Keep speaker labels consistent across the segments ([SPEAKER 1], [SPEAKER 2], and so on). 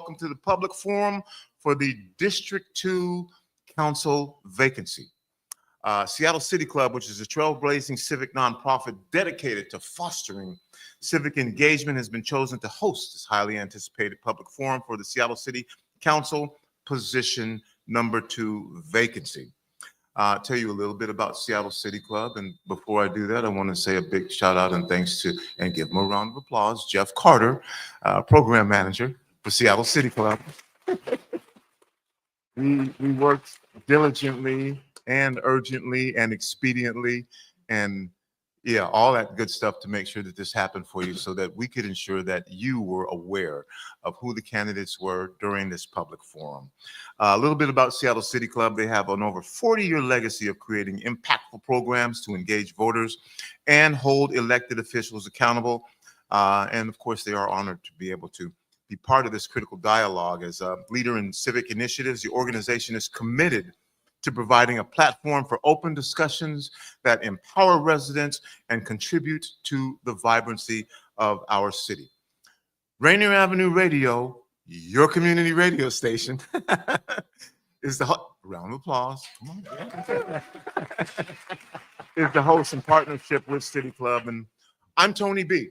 [SPEAKER 1] welcome to the public forum for the District 2 Council vacancy. Seattle City Club, which is a trailblazing civic nonprofit dedicated to fostering civic engagement, has been chosen to host this highly anticipated public forum for the Seattle City Council position number 2 vacancy. I'll tell you a little bit about Seattle City Club, and before I do that, I want to say a big shout out and thanks to, and give him a round of applause, Jeff Carter, program manager for Seattle City Club. We worked diligently and urgently and expediently and all that good stuff to make sure that this happened for you so that we could ensure that you were aware of who the candidates were during this public forum. A little bit about Seattle City Club. They have an over 40-year legacy of creating impactful programs to engage voters and hold elected officials accountable. And of course, they are honored to be able to be part of this critical dialogue. As a leader in civic initiatives, the organization is committed to providing a platform for open discussions that empower residents and contribute to the vibrancy of our city. Rainier Avenue Radio, your community radio station, is the round of applause. Come on, is the host in partnership with City Club, and I'm Tony B.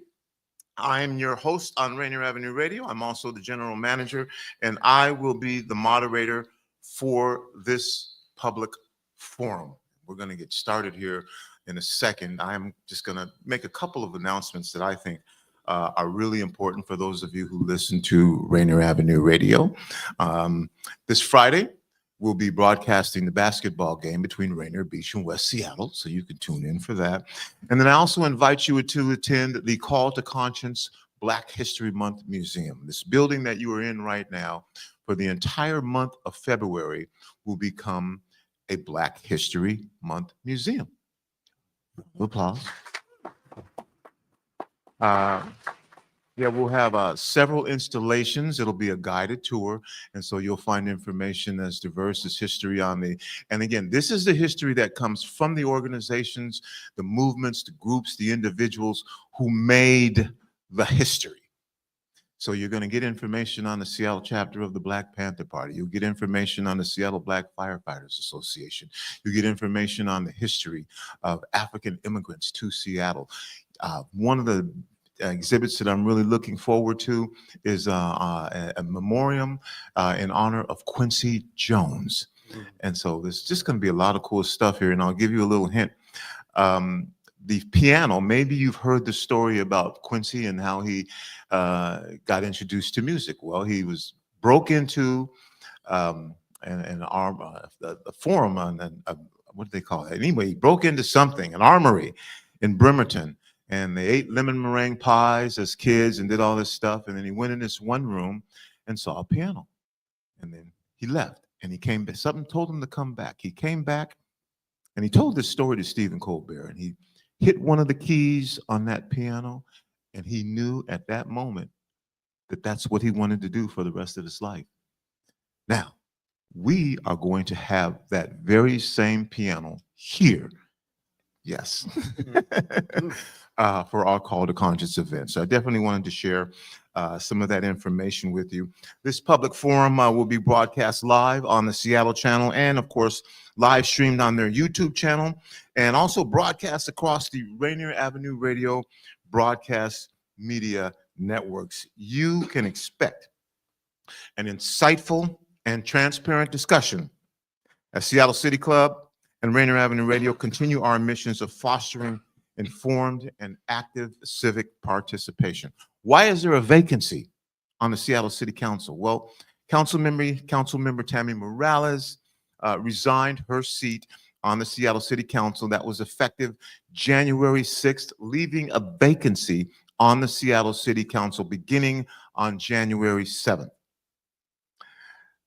[SPEAKER 1] I'm your host on Rainier Avenue Radio. I'm also the general manager, and I will be the moderator for this public forum. We're going to get started here in a second. I'm just going to make a couple of announcements that I think are really important for those of you who listen to Rainier Avenue Radio. This Friday, we'll be broadcasting the basketball game between Rainier Beach and West Seattle, so you can tune in for that. And then I also invite you to attend the Call to Conscience Black History Month Museum. This building that you are in right now for the entire month of February will become a Black History Month museum. Applause. We'll have several installations. It'll be a guided tour, and so you'll find information as diverse as history on the, and again, this is the history that comes from the organizations, the movements, the groups, the individuals who made the history. So you're going to get information on the Seattle chapter of the Black Panther Party. You'll get information on the Seattle Black Firefighters Association. You get information on the history of African immigrants to Seattle. One of the exhibits that I'm really looking forward to is a memoriam in honor of Quincy Jones. And so there's just going to be a lot of cool stuff here, and I'll give you a little hint. The piano, maybe you've heard the story about Quincy and how he got introduced to music. Well, he was broke into a forum on, what do they call it? Anyway, he broke into something, an armory in Bremerton, and they ate lemon meringue pies as kids and did all this stuff. And then he went in this one room and saw a piano. And then he left, and he came back. Something told him to come back. He came back, and he told this story to Stephen Colbert, and he hit one of the keys on that piano, and he knew at that moment that that's what he wanted to do for the rest of his life. Now, we are going to have that very same piano here, yes, for our Call to Conscience event. So I definitely wanted to share some of that information with you. This public forum will be broadcast live on the Seattle channel and, of course, live streamed on their YouTube channel, and also broadcast across the Rainier Avenue Radio broadcast media networks. You can expect an insightful and transparent discussion as Seattle City Club and Rainier Avenue Radio continue our missions of fostering informed and active civic participation. Why is there a vacancy on the Seattle City Council? Well, Councilmember Tammy Morales resigned her seat on the Seattle City Council. That was effective January 6th, leaving a vacancy on the Seattle City Council beginning on January 7th.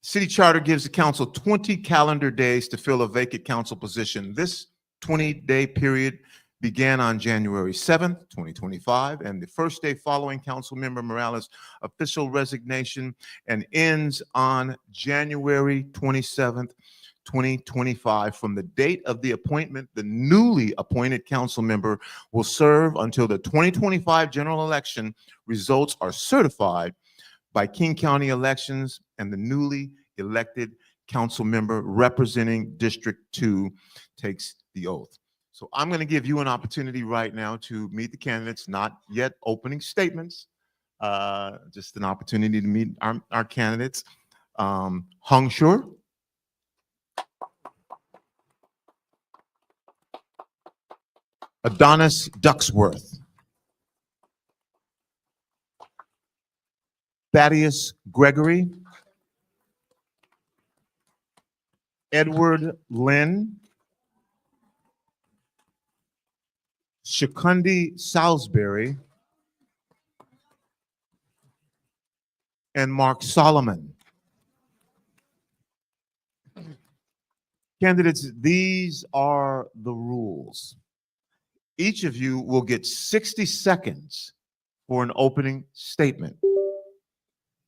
[SPEAKER 1] City Charter gives the council 20 calendar days to fill a vacant council position. This 20-day period began on January 7th, 2025, and the first day following Councilmember Morales' official resignation, and ends on January 27th, 2025. From the date of the appointment, the newly appointed council member will serve until the 2025 general election results are certified by King County elections and the newly elected council member representing District 2 takes the oath. So I'm going to give you an opportunity right now to meet the candidates, not yet opening statements, just an opportunity to meet our candidates. Hung Shur. Adonis Ducksworth. Thaddeus Gregory. Edward Lynn. Shakundi Salisbury. And Mark Solomon. Candidates, these are the rules. Each of you will get 60 seconds for an opening statement.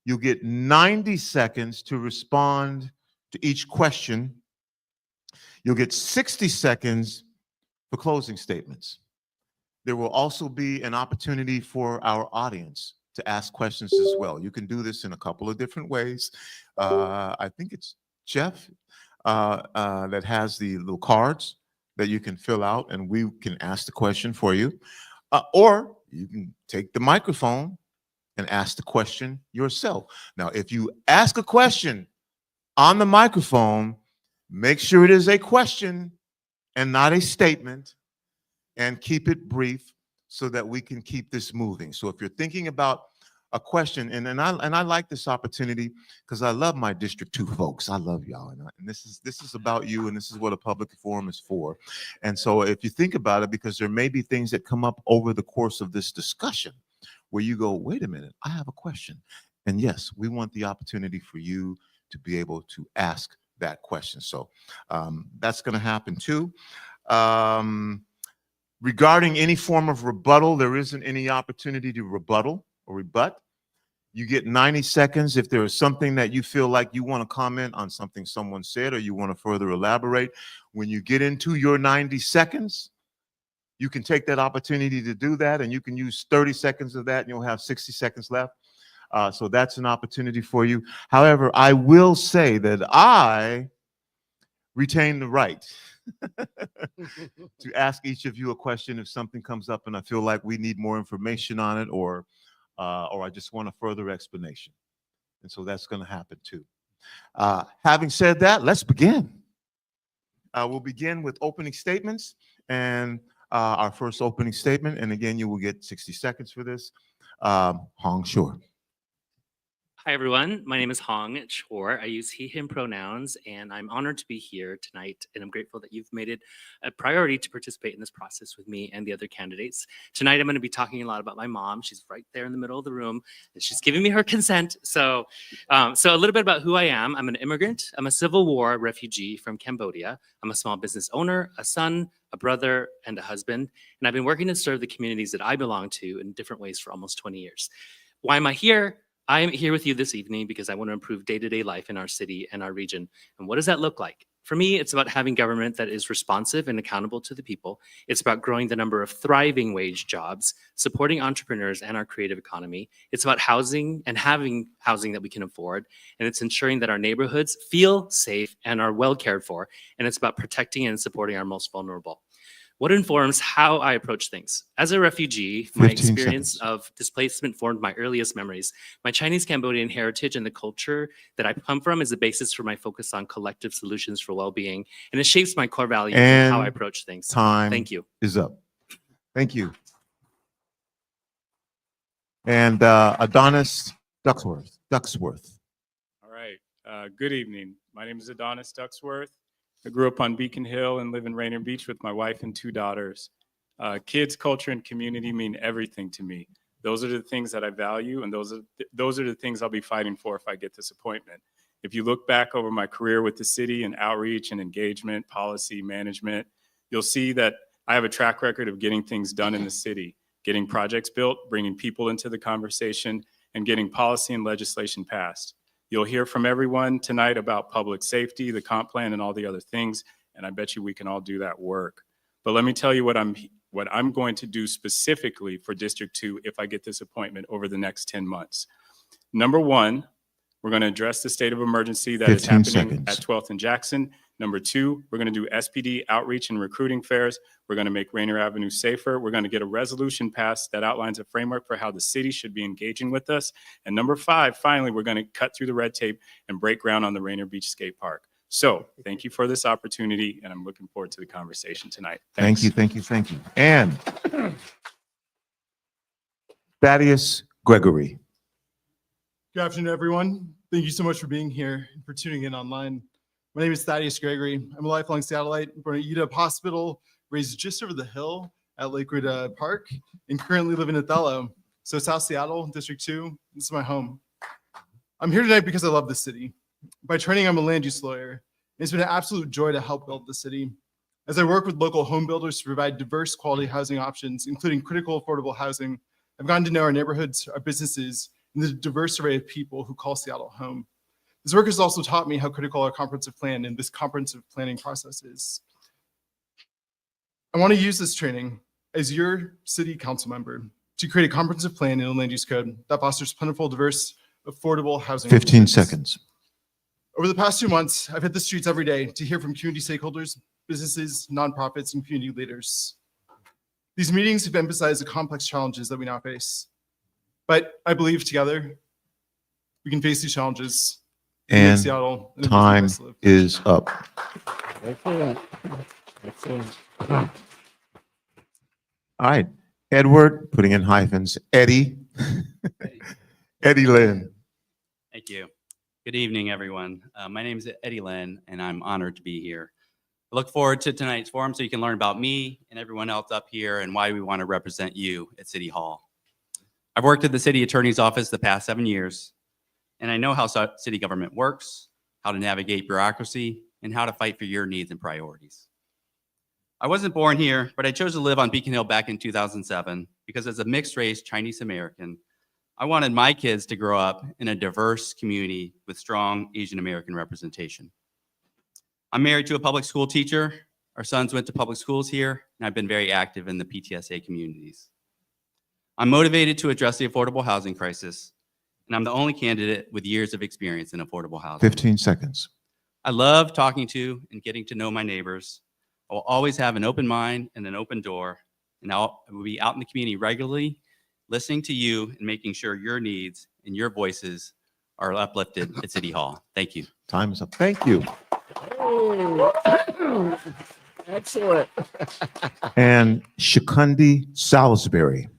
[SPEAKER 1] You'll get 90 seconds to respond to each question. You'll get 60 seconds for closing statements. There will also be an opportunity for our audience to ask questions as well. You can do this in a couple of different ways. I think it's Jeff that has the little cards that you can fill out and we can ask the question for you. Or you can take the microphone and ask the question yourself. Now, if you ask a question on the microphone, make sure it is a question and not a statement, and keep it brief so that we can keep this moving. So if you're thinking about a question, and I like this opportunity because I love my District 2 folks. I love y'all, and this is about you, and this is what a public forum is for. And so if you think about it, because there may be things that come up over the course of this discussion where you go, wait a minute, I have a question. And yes, we want the opportunity for you to be able to ask that question. So that's going to happen too. Regarding any form of rebuttal, there isn't any opportunity to rebuttal or rebut. You get 90 seconds if there is something that you feel like you want to comment on something someone said or you want to further elaborate. When you get into your 90 seconds, you can take that opportunity to do that, and you can use 30 seconds of that and you'll have 60 seconds left. So that's an opportunity for you. However, I will say that I retain the right to ask each of you a question if something comes up and I feel like we need more information on it, or I just want a further explanation. And so that's going to happen too. Having said that, let's begin. We'll begin with opening statements, and our first opening statement, and again, you will get 60 seconds for this. Hong Shur.
[SPEAKER 2] Hi, everyone. My name is Hong Chor. I use he, him pronouns, and I'm honored to be here tonight, and I'm grateful that you've made it a priority to participate in this process with me and the other candidates. Tonight, I'm going to be talking a lot about my mom. She's right there in the middle of the room, and she's giving me her consent. So a little bit about who I am. I'm an immigrant. I'm a Civil War refugee from Cambodia. I'm a small business owner, a son, a brother, and a husband, and I've been working to serve the communities that I belong to in different ways for almost 20 years. Why am I here? I am here with you this evening because I want to improve day-to-day life in our city and our region. And what does that look like? For me, it's about having government that is responsive and accountable to the people. It's about growing the number of thriving wage jobs, supporting entrepreneurs and our creative economy. It's about housing and having housing that we can afford. And it's ensuring that our neighborhoods feel safe and are well cared for. And it's about protecting and supporting our most vulnerable. What informs how I approach things? As a refugee, my experience of displacement formed my earliest memories. My Chinese Cambodian heritage and the culture that I come from is the basis for my focus on collective solutions for well-being, and it shapes my core values and how I approach things. Thank you.
[SPEAKER 1] Is up. Thank you. And Adonis Ducksworth.
[SPEAKER 3] All right. Good evening. My name is Adonis Ducksworth. I grew up on Beacon Hill and live in Rainier Beach with my wife and 2 daughters. Kids, culture, and community mean everything to me. Those are the things that I value, and those are the things I'll be fighting for if I get this appointment. If you look back over my career with the city in outreach and engagement, policy, management, you'll see that I have a track record of getting things done in the city, getting projects built, bringing people into the conversation, and getting policy and legislation passed. You'll hear from everyone tonight about public safety, the comp plan, and all the other things, and I bet you we can all do that work. But let me tell you what I'm going to do specifically for District 2 if I get this appointment over the next 10 months. Number one, we're going to address the state of emergency that is
[SPEAKER 1] 15
[SPEAKER 3] happening
[SPEAKER 1] seconds.
[SPEAKER 3] at 12th and Jackson. Number two, we're going to do SPD outreach and recruiting fairs. We're going to make Rainier Avenue safer. We're going to get a resolution passed that outlines a framework for how the city should be engaging with us. And number five, finally, we're going to cut through the red tape and break ground on the Rainier Beach Skate Park. So thank you for this opportunity, and I'm looking forward to the conversation tonight. Thanks.
[SPEAKER 1] Thank you. And Thaddeus Gregory.
[SPEAKER 4] Good afternoon, everyone. Thank you so much for being here and for tuning in online. My name is Thaddeus Gregory. I'm a lifelong Seattleite, born at UW Hospital, raised just over the hill at Lakewood Park, and currently live in Othello. So South Seattle, District 2, this is my home. I'm here tonight because I love this city. By training, I'm a land use lawyer. It's been an absolute joy to help build the city. As I work with local home builders to provide diverse quality housing options, including critical affordable housing, I've gotten to know our neighborhoods, our businesses, and the diverse array of people who call Seattle home. This work has also taught me how critical our comprehensive plan and this comprehensive planning process is. I want to use this training as your city council member to create a comprehensive plan and a land use code that fosters plentiful, diverse, affordable housing.
[SPEAKER 1] 15 seconds.
[SPEAKER 4] Over the past 2 months, I've hit the streets every day to hear from community stakeholders, businesses, nonprofits, and community leaders. These meetings have emphasized the complex challenges that we now face. But I believe together, we can face these challenges and make
[SPEAKER 1] And
[SPEAKER 4] Seattle an amazing
[SPEAKER 1] time
[SPEAKER 4] place to live.
[SPEAKER 1] is up. All right, Edward, putting in hyphens, Eddie. Eddie Lynn.
[SPEAKER 5] Thank you. Good evening, everyone. My name is Eddie Lynn, and I'm honored to be here. I look forward to tonight's forum so you can learn about me and everyone else up here and why we want to represent you at City Hall. I've worked at the City Attorney's Office the past 7 years, and I know how city government works, how to navigate bureaucracy, and how to fight for your needs and priorities. I wasn't born here, but I chose to live on Beacon Hill back in 2007 because as a mixed-race Chinese American, I wanted my kids to grow up in a diverse community with strong Asian American representation. I'm married to a public school teacher. Our sons went to public schools here, and I've been very active in the PTSA communities. I'm motivated to address the affordable housing crisis, and I'm the only candidate with years of experience in affordable housing.
[SPEAKER 1] 15 seconds.
[SPEAKER 5] I love talking to and getting to know my neighbors. I will always have an open mind and an open door, and I will be out in the community regularly, listening to you and making sure your needs and your voices are uplifted at City Hall. Thank you.
[SPEAKER 1] Time is up. Thank you.
[SPEAKER 6] Excellent.
[SPEAKER 1] And Shakundi Salisbury.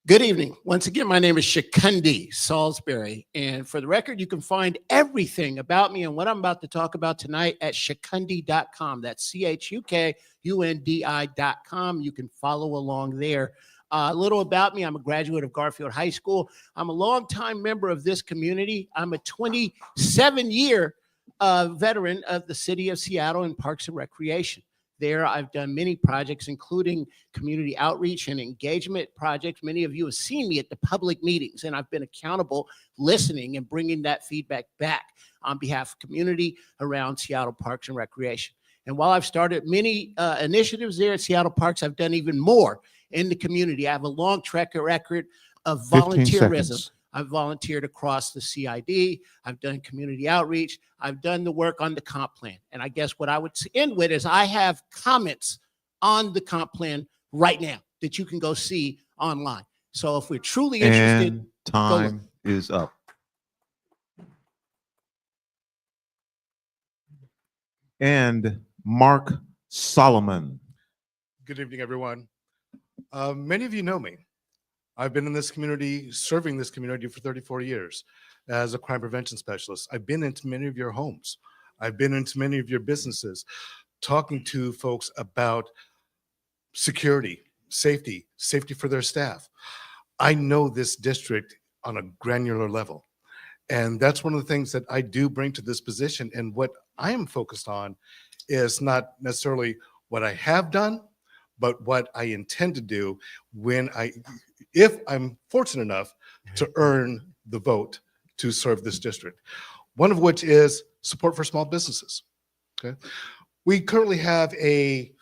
[SPEAKER 6] Good evening. Once again, my name is Shakundi Salisbury. And for the record, you can find everything about me and what I'm about to talk about tonight at shakundi.com. That's CHUKUNDI.com. You can follow along there. A little about me. I'm a graduate of Garfield High School. I'm a longtime member of this community. I'm a 27-year veteran of the city of Seattle in Parks and Recreation. There, I've done many projects, including community outreach and engagement projects. Many of you have seen me at the public meetings, and I've been accountable, listening and bringing that feedback back on behalf of community around Seattle Parks and Recreation. And while I've started many initiatives there at Seattle Parks, I've done even more in the community. I have a long track record of
[SPEAKER 1] 15
[SPEAKER 6] volunteerism.
[SPEAKER 1] seconds.
[SPEAKER 6] I've volunteered across the CID. I've done community outreach. I've done the work on the comp plan. And I guess what I would end with is I have comments on the comp plan right now that you can go see online. So if we're truly interested,
[SPEAKER 1] And time is up. And Mark Solomon.
[SPEAKER 7] Good evening, everyone. Many of you know me. I've been in this community, serving this community for 34 years as a crime prevention specialist. I've been into many of your homes. I've been into many of your businesses, talking to folks about security, safety for their staff. I know this district on a granular level. And that's one of the things that I do bring to this position. And what I am focused on is not necessarily what I have done, but what I intend to do if I'm fortunate enough to earn the vote to serve this district. One of which is support for small businesses. Okay, we currently have a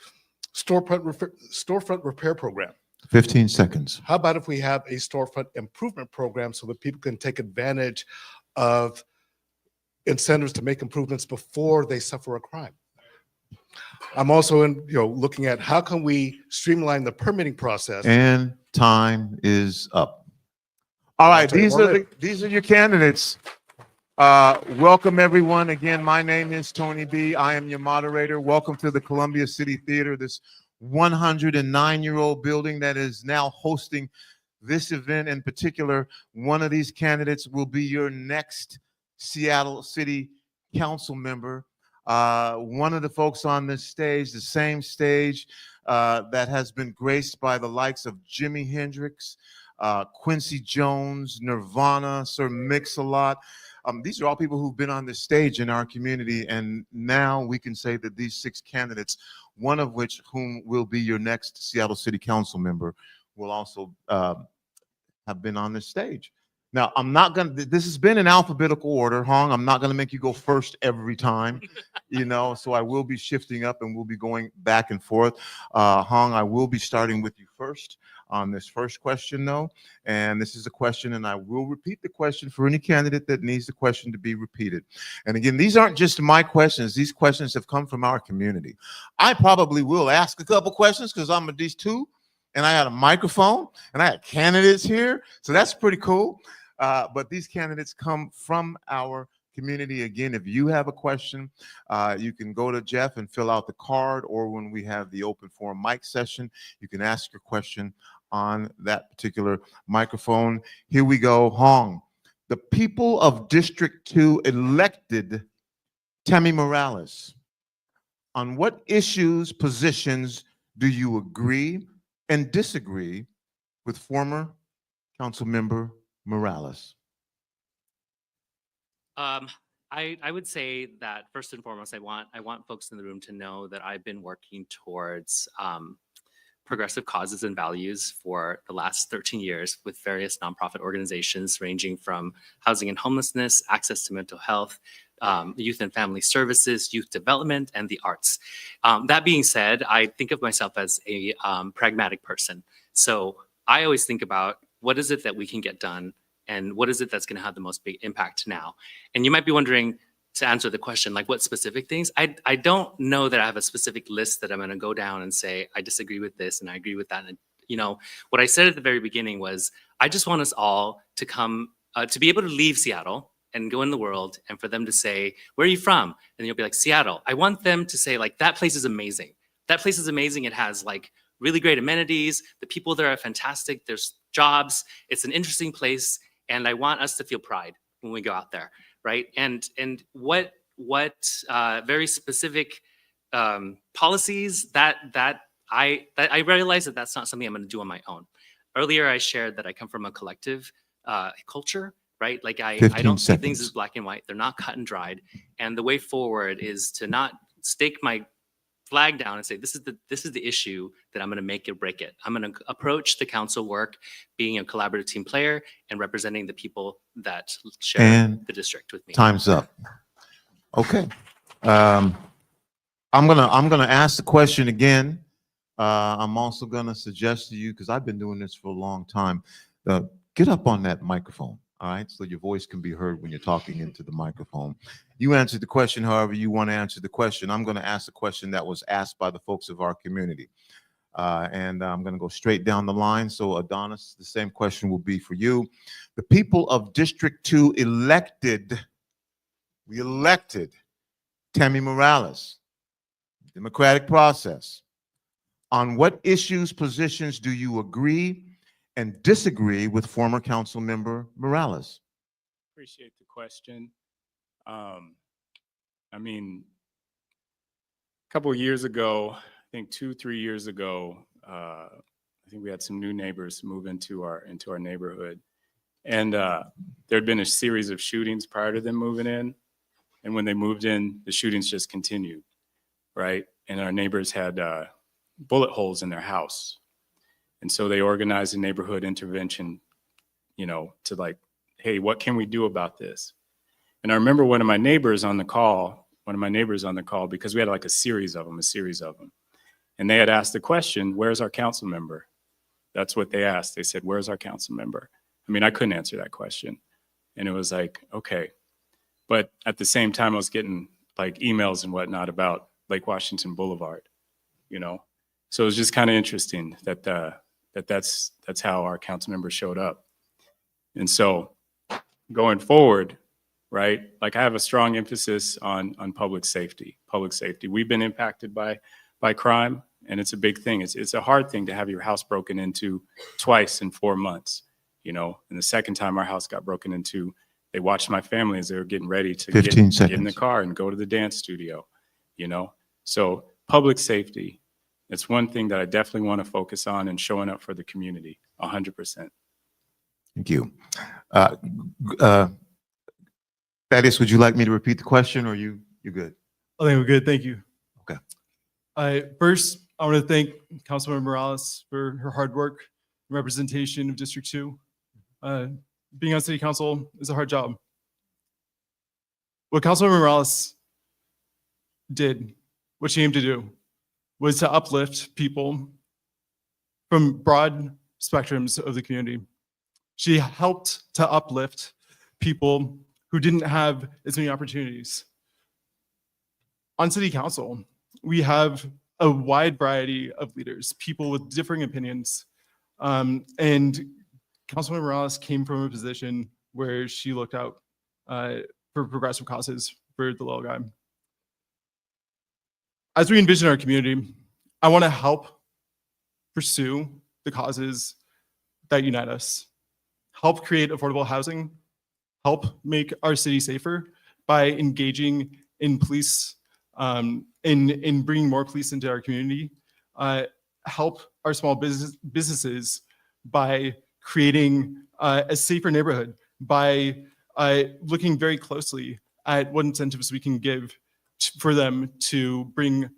[SPEAKER 7] storefront repair program
[SPEAKER 1] 15 seconds.
[SPEAKER 7] How about if we have a storefront improvement program so that people can take advantage of incentives to make improvements before they suffer a crime? I'm also looking at how can we streamline the permitting process.
[SPEAKER 1] And time is up. All right,
[SPEAKER 7] tell you more later.
[SPEAKER 1] these are your candidates. Welcome everyone. Again, my name is Tony B. I am your moderator. Welcome to the Columbia City Theater, this 109-year-old building that is now hosting this event in particular. One of these candidates will be your next Seattle City Council member. One of the folks on this stage, the same stage that has been graced by the likes of Jimi Hendrix, Quincy Jones, Nirvana, Sir Mix-a-Lot. These are all people who've been on this stage in our community, and now we can say that these 6 candidates, one of which whom will be your next Seattle City Council member, will also have been on this stage. Now, I'm not going to, this has been in alphabetical order, Hong. I'm not going to make you go first every time, so I will be shifting up and we'll be going back and forth. Hong, I will be starting with you first on this first question, though. And this is a question, and I will repeat the question for any candidate that needs the question to be repeated. And again, these aren't just my questions. These questions have come from our community. I probably will ask a couple questions because I'm a D2, and I had a microphone, and I had candidates here. So that's pretty cool. But these candidates come from our community. Again, if you have a question, you can go to Jeff and fill out the card, or when we have the open forum mic session, you can ask your question on that particular microphone. Here we go. Hong, the people of District 2 elected Tammy Morales. On what issues, positions do you agree and disagree with former council member Morales?
[SPEAKER 2] I would say that first and foremost, I want folks in the room to know that I've been working towards progressive causes and values for the last 13 years with various nonprofit organizations ranging from housing and homelessness, access to mental health, youth and family services, youth development, and the arts. That being said, I think of myself as a pragmatic person. So I always think about what is it that we can get done and what is it that's going to have the most big impact now? And you might be wondering, to answer the question, like what specific things? I don't know that I have a specific list that I'm going to go down and say, I disagree with this and I agree with that. And, what I said at the very beginning was, I just want us all to come, to be able to leave Seattle and go in the world and for them to say, where are you from? And you'll be like, Seattle. I want them to say, like, that place is amazing. That place is amazing. It has like really great amenities. The people there are fantastic. There's jobs. It's an interesting place. And I want us to feel pride when we go out there. Right. And what very specific policies that I realize that that's not something I'm going to do on my own. Earlier, I shared that I come from a collective culture, right? Like I don't see things as black and white. They're not cut and dried. And the way forward is to not stake my flag down and say, this is the issue that I'm going to make it break it. I'm going to approach the council work being a collaborative team player and representing the people that share the district with me.
[SPEAKER 1] Time's up. Okay. I'm gonna ask the question again. I'm also gonna suggest to you, because I've been doing this for a long time, get up on that microphone. All right, so your voice can be heard when you're talking into the microphone. You answered the question however you want to answer the question. I'm going to ask the question that was asked by the folks of our community. And I'm going to go straight down the line. So Adonis, the same question will be for you. The people of District 2 elected Tammy Morales, democratic process. On what issues, positions do you agree and disagree with former council member Morales?
[SPEAKER 3] Appreciate the question. I mean, a couple of years ago, I think 2-3 years ago, I think we had some new neighbors move into our neighborhood, and there had been a series of shootings prior to them moving in, and when they moved in, the shootings just continued, right? And our neighbors had bullet holes in their house. And so they organized a neighborhood intervention, to like, hey, what can we do about this? And I remember one of my neighbors on the call, because we had like a series of them. And they had asked the question, where's our council member? That's what they asked. They said, where's our council member? I mean, I couldn't answer that question. And it was like, okay. But at the same time, I was getting like emails and whatnot about Lake Washington Boulevard, you know? So it was just kind of interesting that that's how our council member showed up. And so going forward, right, like I have a strong emphasis on public safety. We've been impacted by crime, and it's a big thing. It's a hard thing to have your house broken into twice in 4 months, you know? And the second time our house got broken into, they watched my family as they were getting ready to get in the car and go to the dance studio, you know? So public safety, it's one thing that I definitely want to focus on, and showing up for the community 100%.
[SPEAKER 1] Thank you. Thaddeus, would you like me to repeat the question, or you good?
[SPEAKER 4] I think we're good. Thank you.
[SPEAKER 1] Okay.
[SPEAKER 4] First, I want to thank Councilmember Morales for her hard work and representation of District 2. Being on City Council is a hard job. What Councilmember Morales did, what she aimed to do, was to uplift people from broad spectrums of the community. She helped to uplift people who didn't have as many opportunities. On City Council, we have a wide variety of leaders, people with differing opinions. And Councilmember Morales came from a position where she looked out for progressive causes for the little guy. As we envision our community, I want to help pursue the causes that unite us, help create affordable housing, help make our city safer by engaging in police, in bringing more police into our community, help our small businesses by creating a safer neighborhood, by looking very closely at what incentives we can give for them to bring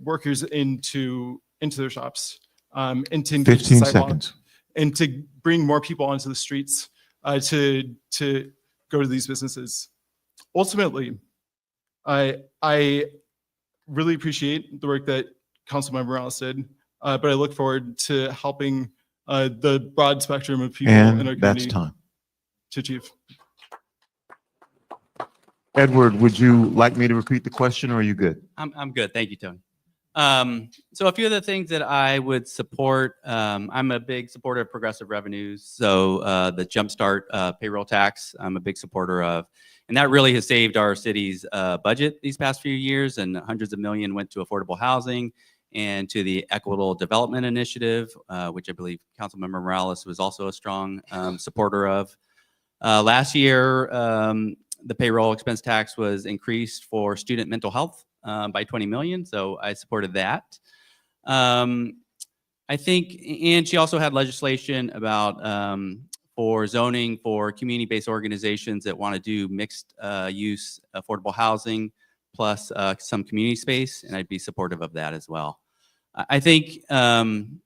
[SPEAKER 4] workers into their shops, and to engage the
[SPEAKER 1] 15
[SPEAKER 4] sidewalk,
[SPEAKER 1] seconds.
[SPEAKER 4] and to bring more people onto the streets to go to these businesses. Ultimately, I really appreciate the work that Councilmember Morales did, but I look forward to helping the broad spectrum of people in our
[SPEAKER 1] And that's
[SPEAKER 4] community
[SPEAKER 1] time.
[SPEAKER 4] to achieve.
[SPEAKER 1] Edward, would you like me to repeat the question, or are you good?
[SPEAKER 5] I'm good. Thank you, Tony. So a few of the things that I would support, I'm a big supporter of progressive revenues. So the Jumpstart payroll tax, I'm a big supporter of. And that really has saved our city's budget these past few years, and hundreds of millions went to affordable housing and to the Equitable Development Initiative, which I believe Councilmember Morales was also a strong supporter of. Last year, the payroll expense tax was increased for student mental health by 20 million. So I supported that. I think, and she also had legislation about for zoning for community-based organizations that want to do mixed use affordable housing plus some community space, and I'd be supportive of that as well. I think on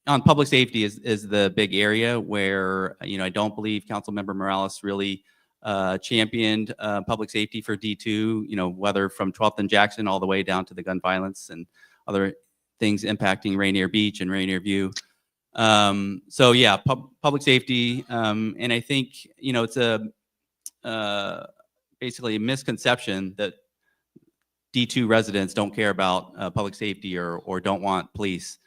[SPEAKER 5] public safety is the big area where, you know, I don't believe Councilmember Morales really championed public safety for D2, you know, whether from 12th and Jackson all the way down to the gun violence and other things impacting Rainier Beach and Rainier View. So yeah, public safety. And I think, you know, it's a basically a misconception that D2 residents don't care about public safety or don't want police.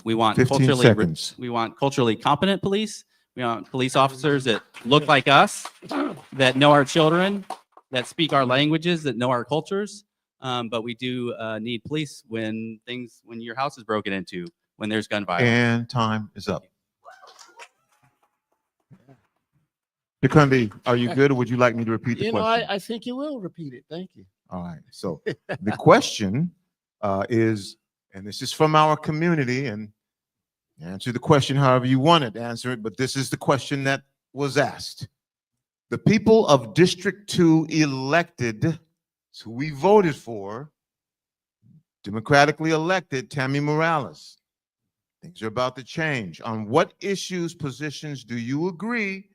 [SPEAKER 5] We want
[SPEAKER 1] 15 seconds.
[SPEAKER 5] we want culturally competent police. We want police officers that look like us, that know our children, that speak our languages, that know our cultures. But we do need police when your house is broken into, when there's gun violence.
[SPEAKER 1] And time is up. Jakundi, are you good, or would you like me to repeat the
[SPEAKER 6] You know,
[SPEAKER 1] question?
[SPEAKER 6] I think you will repeat it. Thank you.
[SPEAKER 1] All right. So the question is, and this is from our community, and answer the question however you want to answer it, but this is the question that was asked. The people of District 2 elected, who we voted for, democratically elected Tammy Morales. Things are about to change. On what issues, positions do you agree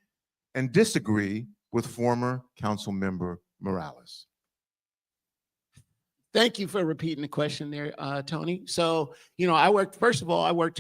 [SPEAKER 1] and disagree with former council member Morales?
[SPEAKER 6] Thank you for repeating the question there, Tony. So, I worked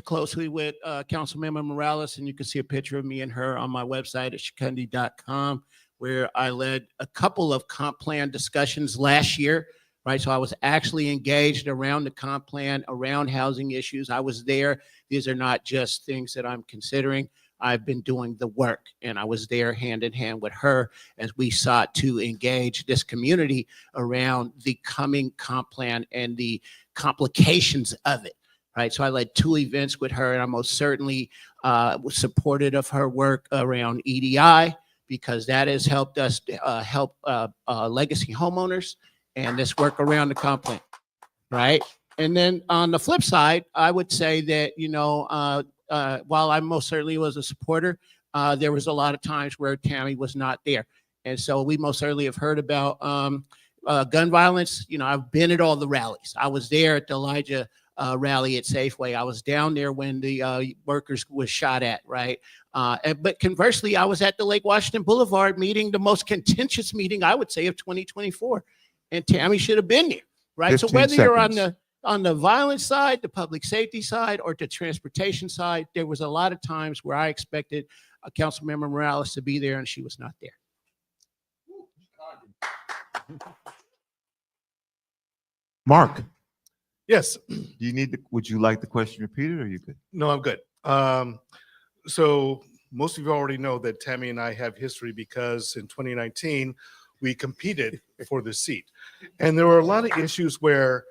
[SPEAKER 6] closely with Councilmember Morales, and you can see a picture of me and her on my website at shakundi.com, where I led a couple of comp plan discussions last year, right? So I was actually engaged around the comp plan, around housing issues. I was there. These are not just things that I'm considering. I've been doing the work, and I was there hand in hand with her as we sought to engage this community around the coming comp plan and the complications of it, right? So I led 2 events with her, and I most certainly was supportive of her work around EDI, because that has helped us help legacy homeowners and this work around the comp plan, right? And then on the flip side, I would say that, while I most certainly was a supporter, there was a lot of times where Tammy was not there. And so we most certainly have heard about gun violence. I've been at all the rallies. I was there at the Elijah rally at Safeway. I was down there when the workers was shot at, right? But conversely, I was at the Lake Washington Boulevard meeting, the most contentious meeting, I would say, of 2024. And Tammy should have been there, right? So whether you're on the violence side, the public safety side, or the transportation side, there was a lot of times where I expected Councilmember Morales to be there, and she was not there.
[SPEAKER 1] Mark,
[SPEAKER 7] Yes.
[SPEAKER 1] would you like the question repeated, or are you good?
[SPEAKER 7] No, I'm good. So most of you already know that Tammy and I have history because in 2019, we competed for the seat. And there were a lot of issues where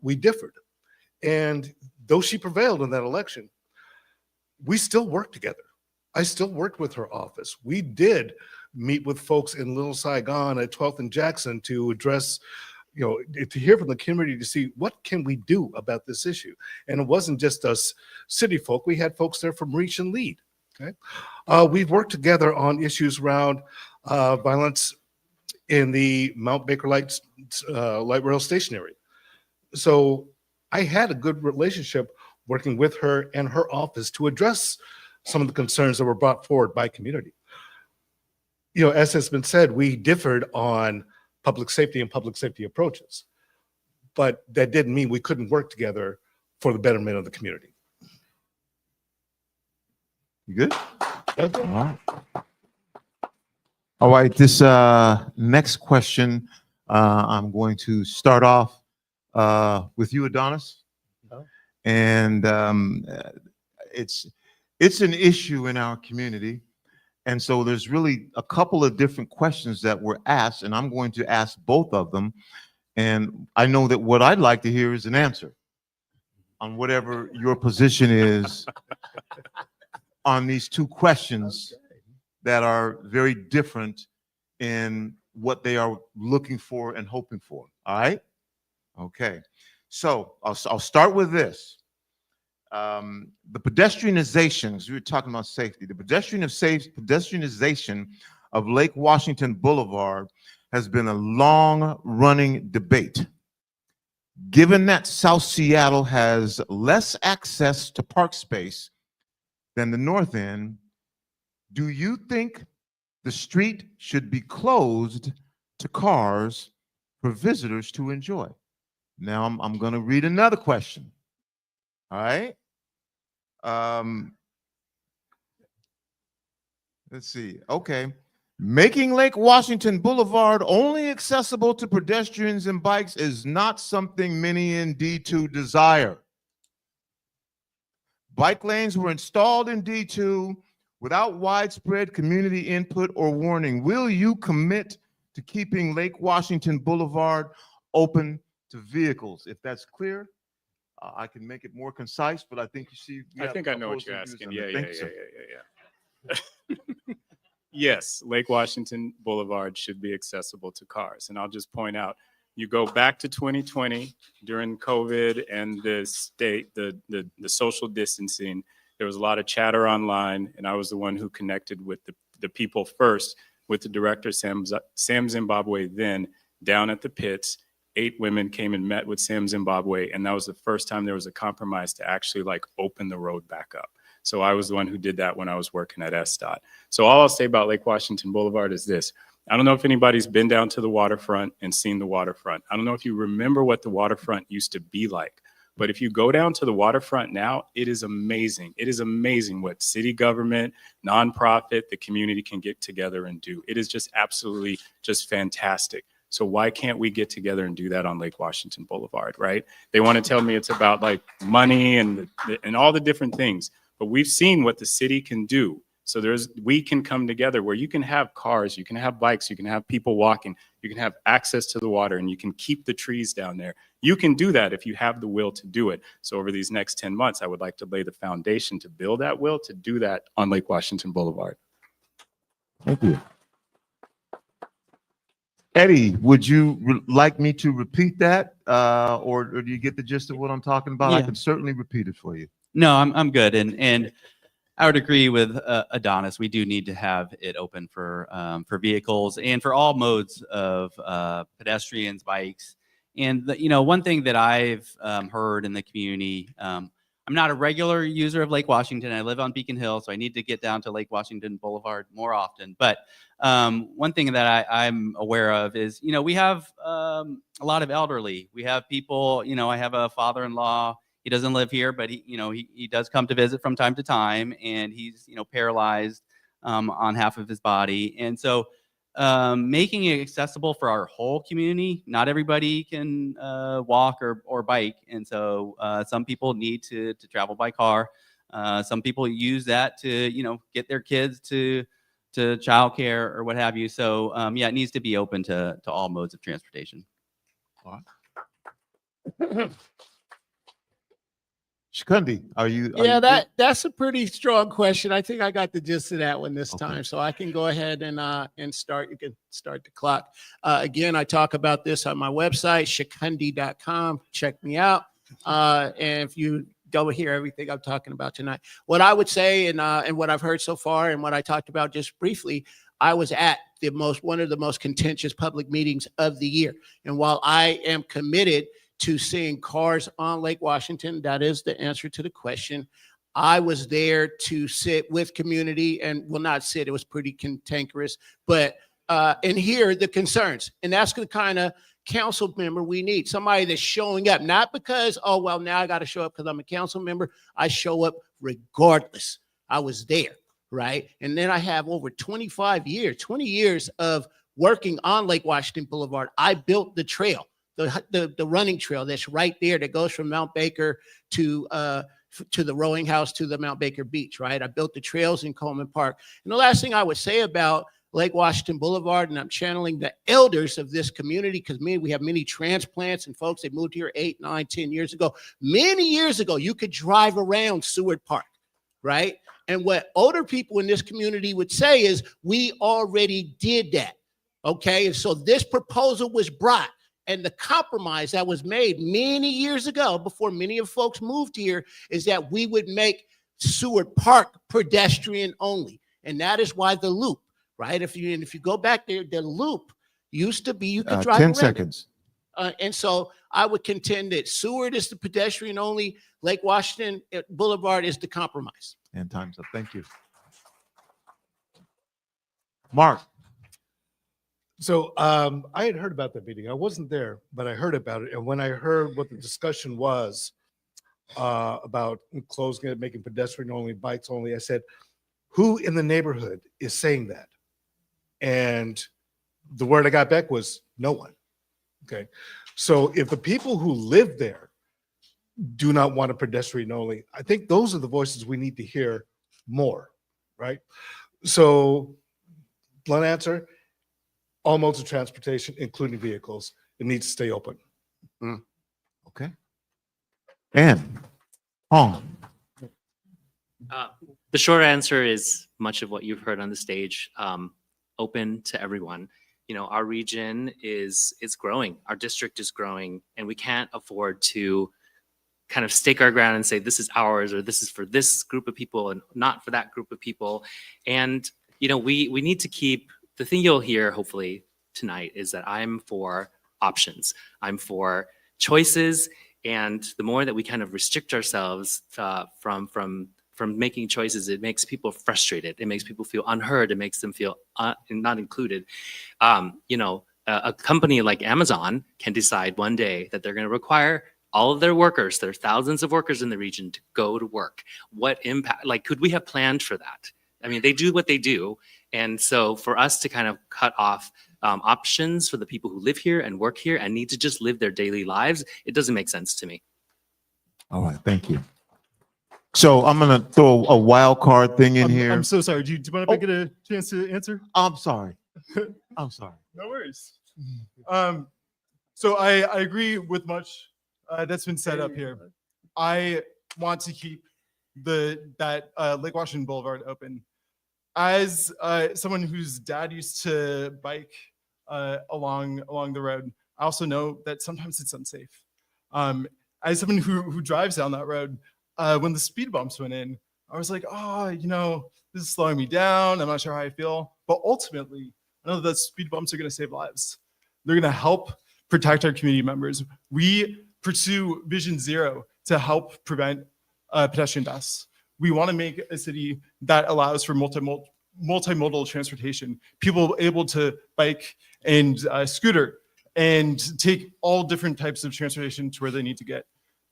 [SPEAKER 7] we differed. And though she prevailed in that election, we still worked together. I still worked with her office. We did meet with folks in Little Saigon at 12th and Jackson to address, to hear from the community to see what can we do about this issue. And it wasn't just us city folk. We had folks there from Reach and Lead. Okay, we've worked together on issues around violence in the Mount Baker light rail station area. So I had a good relationship working with her and her office to address some of the concerns that were brought forward by community. As has been said, we differed on public safety and public safety approaches, but that didn't mean we couldn't work together for the betterment of the community.
[SPEAKER 1] You good?
[SPEAKER 7] Okay.
[SPEAKER 1] All right. All right. This next question, I'm going to start off with you, Adonis. And it's an issue in our community. And so there's really a couple of different questions that were asked, and I'm going to ask both of them. And I know that what I'd like to hear is an answer on whatever your position is on these 2 questions that are very different in what they are looking for and hoping for. All right? Okay. So I'll start with this. The pedestrianizations, we were talking about safety. The pedestrianization of Lake Washington Boulevard has been a long-running debate. Given that South Seattle has less access to park space than the North End, do you think the street should be closed to cars for visitors to enjoy? Now I'm going to read another question. All right. Let's see. Okay. Making Lake Washington Boulevard only accessible to pedestrians and bikes is not something many in D2 desire. Bike lanes were installed in D2 without widespread community input or warning. Will you commit to keeping Lake Washington Boulevard open to vehicles? If that's clear, I can make it more concise, but I think you see.
[SPEAKER 3] I think I know what you're asking. Yeah.
[SPEAKER 1] So.
[SPEAKER 3] Yes, Lake Washington Boulevard should be accessible to cars. And I'll just point out, you go back to 2020 during COVID and the social distancing, there was a lot of chatter online, and I was the one who connected with the people first with the director, Sam Zimbabwe, then down at the pits. 8 women came and met with Sam Zimbabwe, and that was the first time there was a compromise to actually open the road back up. So I was the one who did that when I was working at SDOT. So all I'll say about Lake Washington Boulevard is this. I don't know if anybody's been down to the waterfront and seen the waterfront. I don't know if you remember what the waterfront used to be like, but if you go down to the waterfront now, it is amazing. It is amazing what city government, nonprofit, the community can get together and do. It is just absolutely just fantastic. So why can't we get together and do that on Lake Washington Boulevard, right? They want to tell me it's about like money and all the different things, but we've seen what the city can do. So we can come together where you can have cars, you can have bikes, you can have people walking, you can have access to the water, and you can keep the trees down there. You can do that if you have the will to do it. So over these next 10 months, I would like to lay the foundation to build that will to do that on Lake Washington Boulevard.
[SPEAKER 1] Thank you. Eddie, would you like me to repeat that, or do you get the gist of what I'm talking about? I
[SPEAKER 5] Yeah.
[SPEAKER 1] can certainly repeat it for you.
[SPEAKER 5] No, I'm good. And I would agree with Adonis. We do need to have it open for vehicles and for all modes of pedestrians, bikes. And one thing that I've heard in the community, I'm not a regular user of Lake Washington. I live on Beacon Hill, so I need to get down to Lake Washington Boulevard more often. But one thing that I'm aware of is, we have a lot of elderly. We have people, I have a father-in-law. He doesn't live here, but he does come to visit from time to time, and he's paralyzed on half of his body. And so making it accessible for our whole community. Not everybody can walk or bike, and so some people need to travel by car. Some people use that to get their kids to childcare or what have you. So it needs to be open to all modes of transportation.
[SPEAKER 1] All right. Shikundi, are you?
[SPEAKER 6] That's a pretty strong question. I think I got the gist of that one this time, so I can go ahead and start. You can start the clock. Again, I talk about this on my website, shikundi.com. Check me out. And if you don't hear everything I'm talking about tonight, what I would say and what I've heard so far and what I talked about just briefly, I was at one of the most contentious public meetings of the year. And while I am committed to seeing cars on Lake Washington, that is the answer to the question. I was there to sit with community not sit, it was pretty cantankerous, but and hear the concerns. And that's the kind of council member we need, somebody that's showing up, not because, oh, well, now I got to show up because I'm a council member. I show up regardless. I was there, right? And then I have over 20 years of working on Lake Washington Boulevard. I built the trail. The running trail that's right there that goes from Mount Baker to the rowing house to the Mount Baker Beach, right? I built the trails in Coleman Park. And the last thing I would say about Lake Washington Boulevard, and I'm channeling the elders of this community, because we have many transplants and folks that moved here 8, 9, 10 years ago. Many years ago, you could drive around Seward Park, right? And what older people in this community would say is, we already did that, okay? And so this proposal was brought. And the compromise that was made many years ago, before many of folks moved here, is that we would make Seward Park pedestrian only. And that is why the loop, right? If you go back there, the loop used to be, you could drive
[SPEAKER 1] 10
[SPEAKER 6] around
[SPEAKER 1] seconds.
[SPEAKER 6] And so I would contend that Seward is the pedestrian only, Lake Washington Boulevard is the compromise.
[SPEAKER 1] And time's up. Thank you. Mark.
[SPEAKER 7] So I had heard about that meeting. I wasn't there, but I heard about it. And when I heard what the discussion was about closing it, making pedestrian only, bikes only, I said, who in the neighborhood is saying that? And the word I got back was no one. Okay. So if the people who live there do not want a pedestrian only, I think those are the voices we need to hear more, right? So blunt answer, all modes of transportation, including vehicles, it needs to stay open.
[SPEAKER 1] Okay. And Hong.
[SPEAKER 2] The short answer is much of what you've heard on the stage, open to everyone. Our region is growing, our district is growing, and we can't afford to kind of stake our ground and say, this is ours, or this is for this group of people and not for that group of people. And, we need to keep, the thing you'll hear hopefully tonight is that I'm for options. I'm for choices. And the more that we kind of restrict ourselves from from making choices. It makes people frustrated. It makes people feel unheard. It makes them feel not included. A company like Amazon can decide one day that they're going to require all of their workers, there are thousands of workers in the region, to go to work. What impact, like, could we have planned for that? I mean, they do what they do. And so for us to kind of cut off options for the people who live here and work here and need to just live their daily lives, it doesn't make sense to me.
[SPEAKER 1] All right, thank you. So I'm gonna throw a wild card thing in here.
[SPEAKER 4] I'm so sorry. Do you want to get a chance to answer?
[SPEAKER 1] I'm sorry. I'm sorry.
[SPEAKER 4] No worries. So I agree with much that's been set up here. I want to keep that Lake Washington Boulevard open. As someone whose dad used to bike along the road, I also know that sometimes it's unsafe. As someone who drives down that road, when the speed bumps went in, I was like, oh, this is slowing me down. I'm not sure how I feel. But ultimately, I know that speed bumps are going to save lives. They're going to help protect our community members. We pursue Vision Zero to help prevent pedestrian deaths. We want to make a city that allows for multimodal transportation, people able to bike and scooter and take all different types of transportation to where they need to get.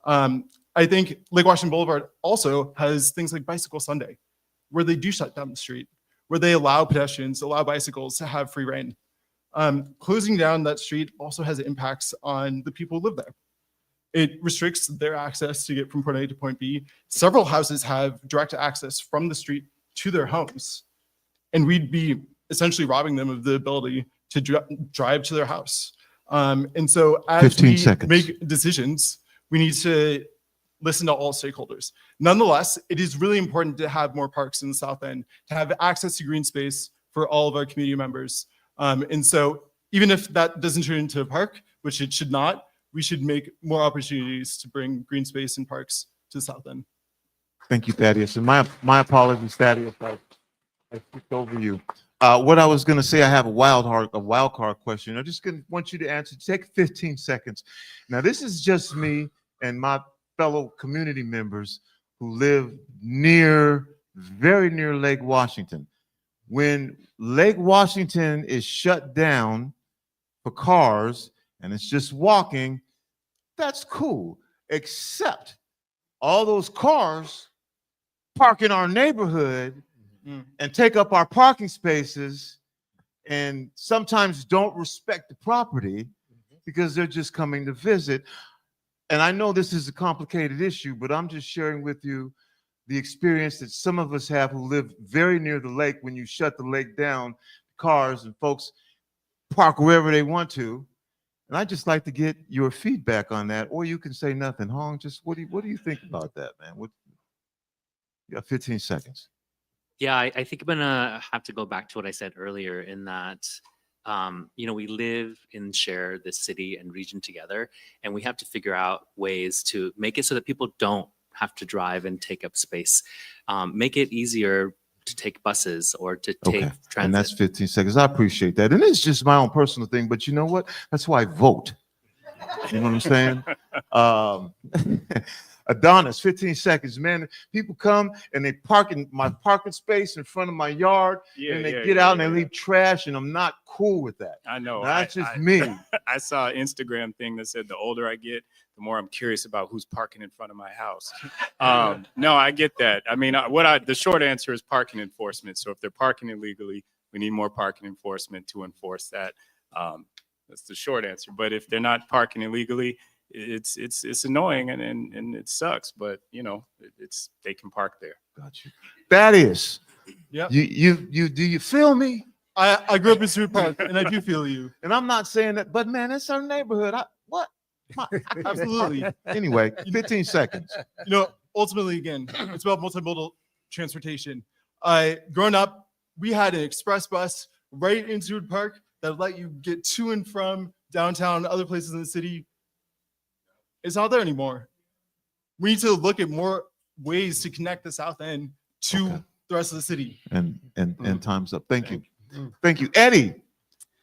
[SPEAKER 4] I think Lake Washington Boulevard also has things like Bicycle Sunday, where they do shut down the street, where they allow pedestrians, allow bicycles to have free reign. Closing down that street also has impacts on the people who live there. It restricts their access to get from point A to point B. Several houses have direct access from the street to their homes, and we'd be essentially robbing them of the ability to drive to their house. And so as
[SPEAKER 1] 15
[SPEAKER 4] we
[SPEAKER 1] seconds.
[SPEAKER 4] make decisions, we need to listen to all stakeholders. Nonetheless, it is really important to have more parks in the South End, to have access to green space for all of our community members. And so even if that doesn't turn into a park, which it should not, we should make more opportunities to bring green space and parks to the South End.
[SPEAKER 1] Thank you, Thaddeus. And my apologies, Thaddeus. I skipped over you. What I was going to say, I have a wild card question. I'm just going to want you to answer. Take 15 seconds. Now, this is just me and my fellow community members who live very near Lake Washington. When Lake Washington is shut down for cars and it's just walking, that's cool, except all those cars park in our neighborhood and take up our parking spaces and sometimes don't respect the property because they're just coming to visit. And I know this is a complicated issue, but I'm just sharing with you the experience that some of us have who live very near the lake. When you shut the lake down, cars and folks park wherever they want to. And I'd just like to get your feedback on that, or you can say nothing. Hong, just what do you think about that, man? You got 15 seconds.
[SPEAKER 2] Yeah, I think I'm gonna have to go back to what I said earlier in that, we live and share this city and region together, and we have to figure out ways to make it so that people don't have to drive and take up space. Make it easier to take buses or to take transit.
[SPEAKER 1] And that's 15 seconds. I appreciate that. And it's just my own personal thing, but you know what? That's why I vote. You know what I'm saying? Adonis, 15 seconds, man. People come and they park in my parking space in front of my yard, and they get out and they leave trash, and I'm not cool with that.
[SPEAKER 3] I know.
[SPEAKER 1] That's just me.
[SPEAKER 3] I saw an Instagram thing that said the older I get, the more I'm curious about who's parking in front of my house. No, I get that. I mean, the short answer is parking enforcement. So if they're parking illegally, we need more parking enforcement to enforce that. That's the short answer. But if they're not parking illegally, it's annoying and it sucks, but they can park there.
[SPEAKER 1] Got you. Thaddeus.
[SPEAKER 4] Yeah.
[SPEAKER 1] You do you feel me?
[SPEAKER 4] I grew up in Stewart Park, and I do feel you.
[SPEAKER 1] And I'm not saying that, but man, it's our neighborhood. What?
[SPEAKER 4] Absolutely.
[SPEAKER 1] Anyway, 15 seconds.
[SPEAKER 4] Ultimately, again, it's about multimodal transportation. Growing up, we had an express bus right in Stewart Park that let you get to and from downtown, other places in the city. It's not there anymore. We need to look at more ways to connect the South End to the rest of the city.
[SPEAKER 1] And time's up. Thank you. Thank you. Eddie,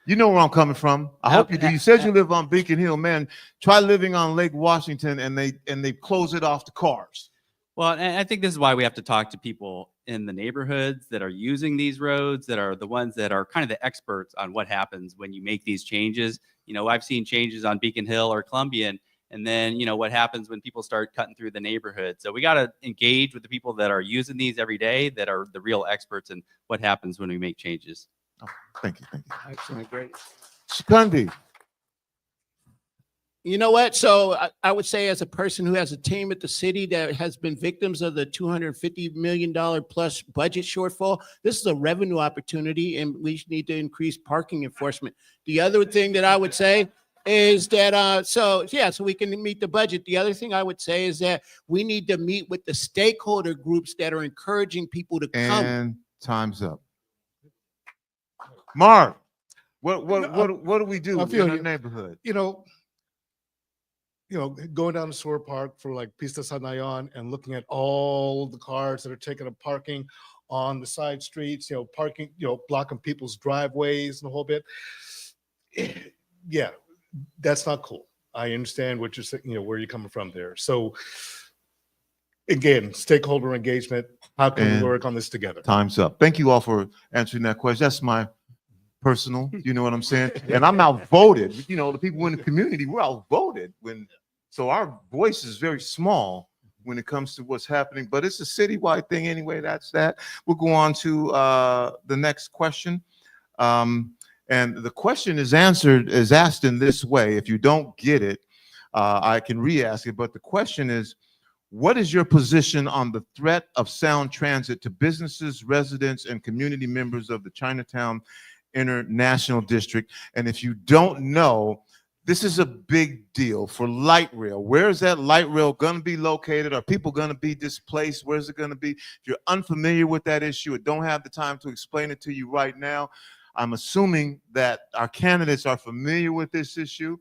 [SPEAKER 1] you know where I'm coming from. I hope you do. You said you live on Beacon Hill, man. Try living on Lake Washington and they close it off to cars.
[SPEAKER 5] Well, and I think this is why we have to talk to people in the neighborhoods that are using these roads, that are the ones that are kind of the experts on what happens when you make these changes. I've seen changes on Beacon Hill or Columbian, and then, what happens when people start cutting through the neighborhood. So we got to engage with the people that are using these every day, that are the real experts in what happens when we make changes.
[SPEAKER 1] Oh, thank you.
[SPEAKER 6] Excellent, great.
[SPEAKER 1] Shikundi.
[SPEAKER 6] You know what? So I would say, as a person who has a team at the city that has been victims of the $250 million plus budget shortfall, this is a revenue opportunity, and we need to increase parking enforcement. The other thing that I would say is that, so we can meet the budget. The other thing I would say is that we need to meet with the stakeholder groups that are encouraging people to come.
[SPEAKER 1] And time's up. Mark, what do we do
[SPEAKER 7] I
[SPEAKER 1] in
[SPEAKER 7] feel
[SPEAKER 1] our
[SPEAKER 7] you.
[SPEAKER 1] neighborhood?
[SPEAKER 7] Going down to Sewer Park for like Pista San Nayon and looking at all the cars that are taking up parking on the side streets, parking, blocking people's driveways and a whole bit. Yeah, that's not cool. I understand what you're saying, where you're coming from there. So again, stakeholder engagement, how can
[SPEAKER 1] And
[SPEAKER 7] we work on this together?
[SPEAKER 1] Time's up. Thank you all for answering that question. That's my personal, you know what I'm saying? And I'm outvoted. The people in the community, we're outvoted so our voice is very small when it comes to what's happening, but it's a citywide thing anyway. That's that. We'll go on to the next question. And the question is asked in this way. If you don't get it, I can re-ask it, but the question is, what is your position on the threat of sound transit to businesses, residents, and community members of the Chinatown International District? And if you don't know, this is a big deal for light rail. Where is that light rail going to be located? Are people going to be displaced? Where's it going to be? If you're unfamiliar with that issue and don't have the time to explain it to you right now, I'm assuming that our candidates are familiar with this issue.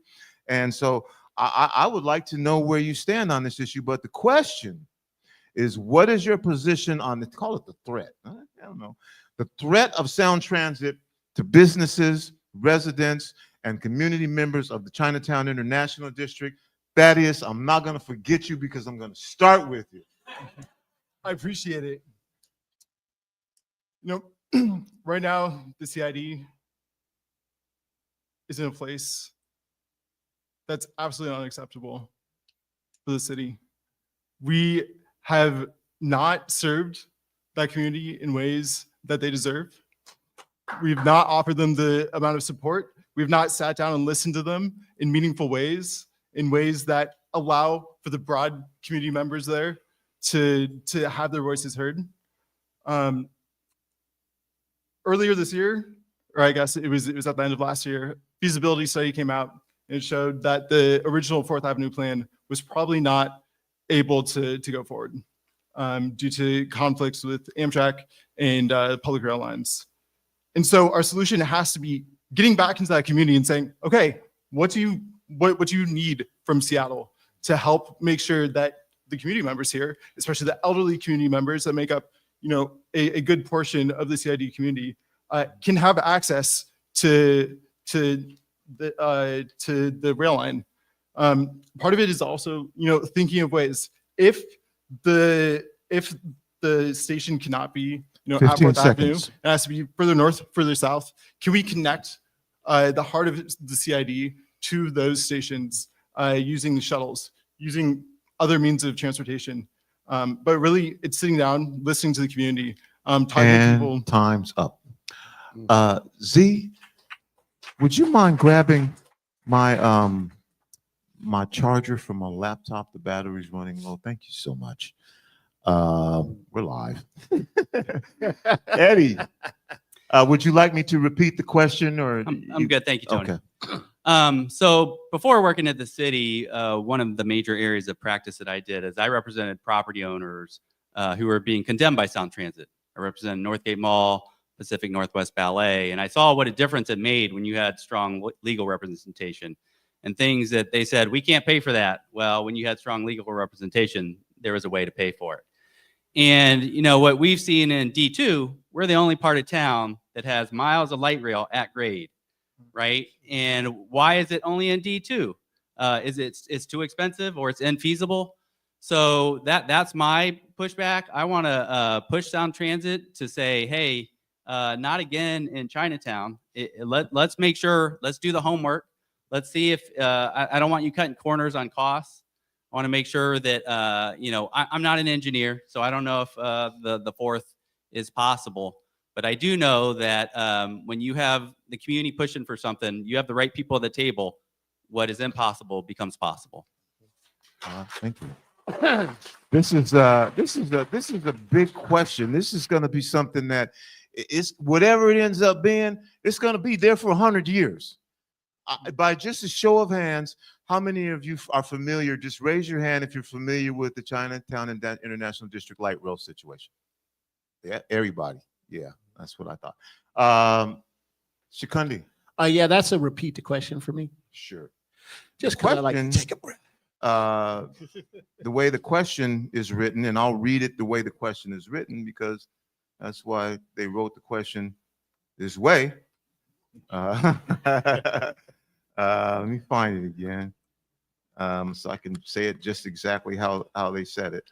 [SPEAKER 1] And so I would like to know where you stand on this issue. But the question is, what is your position on the, call it the threat? I don't know. The threat of sound transit to businesses, residents, and community members of the Chinatown International District. Thaddeus, I'm not going to forget you because I'm going to start with you.
[SPEAKER 4] I appreciate it. Right now, the CID is in a place that's absolutely unacceptable for the city. We have not served that community in ways that they deserve. We've not offered them the amount of support. We've not sat down and listened to them in meaningful ways, in ways that allow for the broad community members there to have their voices heard. Earlier this year, or I guess it was at the end of last year, feasibility study came out and it showed that the original 4th Avenue plan was probably not able to go forward due to conflicts with Amtrak and public rail lines. And so our solution has to be getting back into that community and saying, okay, what do you need from Seattle to help make sure that the community members here, especially the elderly community members that make up, a good portion of the CID community, can have access to the rail line. Part of it is also, thinking of ways if the station cannot be, at
[SPEAKER 1] 15
[SPEAKER 4] 4th Avenue,
[SPEAKER 1] seconds.
[SPEAKER 4] it has to be further north, further south. Can we connect the heart of the CID to those stations using shuttles, using other means of transportation? But really, it's sitting down, listening to the community, talking to people.
[SPEAKER 1] And time's up. Z, would you mind grabbing my my charger from my laptop? The battery's running low. Thank you so much. We're live. Eddie, would you like me to repeat the question, or
[SPEAKER 5] I'm good. Thank you, Tony.
[SPEAKER 1] Okay.
[SPEAKER 5] So before working at the city, one of the major areas of practice that I did is I represented property owners who were being condemned by Sound Transit. I represented Northgate Mall, Pacific Northwest Ballet, and I saw what a difference it made when you had strong legal representation and things that they said, we can't pay for that. Well, when you had strong legal representation, there was a way to pay for it. And what we've seen in D2, we're the only part of town that has miles of light rail at grade, right? And why is it only in D2? Is it's too expensive or it's infeasible? So that's my pushback. I want to push Sound Transit to say, hey, not again in Chinatown. Let's make sure, let's do the homework. Let's see if, I don't want you cutting corners on costs. I want to make sure that, I'm not an engineer, so I don't know if the fourth is possible. But I do know that when you have the community pushing for something, you have the right people at the table, what is impossible becomes possible.
[SPEAKER 1] Thank you. This is a big question. This is going to be something that is, whatever it ends up being, it's going to be there for 100 years. By just a show of hands, how many of you are familiar? Just raise your hand if you're familiar with the Chinatown and International District light rail situation. Yeah, everybody. Yeah, that's what I thought. Shikundi.
[SPEAKER 6] Yeah, that's a repeat the question for me.
[SPEAKER 1] Sure.
[SPEAKER 6] Just because I like to take a breath.
[SPEAKER 1] The way the question is written, and I'll read it the way the question is written because that's why they wrote the question this way. Let me find it again so I can say it just exactly how they said it.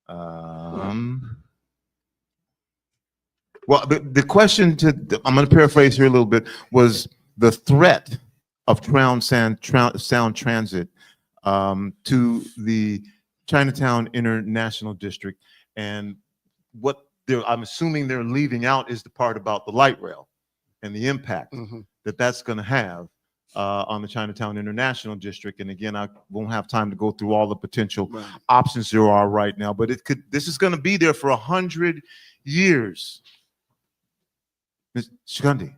[SPEAKER 1] Well, the question I'm going to paraphrase here a little bit, was the threat of sound transit to the Chinatown International District, and what I'm assuming they're leaving out is the part about the light rail and the impact that's going to have on the Chinatown International District. And again, I won't have time to go through all the potential options there are right now, but this is going to be there for 100 years. Ms. Shikundi.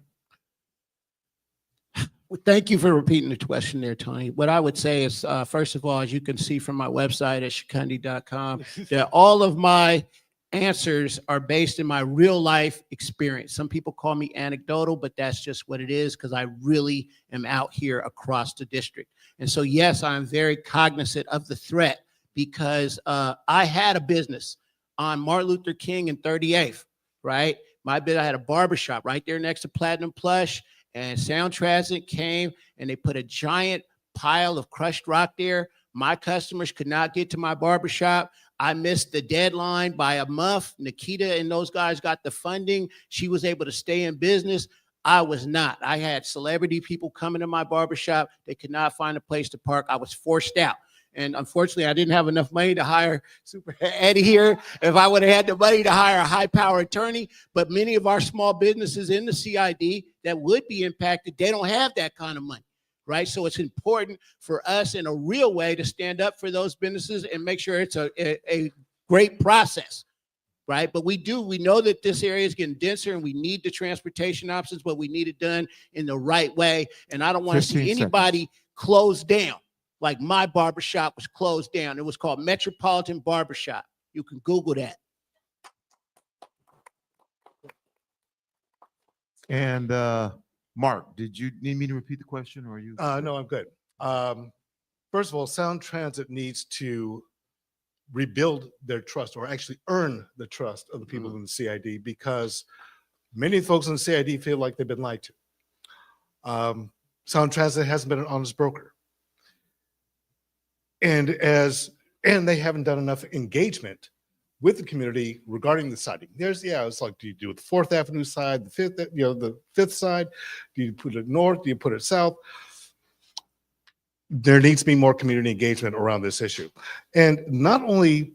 [SPEAKER 6] Well, thank you for repeating the question there, Tony. What I would say is, first of all, as you can see from my website at shikundi.com, that all of my answers are based in my real life experience. Some people call me anecdotal, but that's just what it is because I really am out here across the district. And so, yes, I'm very cognizant of the threat because I had a business on Martin Luther King and 38th, right? I had a barbershop right there next to Platinum Plush, and Sound Transit came and they put a giant pile of crushed rock there. My customers could not get to my barbershop. I missed the deadline by a month. Nikita and those guys got the funding. She was able to stay in business. I was not. I had celebrity people coming to my barbershop. They could not find a place to park. I was forced out. And unfortunately, I didn't have enough money to hire Super Eddie here. If I would have had the money to hire a high-power attorney, but many of our small businesses in the CID that would be impacted, they don't have that kind of money, right? So it's important for us in a real way to stand up for those businesses and make sure it's a great process, right? But we know that this area is getting denser and we need the transportation options, but we need it done in the right way. And I don't want to see anybody close down. Like my barbershop was closed down. It was called Metropolitan Barbershop. You can Google that.
[SPEAKER 1] And Mark, did you need me to repeat the question, or are you?
[SPEAKER 7] No, I'm good. First of all, Sound Transit needs to rebuild their trust, or actually earn the trust of the people in the CID, because many folks in the CID feel like they've been lied to. Sound Transit hasn't been an honest broker. And they haven't done enough engagement with the community regarding the siding. It's like, do you do it the 4th Avenue side, the 5th, the 5th side? Do you put it north? Do you put it south? There needs to be more community engagement around this issue. And not only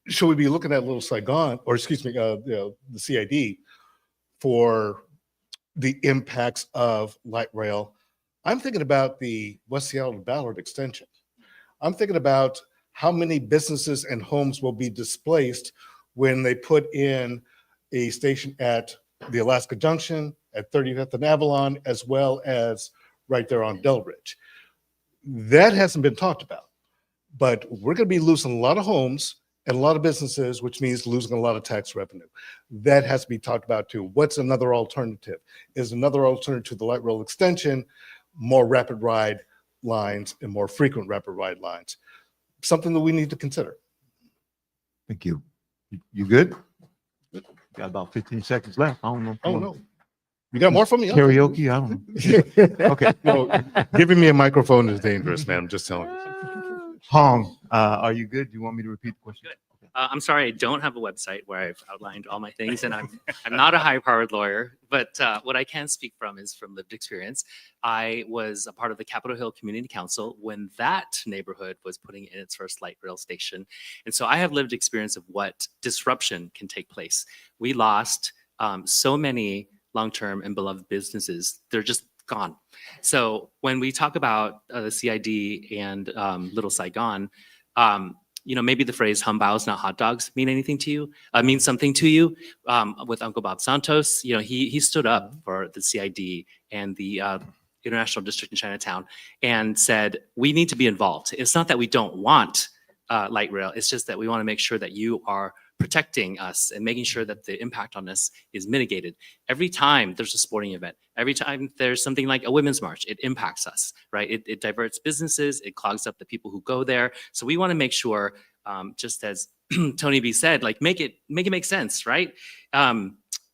[SPEAKER 7] should we be looking at Little Saigon, or excuse me, the CID for the impacts of light rail, I'm thinking about the West Seattle to Ballard extension. I'm thinking about how many businesses and homes will be displaced when they put in a station at the Alaska Junction, at 35th and Avalon, as well as right there on Delridge. That hasn't been talked about, but we're going to be losing a lot of homes and a lot of businesses, which means losing a lot of tax revenue. That has to be talked about too. What's another alternative? Is another alternative to the light rail extension more rapid ride lines and more frequent rapid ride lines? Something that we need to consider.
[SPEAKER 1] Thank you. You good? Got about 15 seconds left. I don't know.
[SPEAKER 7] Oh, no. You got more from me?
[SPEAKER 1] Karaoke? I don't know. Okay.
[SPEAKER 7] Well, giving me a microphone is dangerous, man. I'm just telling you.
[SPEAKER 1] Hong, are you good? Do you want me to repeat the question?
[SPEAKER 2] Good. I'm sorry, I don't have a website where I've outlined all my things, and I'm not a high-powered lawyer. But what I can speak from is from lived experience. I was a part of the Capitol Hill Community Council when that neighborhood was putting in its first light rail station, and so I have lived experience of what disruption can take place. We lost so many long-term and beloved businesses. They're just gone. So when we talk about the CID and Little Saigon. Maybe the phrase "humbaos, not hot dogs" mean anything to you? Means something to you? With Uncle Bob Santos, he stood up for the CID and the International District in Chinatown and said, we need to be involved. It's not that we don't want light rail. It's just that we want to make sure that you are protecting us and making sure that the impact on us is mitigated. Every time there's a sporting event, every time there's something like a women's march, it impacts us, right? It diverts businesses, it clogs up the people who go there. So we want to make sure, just as Tony B said, like make it make sense, right?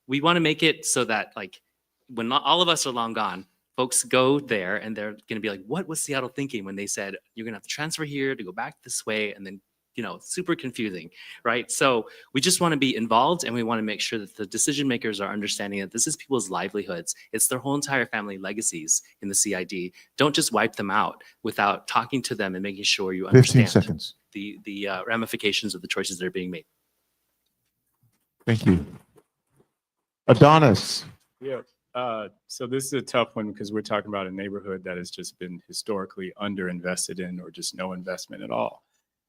[SPEAKER 2] We want to make it so that like when all of us are long gone, folks go there and they're going to be like, what was Seattle thinking when they said you're going to have to transfer here to go back this way, and then super confusing, right? So we just want to be involved, and we want to make sure that the decision makers are understanding that this is people's livelihoods. It's their whole entire family legacies in the CID. Don't just wipe them out without talking to them and making sure you
[SPEAKER 1] 15
[SPEAKER 2] understand
[SPEAKER 1] seconds.
[SPEAKER 2] the ramifications of the choices that are being made.
[SPEAKER 1] Thank you. Adonis.
[SPEAKER 3] Yeah. So this is a tough one because we're talking about a neighborhood that has just been historically underinvested in, or just no investment at all.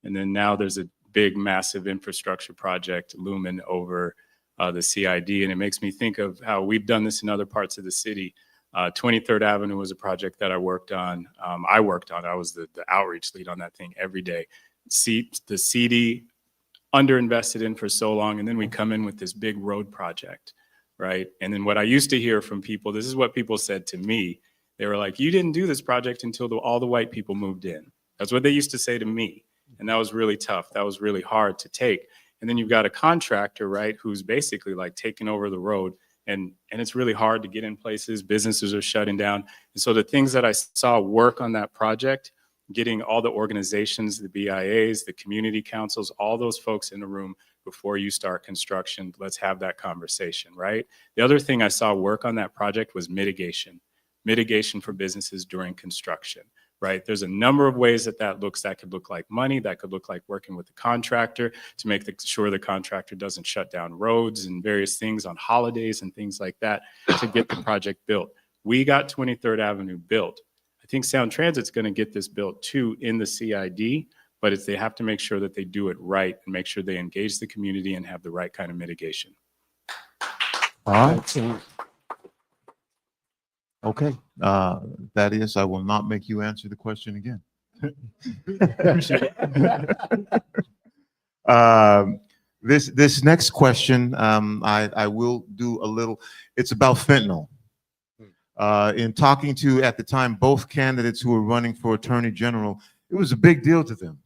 [SPEAKER 3] And then now there's a big, massive infrastructure project looming over the CID. And it makes me think of how we've done this in other parts of the city. 23rd Avenue was a project that I worked on. I was the outreach lead on that thing every day. The CD underinvested in for so long. And then we come in with this big road project, right? And then what I used to hear from people, this is what people said to me. They were like, you didn't do this project until all the white people moved in. That's what they used to say to me. And that was really tough. That was really hard to take. And then you've got a contractor, right, who's basically like taking over the road. And it's really hard to get in places. Businesses are shutting down. And so the things that I saw work on that project, getting all the organizations, the BIAs, the community councils, all those folks in the room before you start construction, let's have that conversation, right? The other thing I saw work on that project was mitigation for businesses during construction. Right? There's a number of ways that looks. That could look like money. That could look like working with the contractor to make sure the contractor doesn't shut down roads and various things on holidays and things like that to get the project built. We got 23rd Avenue built. I think Sound Transit's going to get this built too in the CID, but they have to make sure that they do it right and make sure they engage the community and have the right kind of mitigation.
[SPEAKER 1] All right. Okay. That is, I will not make you answer the question again. This next question, I will do a little. It's about fentanyl. In talking to, at the time, both candidates who were running for Attorney General, it was a big deal to them.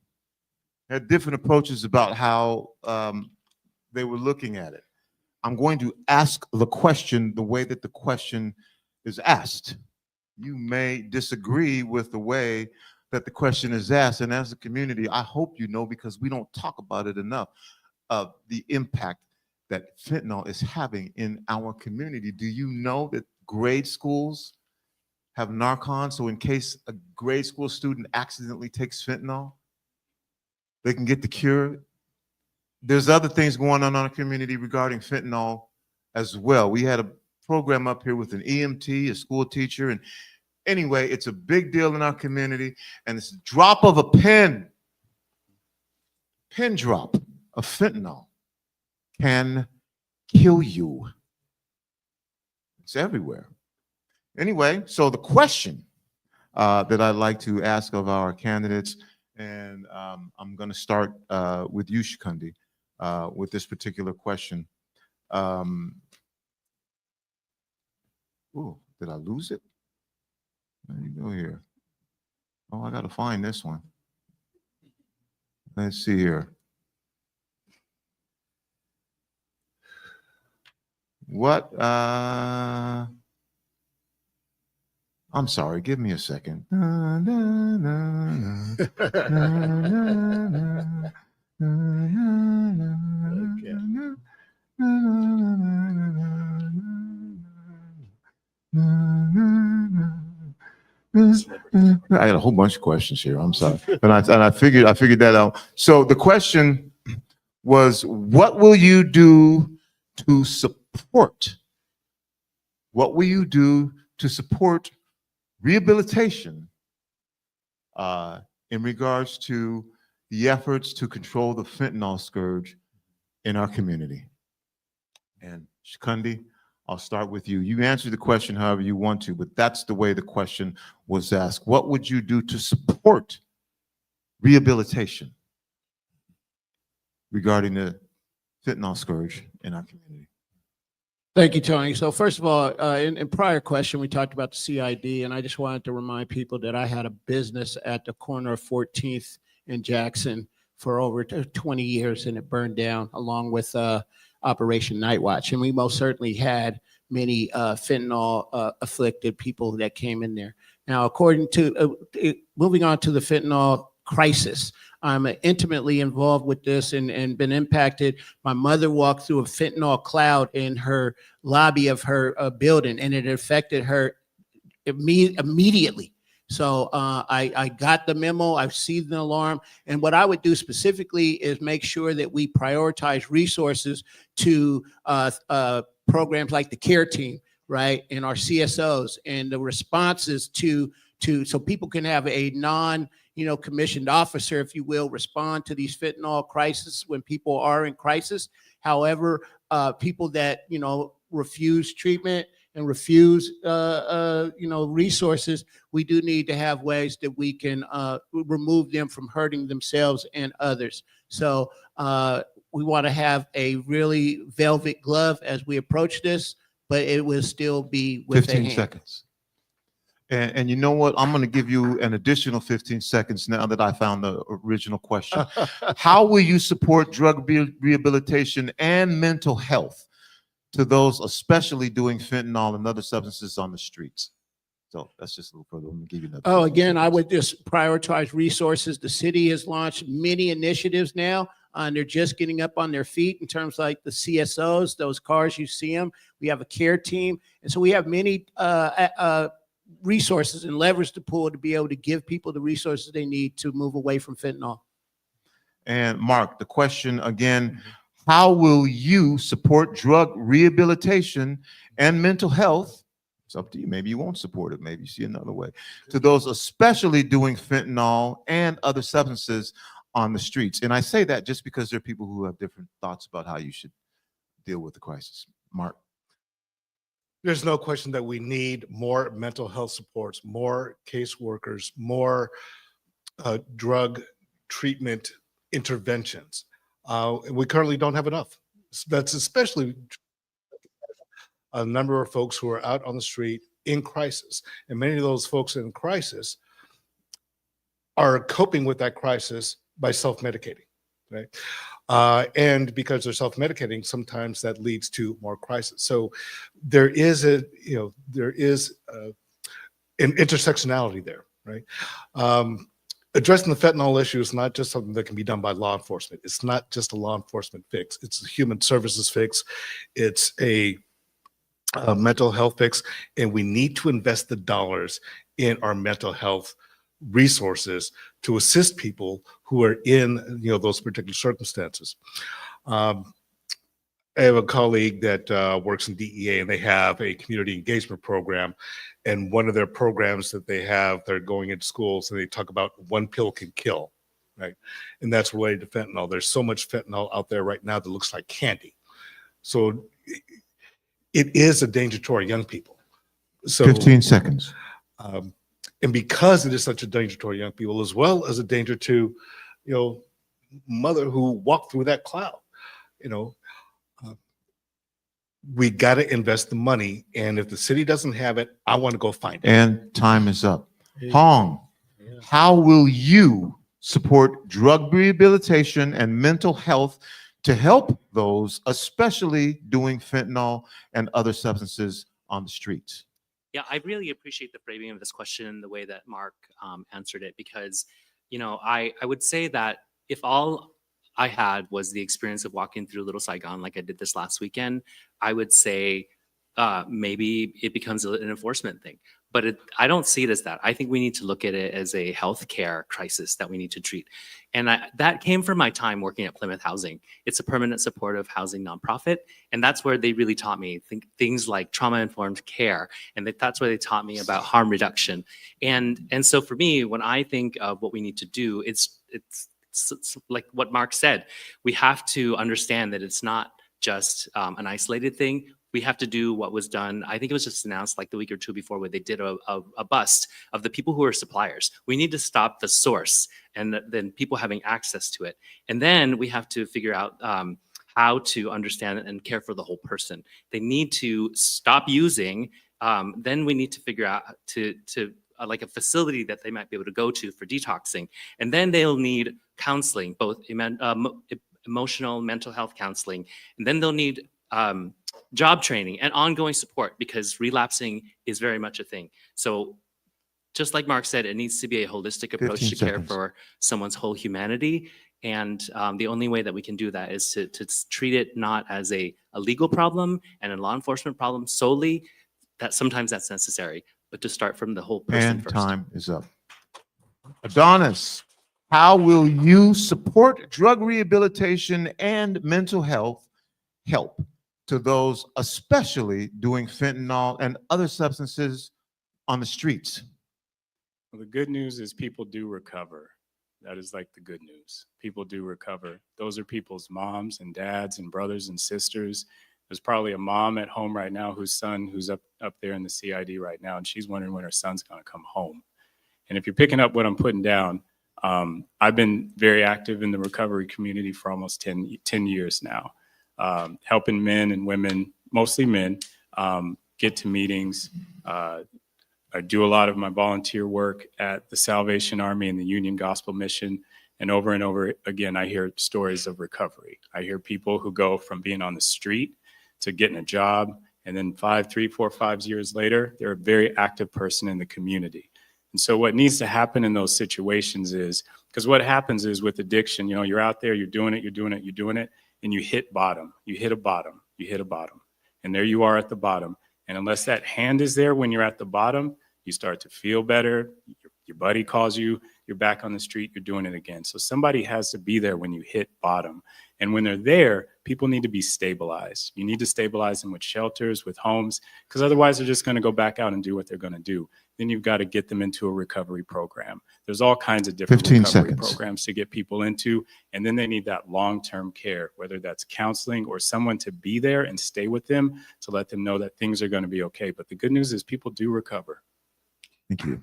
[SPEAKER 1] They had different approaches about how they were looking at it. I'm going to ask the question the way that the question is asked. You may disagree with the way that the question is asked, and as a community, I hope you know, because we don't talk about it enough, of the impact that fentanyl is having in our community. Do you know that grade schools have Narcan? So in case a grade school student accidentally takes fentanyl, they can get the cure. There's other things going on in our community regarding fentanyl as well. We had a program up here with an EMT, a school teacher, and anyway, it's a big deal in our community, and it's a drop of a pin drop of fentanyl can kill you. It's everywhere. Anyway, so the question that I'd like to ask of our candidates, and I'm going to start with you, Shikundi, with this particular question. Ooh, did I lose it? There you go here. Oh, I got to find this one. Let's see here. What? I'm sorry. Give me a second. Na, na, na, na, na, na, na, na, na,
[SPEAKER 6] Okay.
[SPEAKER 1] na, I had a whole bunch of questions here. I'm sorry, but I figured that out. So the question was, what will you do to support? What will you do to support rehabilitation in regards to the efforts to control the fentanyl scourge in our community? And Shikundi, I'll start with you. You answer the question however you want to, but that's the way the question was asked. What would you do to support rehabilitation regarding the fentanyl scourge in our community?
[SPEAKER 6] Thank you, Tony. So first of all, in prior question, we talked about the CID, and I just wanted to remind people that I had a business at the corner of 14th and Jackson for over 20 years, and it burned down along with Operation Night Watch. And we most certainly had many fentanyl afflicted people that came in there. Now, according to, moving on to the fentanyl crisis, I'm intimately involved with this and been impacted. My mother walked through a fentanyl cloud in her lobby of her building, and it affected her immediately. So I got the memo, I've seen the alarm, and what I would do specifically is make sure that we prioritize resources to programs like the care team, right, and our CSOs, and the responses to so people can have a commissioned officer, if you will, respond to these fentanyl crises when people are in crisis. However, people that, refuse treatment and refuse, resources, we do need to have ways that we can remove them from hurting themselves and others. So we want to have a really velvet glove as we approach this, but it will still be with
[SPEAKER 1] 15 seconds. And you know what? I'm going to give you an additional 15 seconds now that I found the original question. How will you support drug rehabilitation and mental health to those especially doing fentanyl and other substances on the streets? So that's just a little further. Let me give you another.
[SPEAKER 6] Oh, again, I would just prioritize resources. The city has launched many initiatives now, and they're just getting up on their feet in terms like the CSOs, those cars, you see them. We have a care team. And so we have many resources and levers to pull to be able to give people the resources they need to move away from fentanyl.
[SPEAKER 1] And Mark, the question again, how will you support drug rehabilitation and mental health? It's up to you. Maybe you won't support it. Maybe you see another way. To those especially doing fentanyl and other substances on the streets. And I say that just because there are people who have different thoughts about how you should deal with the crisis. Mark.
[SPEAKER 7] There's no question that we need more mental health supports, more caseworkers, more drug treatment interventions. We currently don't have enough. That's especially a number of folks who are out on the street in crisis. And many of those folks in crisis are coping with that crisis by self-medicating, right? And because they're self-medicating, sometimes that leads to more crisis. So there is an intersectionality there, right? Addressing the fentanyl issue is not just something that can be done by law enforcement. It's not just a law enforcement fix. It's a human services fix. It's a mental health fix, and we need to invest the dollars in our mental health resources to assist people who are in those particular circumstances. I have a colleague that works in DEA, and they have a community engagement program. And one of their programs that they have, they're going into schools and they talk about one pill can kill, right? And that's related to fentanyl. There's so much fentanyl out there right now that looks like candy. So it is a danger to our young people. So
[SPEAKER 1] 15 seconds.
[SPEAKER 7] And because it is such a danger to our young people, as well as a danger to, mother who walked through that cloud, we got to invest the money. And if the city doesn't have it, I want to go find it.
[SPEAKER 1] And time is up. Hong, how will you support drug rehabilitation and mental health to help those especially doing fentanyl and other substances on the streets?
[SPEAKER 2] Yeah, I really appreciate the framing of this question and the way that Mark answered it, because, I would say that if all I had was the experience of walking through Little Saigon like I did this last weekend, I would say maybe it becomes an enforcement thing. But I don't see it as that. I think we need to look at it as a healthcare crisis that we need to treat. And that came from my time working at Plymouth Housing. It's a permanent supportive housing nonprofit. And that's where they really taught me things like trauma-informed care. And that's where they taught me about harm reduction. And so for me, when I think of what we need to do, it's like what Mark said. We have to understand that it's not just an isolated thing. We have to do what was done. I think it was just announced like the week or two before, where they did a bust of the people who are suppliers. We need to stop the source and then people having access to it. And then we have to figure out how to understand and care for the whole person. They need to stop using. Then we need to figure out to like a facility that they might be able to go to for detoxing. And then they'll need counseling, both emotional, mental health counseling. And then they'll need job training and ongoing support, because relapsing is very much a thing. So just like Mark said, it needs to be a holistic approach
[SPEAKER 1] 15
[SPEAKER 2] to care
[SPEAKER 1] seconds.
[SPEAKER 2] for someone's whole humanity. And the only way that we can do that is to treat it not as a legal problem and a law enforcement problem solely, that sometimes that's necessary, but to start from the whole person
[SPEAKER 1] And
[SPEAKER 2] first.
[SPEAKER 1] time is up. Adonis, how will you support drug rehabilitation and mental health help to those especially doing fentanyl and other substances on the streets?
[SPEAKER 3] Well, the good news is people do recover. That is like the good news. People do recover. Those are people's moms and dads and brothers and sisters. There's probably a mom at home right now whose son who's up there in the CID right now, and she's wondering when her son's going to come home. And if you're picking up what I'm putting down, I've been very active in the recovery community for almost 10 years now, helping men and women, mostly men, get to meetings. I do a lot of my volunteer work at the Salvation Army and the Union Gospel Mission. And over again, I hear stories of recovery. I hear people who go from being on the street to getting a job. And then 3, 4, 5 years later, they're a very active person in the community. And so what needs to happen in those situations is, because what happens is with addiction, you're out there, you're doing it, and you hit bottom. You hit a bottom. And there you are at the bottom. And unless that hand is there when you're at the bottom, you start to feel better. Your buddy calls you, you're back on the street, you're doing it again. So somebody has to be there when you hit bottom. And when they're there, people need to be stabilized. You need to stabilize them with shelters, with homes, because otherwise they're just going to go back out and do what they're going to do. Then you've got to get them into a recovery program. There's all kinds of different
[SPEAKER 1] 15
[SPEAKER 3] recovery
[SPEAKER 1] seconds.
[SPEAKER 3] programs to get people into. And then they need that long-term care, whether that's counseling or someone to be there and stay with them to let them know that things are going to be okay. But the good news is people do recover.
[SPEAKER 1] Thank you.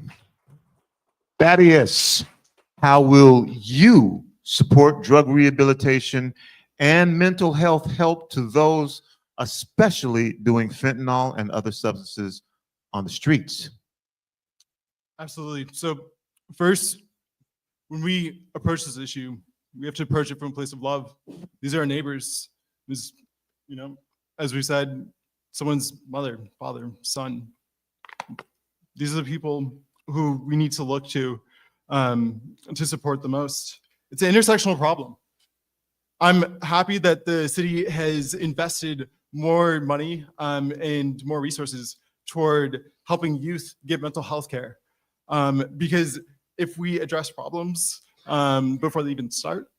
[SPEAKER 1] Thaddeus, how will you support drug rehabilitation and mental health help to those especially doing fentanyl and other substances on the streets?
[SPEAKER 4] Absolutely. So first, when we approach this issue, we have to approach it from a place of love. These are our neighbors. This, as we said, someone's mother, father, son. These are the people who we need to look to support the most. It's an intersectional problem. I'm happy that the city has invested more money and more resources toward helping youth get mental health care. Because if we address problems before they even start,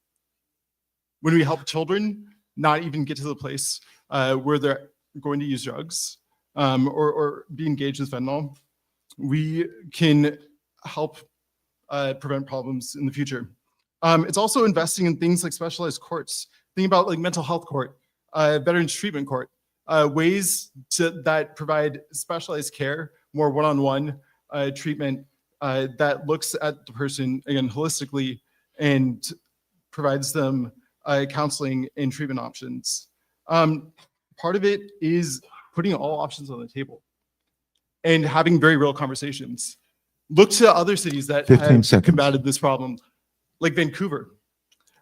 [SPEAKER 4] when we help children not even get to the place where they're going to use drugs or be engaged with fentanyl, we can help prevent problems in the future. It's also investing in things like specialized courts. Think about like mental health court, veterans treatment court, ways that provide specialized care, more one-on-one treatment that looks at the person, again, holistically and provides them counseling and treatment options. Part of it is putting all options on the table and having very real conversations. Look to other cities that
[SPEAKER 1] 15
[SPEAKER 4] have
[SPEAKER 1] seconds.
[SPEAKER 4] combated this problem, like Vancouver.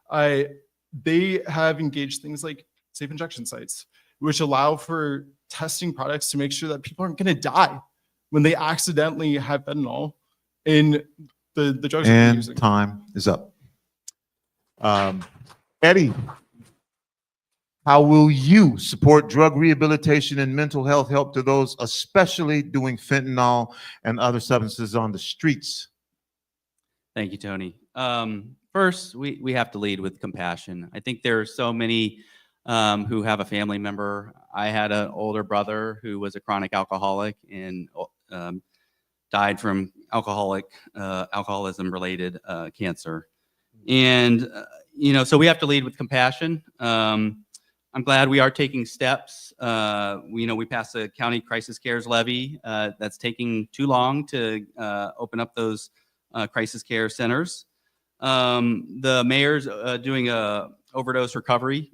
[SPEAKER 4] They have engaged things like safe injection sites, which allow for testing products to make sure that people aren't going to die when they accidentally have fentanyl in the drugs that they're
[SPEAKER 1] And
[SPEAKER 4] using.
[SPEAKER 1] time is up. Eddie, how will you support drug rehabilitation and mental health help to those, especially doing fentanyl and other substances on the streets?
[SPEAKER 5] Thank you, Tony. First, we have to lead with compassion. I think there are so many who have a family member. I had an older brother who was a chronic alcoholic and died from alcoholism-related cancer. And, so we have to lead with compassion. I'm glad we are taking steps. We passed a county crisis cares levy that's taking too long to open up those crisis care centers. The mayor's doing a overdose recovery,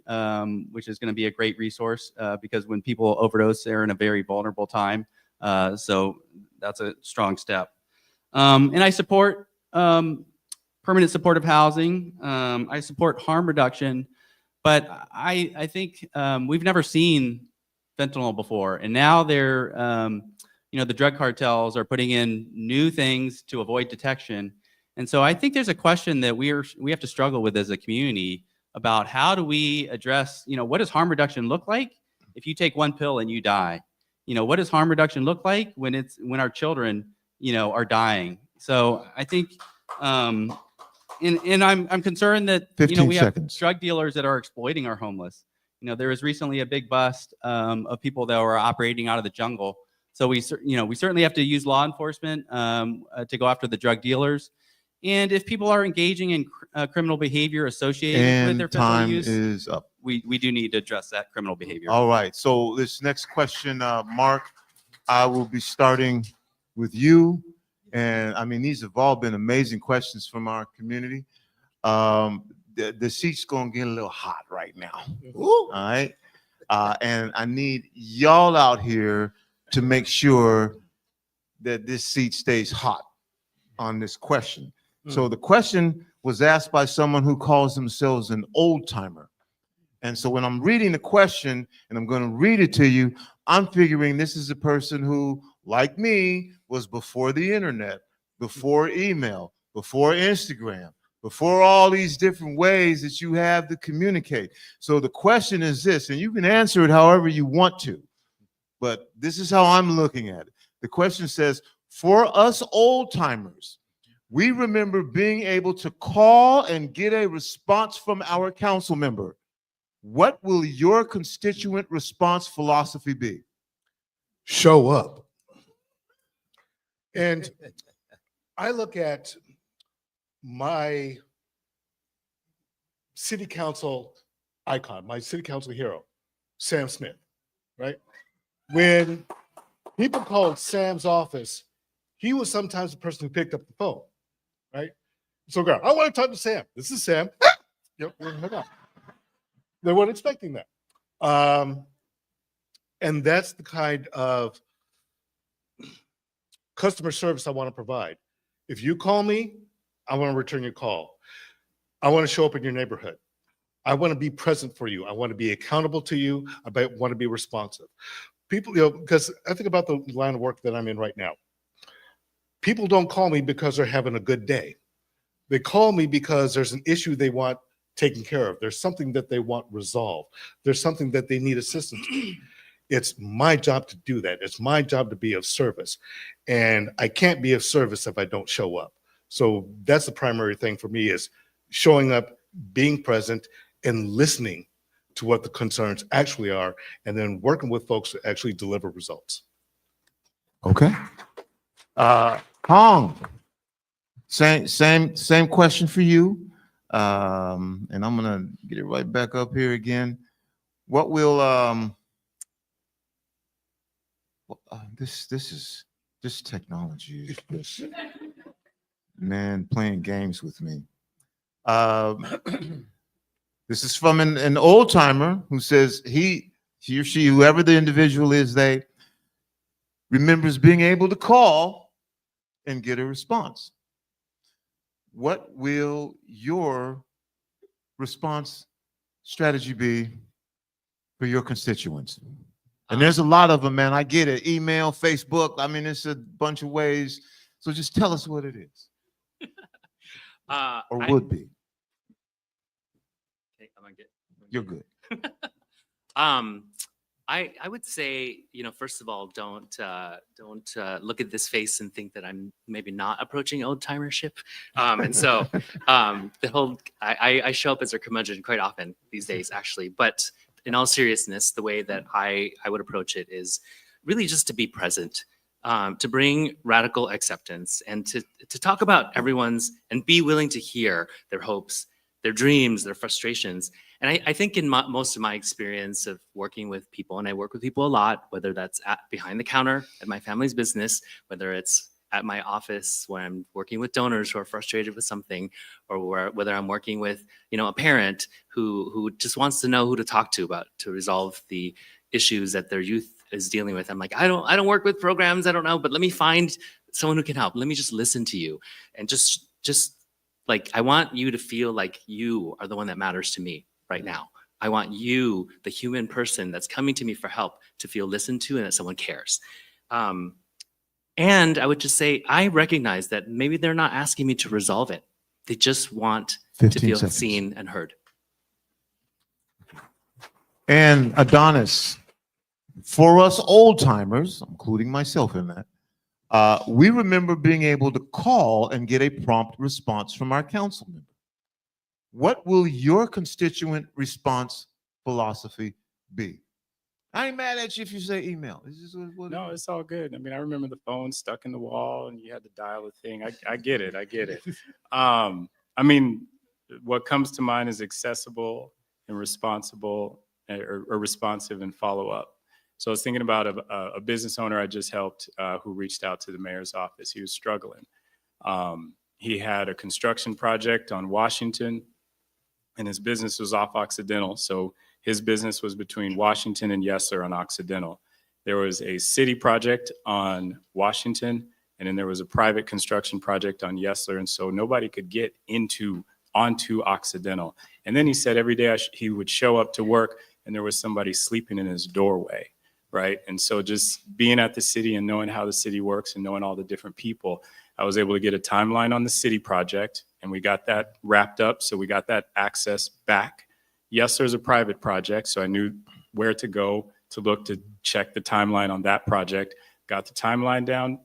[SPEAKER 5] which is going to be a great resource because when people overdose, they're in a very vulnerable time. So that's a strong step. And I support permanent supportive housing. I support harm reduction, but I think we've never seen fentanyl before, and now they're the drug cartels are putting in new things to avoid detection. And so I think there's a question that we have to struggle with as a community about how do we address, what does harm reduction look like if you take one pill and you die? What does harm reduction look like when our children, are dying? So I think, and I'm concerned that,
[SPEAKER 1] 15
[SPEAKER 5] we have
[SPEAKER 1] seconds.
[SPEAKER 5] drug dealers that are exploiting our homeless. There was recently a big bust of people that were operating out of the jungle. So we certainly have to use law enforcement to go after the drug dealers. And if people are engaging in criminal behavior associated with their
[SPEAKER 1] And
[SPEAKER 5] fentanyl
[SPEAKER 1] time
[SPEAKER 5] use,
[SPEAKER 1] is up.
[SPEAKER 5] we do need to address that criminal behavior.
[SPEAKER 1] All right. So this next question, Mark, I will be starting with you. And I mean, these have all been amazing questions from our community. The seat's going to get a little hot right now. All right. And I need y'all out here to make sure that this seat stays hot on this question. So the question was asked by someone who calls themselves an old timer. And so when I'm reading the question and I'm going to read it to you, I'm figuring this is a person who, like me, was before the internet, before email, before Instagram, before all these different ways that you have to communicate. So the question is this, and you can answer it however you want to, but this is how I'm looking at it. The question says, for us old timers, we remember being able to call and get a response from our council member. What will your constituent response philosophy be?
[SPEAKER 7] Show up. And I look at my city council icon, my city council hero, Sam Smith, right? When people called Sam's office, he was sometimes the person who picked up the phone, right? So, girl, I want to talk to Sam. This is Sam. Yep, hang on. They weren't expecting that. And that's the kind of customer service I want to provide. If you call me, I want to return your call. I want to show up in your neighborhood. I want to be present for you. I want to be accountable to you. I want to be responsive. People, because I think about the line of work that I'm in right now. People don't call me because they're having a good day. They call me because there's an issue they want taken care of. There's something that they want resolved. There's something that they need assistance with. It's my job to do that. It's my job to be of service. And I can't be of service if I don't show up. So that's the primary thing for me, is showing up, being present, and listening to what the concerns actually are, and then working with folks to actually deliver results.
[SPEAKER 1] Okay. Hong, same question for you. And I'm gonna get it right back up here again. What will this technology is just, man, playing games with me. This is from an old timer who says he or she, whoever the individual is, they remembers being able to call and get a response. What will your response strategy be for your constituents? And there's a lot of them, man. I get it. Email, Facebook. I mean, it's a bunch of ways. So just tell us what it is, or would be.
[SPEAKER 2] Okay, am I good?
[SPEAKER 1] You're good.
[SPEAKER 2] I would say, first of all, don't look at this face and think that I'm maybe not approaching old timership. And so the whole I show up as a curmudgeon quite often these days, actually. But in all seriousness, the way that I would approach it is really just to be present, to bring radical acceptance, and to talk about everyone's and be willing to hear their hopes, their dreams, their frustrations. And I think in most of my experience of working with people, and I work with people a lot, whether that's behind the counter at my family's business, whether it's at my office when I'm working with donors who are frustrated with something, or whether I'm working with, a parent who just wants to know who to talk to about to resolve the issues that their youth is dealing with. I'm like, I don't work with programs, I don't know, but let me find someone who can help. Let me just listen to you, and just like, I want you to feel like you are the one that matters to me right now. I want you, the human person that's coming to me for help, to feel listened to and that someone cares. And I would just say, I recognize that maybe they're not asking me to resolve it. They just want to
[SPEAKER 1] 15
[SPEAKER 2] feel
[SPEAKER 1] seconds.
[SPEAKER 2] seen and heard.
[SPEAKER 1] And Adonis, for us old timers, including myself in that, we remember being able to call and get a prompt response from our council member. What will your constituent response philosophy be? I ain't mad at you if you say email. It's just what
[SPEAKER 3] No, it's all good. I mean, I remember the phone stuck in the wall and you had to dial a thing. I get it. I get it. I mean, what comes to mind is accessible and responsible, or responsive and follow up. So I was thinking about a business owner I just helped who reached out to the mayor's office. He was struggling. He had a construction project on Washington, and his business was off Occidental. So his business was between Washington and Yesler on Occidental. There was a city project on Washington, and then there was a private construction project on Yesler. And so nobody could get onto Occidental. And then he said every day he would show up to work and there was somebody sleeping in his doorway, right? And so just being at the city and knowing how the city works and knowing all the different people, I was able to get a timeline on the city project, and we got that wrapped up. So we got that access back. Yes, there's a private project, so I knew where to go to look to check the timeline on that project. Got the timeline down,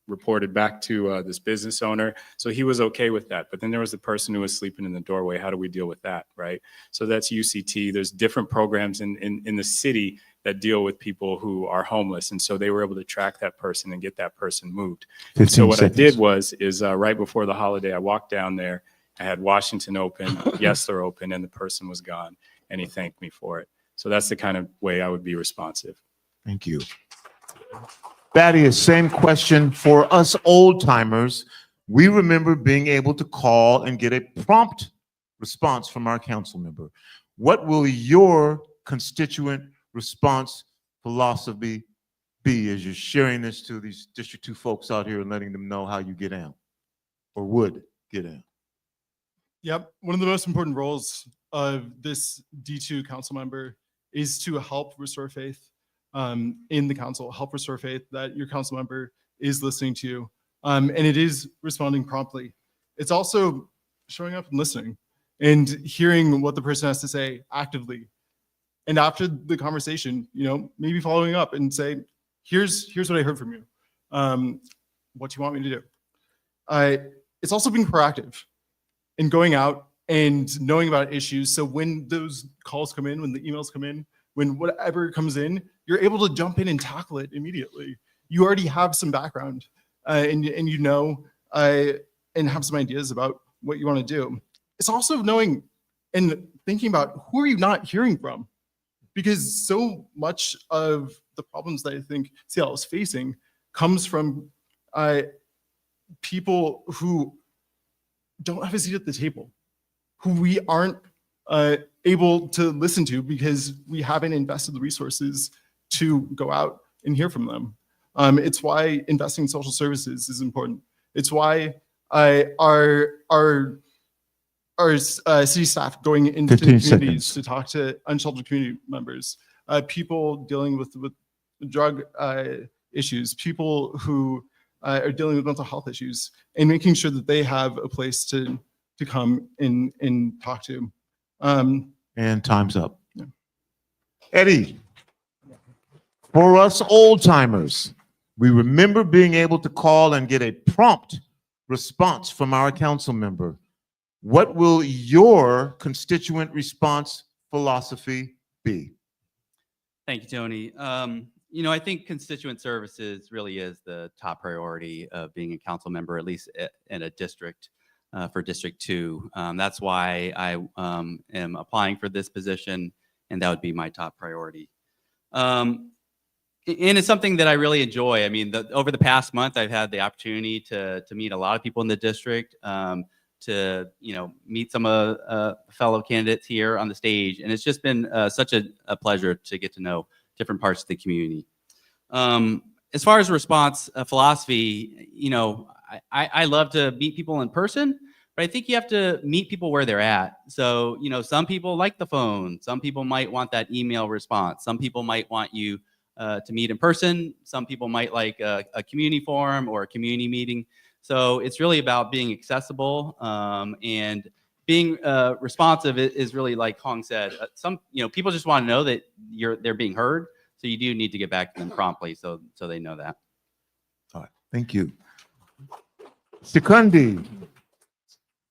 [SPEAKER 3] reported back to this business owner. So he was okay with that. But then there was the person who was sleeping in the doorway. How do we deal with that, right? So that's UCT. There's different programs in the city that deal with people who are homeless. And so they were able to track that person and get that person moved. So what I did is right before the holiday, I walked down there. I had Washington open, Yesler open, and the person was gone. And he thanked me for it. So that's the kind of way I would be responsive.
[SPEAKER 1] Thank you. Thaddeus, same question for us old timers. We remember being able to call and get a prompt response from our council member. What will your constituent response philosophy be as you're sharing this to these District 2 folks out here and letting them know how you get out or would get out?
[SPEAKER 4] Yep. One of the most important roles of this D2 council member is to help restore faith in the council, help restore faith that your council member is listening to you. And it is responding promptly. It's also showing up and listening and hearing what the person has to say actively. And after the conversation, maybe following up and say, here's what I heard from you. What do you want me to do? It's also being proactive and going out and knowing about issues. So when those calls come in, when the emails come in, when whatever comes in, you're able to jump in and tackle it immediately. You already have some background and have some ideas about what you want to do. It's also knowing and thinking about who are you not hearing from? Because so much of the problems that I think Seattle is facing comes from people who don't have a seat at the table, who we aren't able to listen to because we haven't invested the resources to go out and hear from them. It's why investing in social services is important. It's why our city staff going into the communities to talk to unsheltered community members people dealing with drug issues, people who are dealing with mental health issues, and making sure that they have a place to come and talk to.
[SPEAKER 1] And time's up.
[SPEAKER 4] Yeah.
[SPEAKER 1] Eddie, for us old timers, we remember being able to call and get a prompt response from our council member. What will your constituent response philosophy be?
[SPEAKER 5] Thank you, Tony. You know, I think constituent services really is the top priority of being a council member, at least in a district for District 2. That's why I am applying for this position, and that would be my top priority. And it's something that I really enjoy. I mean, over the past month, I've had the opportunity to meet a lot of people in the district, to meet some fellow candidates here on the stage, and it's just been such a pleasure to get to know different parts of the community. As far as response philosophy, I love to meet people in person, but I think you have to meet people where they're at. So, some people like the phone. Some people might want that email response. Some people might want you to meet in person. Some people might like a community forum or a community meeting. So it's really about being accessible and being responsive is really, like Hong said, some people just want to know that they're being heard. So you do need to get back to them promptly so they know that.
[SPEAKER 1] All right, thank you. Secundi,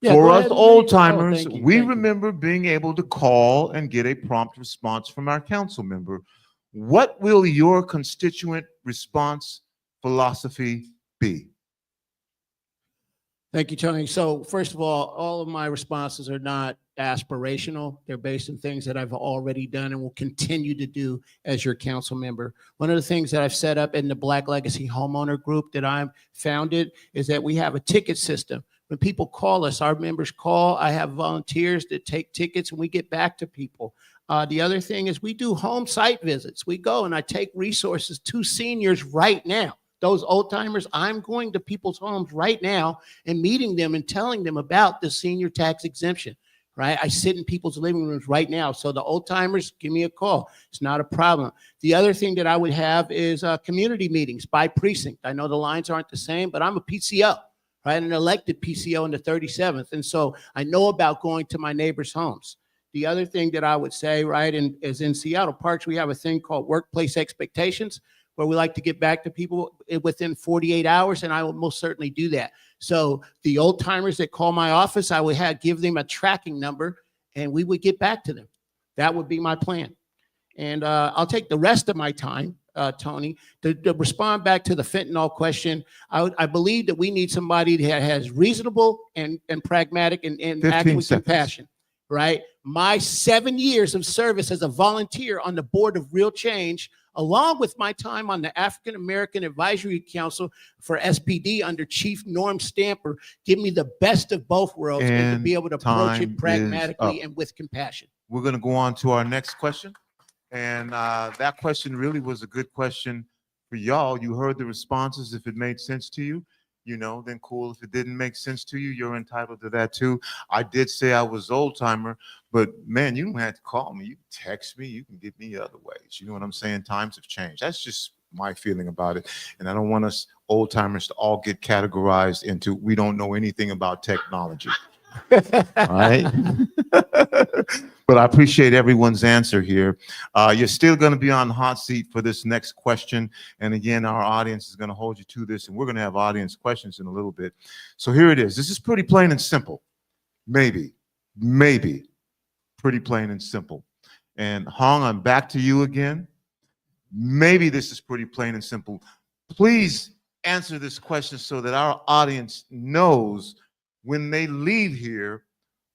[SPEAKER 6] Yeah,
[SPEAKER 1] for
[SPEAKER 6] go
[SPEAKER 1] us
[SPEAKER 6] ahead,
[SPEAKER 1] old
[SPEAKER 6] Lee.
[SPEAKER 1] timers,
[SPEAKER 6] Thank you,
[SPEAKER 1] we
[SPEAKER 6] thank you.
[SPEAKER 1] remember being able to call and get a prompt response from our council member. What will your constituent response philosophy be?
[SPEAKER 6] Thank you, Tony. So first of all of my responses are not aspirational. They're based on things that I've already done and will continue to do as your council member. One of the things that I've set up in the Black Legacy Homeowner Group that I'm founded is that we have a ticket system. When people call us, our members call, I have volunteers that take tickets and we get back to people. The other thing is we do home site visits. We go and I take resources to seniors right now. Those old timers, I'm going to people's homes right now and meeting them and telling them about the senior tax exemption, right? I sit in people's living rooms right now. So the old timers, give me a call. It's not a problem. The other thing that I would have is community meetings by precinct. I know the lines aren't the same, but I'm a PCO, right? An elected PCO in the 37th. And so I know about going to my neighbors' homes. The other thing that I would say, right, is in Seattle Parks, we have a thing called workplace expectations, where we like to get back to people within 48 hours, and I will most certainly do that. So the old timers that call my office, I would give them a tracking number, and we would get back to them. That would be my plan. And I'll take the rest of my time, Tony, to respond back to the fentanyl question. I believe that we need somebody that has reasonable and pragmatic and act with compassion, right? My 7 years of service as a volunteer on the board of Real Change, along with my time on the African American Advisory Council for SPD under Chief Norm Stamper, give me the best of both worlds and to be able to approach it pragmatically and with compassion.
[SPEAKER 1] We're going to go on to our next question. And that question really was a good question for y'all. You heard the responses. If it made sense to you, then cool. If it didn't make sense to you, you're entitled to that too. I did say I was old timer, but man, you don't have to call me. You can text me. You can get me other ways. You know what I'm saying? Times have changed. That's just my feeling about it. And I don't want us old timers to all get categorized into we don't know anything about technology. All right. But I appreciate everyone's answer here. You're still going to be on the hot seat for this next question. And again, our audience is going to hold you to this, and we're going to have audience questions in a little bit. So here it is. This is pretty plain and simple. Maybe pretty plain and simple. And Hong, I'm back to you again. Maybe this is pretty plain and simple. Please answer this question so that our audience knows when they leave here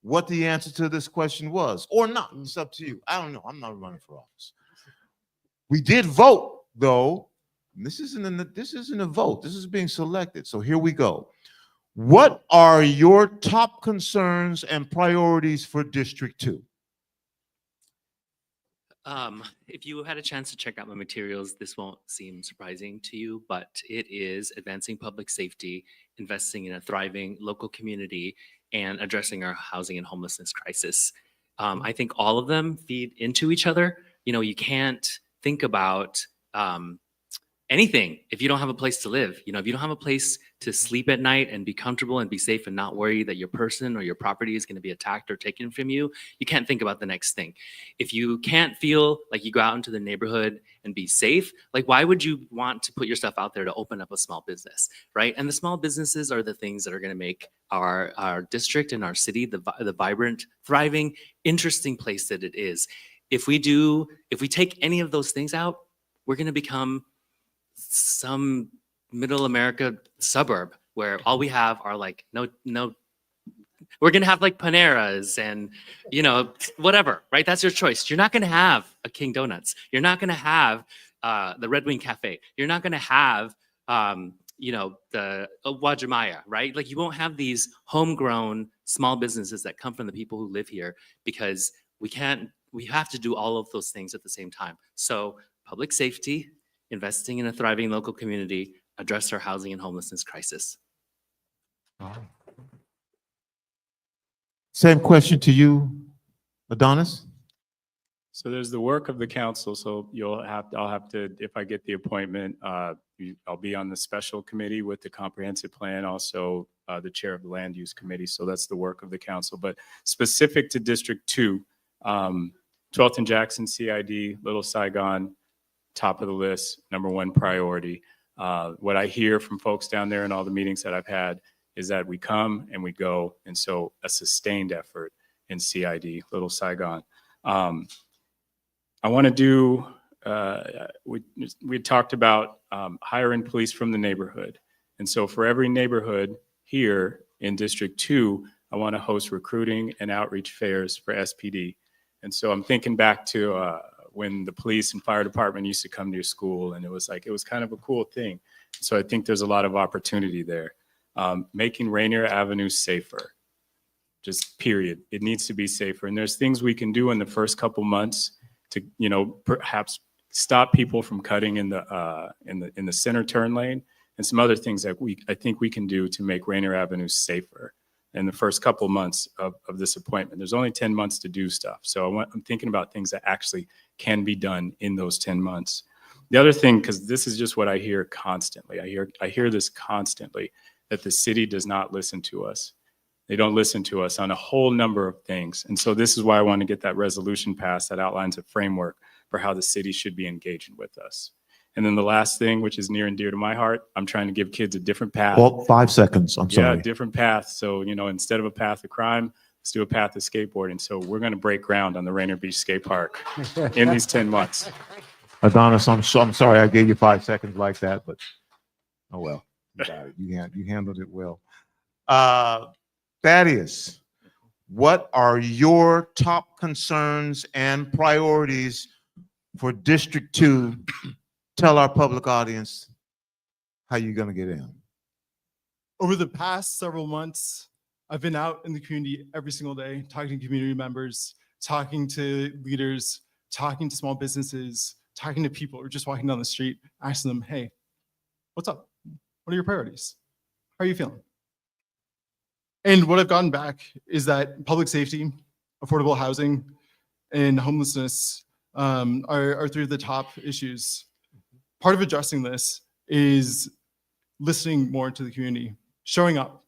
[SPEAKER 1] what the answer to this question was, or not. It's up to you. I don't know. I'm not running for office. We did vote, though. This isn't a vote. This is being selected. So here we go. What are your top concerns and priorities for District 2?
[SPEAKER 2] If you had a chance to check out my materials, this won't seem surprising to you, but it is advancing public safety, investing in a thriving local community, and addressing our housing and homelessness crisis. I think all of them feed into each other. you can't think about anything if you don't have a place to live. If you don't have a place to sleep at night and be comfortable and be safe and not worry that your person or your property is going to be attacked or taken from you, you can't think about the next thing. If you can't feel like you go out into the neighborhood and be safe, like why would you want to put yourself out there to open up a small business, right? And the small businesses are the things that are going to make our district and our city the vibrant, thriving, interesting place that it is. If we take any of those things out, we're going to become some middle America suburb where all we have are like no we're gonna have like Paneras and whatever, right? That's your choice. You're not gonna have a King Donuts. You're not gonna have the Red Wing Cafe. You're not gonna have the Wajimaya, right? Like you won't have these homegrown small businesses that come from the people who live here because we have to do all of those things at the same time. So public safety, investing in a thriving local community, address our housing and homelessness crisis.
[SPEAKER 1] Same question to you, Adonis.
[SPEAKER 3] So there's the work of the council. So I'll have to, if I get the appointment, I'll be on the special committee with the comprehensive plan, also the chair of the land use committee. So that's the work of the council. But specific to District 2, 12th and Jackson CID, Little Saigon, top of the list, #1 priority. What I hear from folks down there in all the meetings that I've had is that we come and we go. And so a sustained effort in CID, Little Saigon. I want to do, we talked about hiring police from the neighborhood. And so for every neighborhood here in District 2, I want to host recruiting and outreach fairs for SPD. And so I'm thinking back to when the police and fire department used to come to your school, and it was kind of a cool thing. So I think there's a lot of opportunity there. Making Rainier Avenue safer, just period. It needs to be safer. And there's things we can do in the first couple months to, perhaps stop people from cutting in the center turn lane, and some other things that I think we can do to make Rainier Avenue safer in the first couple months of this appointment. There's only 10 months to do stuff. So I'm thinking about things that actually can be done in those 10 months. The other thing, because this is just what I hear constantly. I hear this constantly, that the city does not listen to us. They don't listen to us on a whole number of things. And so this is why I want to get that resolution passed that outlines a framework for how the city should be engaging with us. And then the last thing, which is near and dear to my heart, I'm trying to give kids a different path.
[SPEAKER 1] Well, 5 seconds. I'm sorry.
[SPEAKER 3] Yeah, different path. So, instead of a path of crime, let's do a path of skateboarding. So we're going to break ground on the Rainier Beach Skate Park in these 10 months.
[SPEAKER 1] Adonis, I'm sorry I gave you 5 seconds like that, but oh well. You got it. You handled it well. Thaddeus, what are your top concerns and priorities for District 2? Tell our public audience how you're going to get in.
[SPEAKER 4] Over the past several months, I've been out in the community every single day, talking to community members, talking to leaders, talking to small businesses, talking to people who are just walking down the street, asking them, hey, what's up? What are your priorities? How are you feeling? And what I've gotten back is that public safety, affordable housing, and homelessness are 3 of the top issues. Part of addressing this is listening more to the community, showing up,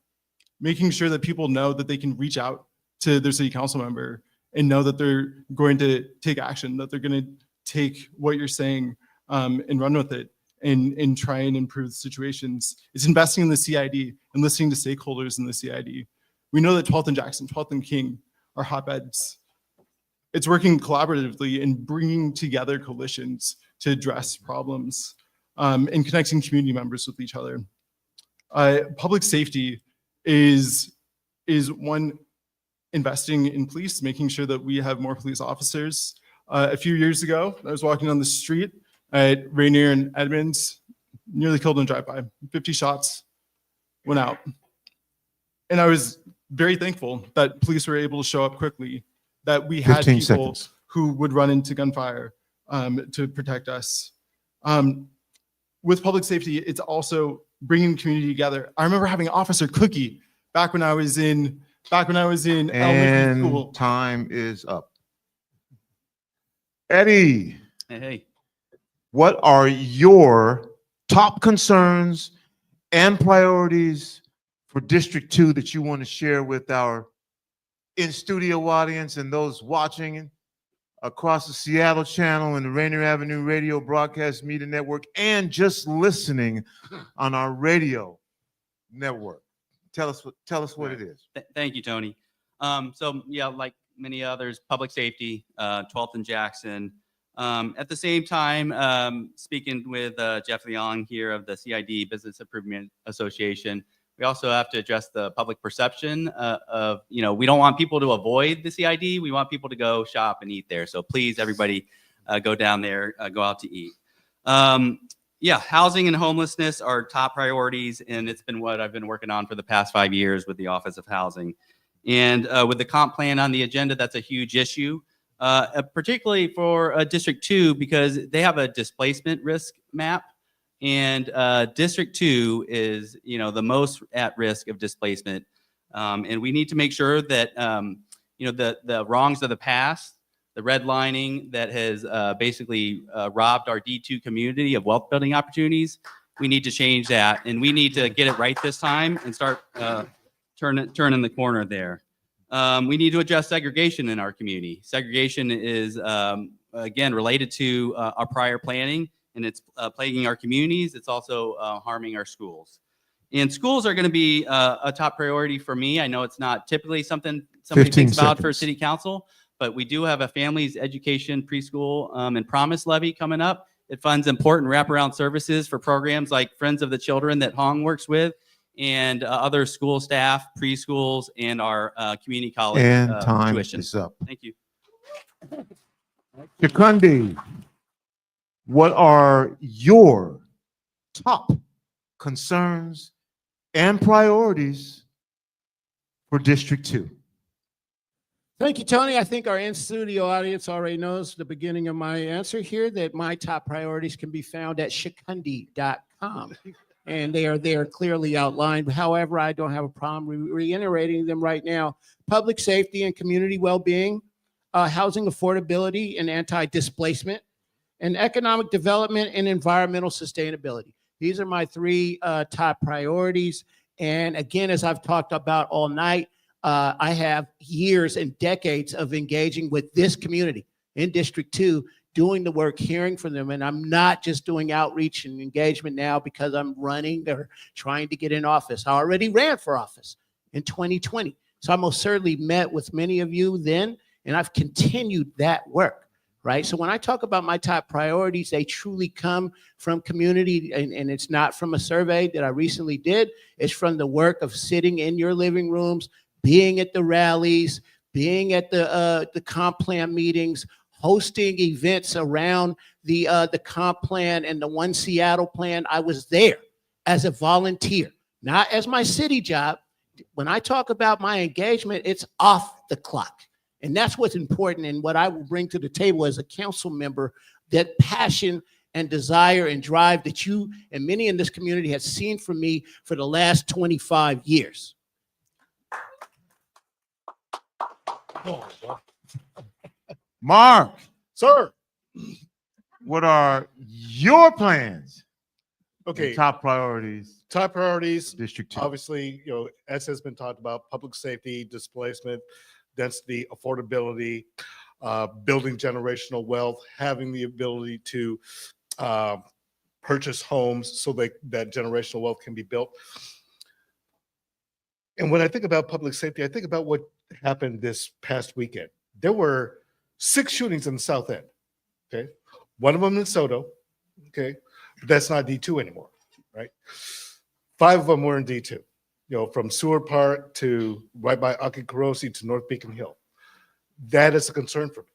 [SPEAKER 4] making sure that people know that they can reach out to their city council member and know that they're going to take action, that they're going to take what you're saying and run with it and try and improve situations. It's investing in the CID and listening to stakeholders in the CID. We know that 12th and Jackson, 12th and King are hotbeds. It's working collaboratively and bringing together coalitions to address problems and connecting community members with each other. Public safety is one, investing in police, making sure that we have more police officers. A few years ago, I was walking on the street at Rainier and Edmonds, nearly killed in a drive-by. 50 shots went out. And I was very thankful that police were able to show up quickly, that we had people
[SPEAKER 1] seconds.
[SPEAKER 4] who would run into gunfire to protect us. With public safety, it's also bringing community together. I remember having Officer Cookie back when I was in elementary school.
[SPEAKER 1] And time is up. Eddie,
[SPEAKER 5] Hey.
[SPEAKER 1] what are your top concerns and priorities for District 2 that you want to share with our in-studio audience and those watching across the Seattle channel and the Rainier Avenue Radio Broadcast Media Network and just listening on our radio network? Tell us what it is.
[SPEAKER 5] Thank you, Tony. So yeah, like many others, public safety, 12th and Jackson. At the same time, speaking with Jeff Leong here of the CID Business Improvement Association, we also have to address the public perception of, we don't want people to avoid the CID. We want people to go shop and eat there. So please, everybody, go down there, go out to eat. Yeah, housing and homelessness are top priorities, and it's been what I've been working on for the past 5 years with the Office of Housing. And with the comp plan on the agenda, that's a huge issue, particularly for District 2, because they have a displacement risk map. And District 2 is, the most at risk of displacement. And we need to make sure that, the wrongs of the past, the redlining that has basically robbed our D2 community of wealth building opportunities, we need to change that. And we need to get it right this time and start turning the corner there. We need to address segregation in our community. Segregation is, again, related to our prior planning, and it's plaguing our communities. It's also harming our schools. And schools are going to be a top priority for me. I know it's not typically something somebody thinks about for city council, but we do have a families education preschool and promise levy coming up. It funds important wraparound services for programs like Friends of the Children that Hong works with, and other school staff, preschools, and our community college
[SPEAKER 1] And time
[SPEAKER 5] tuition.
[SPEAKER 1] is up.
[SPEAKER 5] Thank you.
[SPEAKER 1] Shikundi, what are your top concerns and priorities for District 2?
[SPEAKER 6] Thank you, Tony. I think our in-studio audience already knows the beginning of my answer here, that my top priorities can be found at shikundi.com. And they are there clearly outlined. However, I don't have a problem reiterating them right now. Public safety and community well-being, housing affordability and anti-displacement, and economic development and environmental sustainability. These are my three top priorities. And again, as I've talked about all night, I have years and decades of engaging with this community in District 2, doing the work, hearing from them. And I'm not just doing outreach and engagement now because I'm running or trying to get in office. I already ran for office in 2020. So I most certainly met with many of you then, and I've continued that work, right? So when I talk about my top priorities, they truly come from community, and it's not from a survey that I recently did. It's from the work of sitting in your living rooms, being at the rallies, being at the comp plan meetings, hosting events around the comp plan and the One Seattle plan. I was there as a volunteer, not as my city job. When I talk about my engagement, it's off the clock. And that's what's important, and what I will bring to the table as a council member, that passion and desire and drive that you and many in this community have seen from me for the last 25 years.
[SPEAKER 1] Mark,
[SPEAKER 7] Sir.
[SPEAKER 1] what are your plans?
[SPEAKER 7] Okay.
[SPEAKER 1] And top priorities,
[SPEAKER 7] Top priorities,
[SPEAKER 1] District 2.
[SPEAKER 7] obviously, as has been talked about, public safety, displacement, density, affordability, building generational wealth, having the ability to purchase homes so that generational wealth can be built. And when I think about public safety, I think about what happened this past weekend. There were 6 shootings in the South End. Okay, one of them in Soto. Okay, but that's not D2 anymore, right? 5 of them were in D2. From Seward Park to right by Akikarosi to North Beacon Hill. That is a concern for me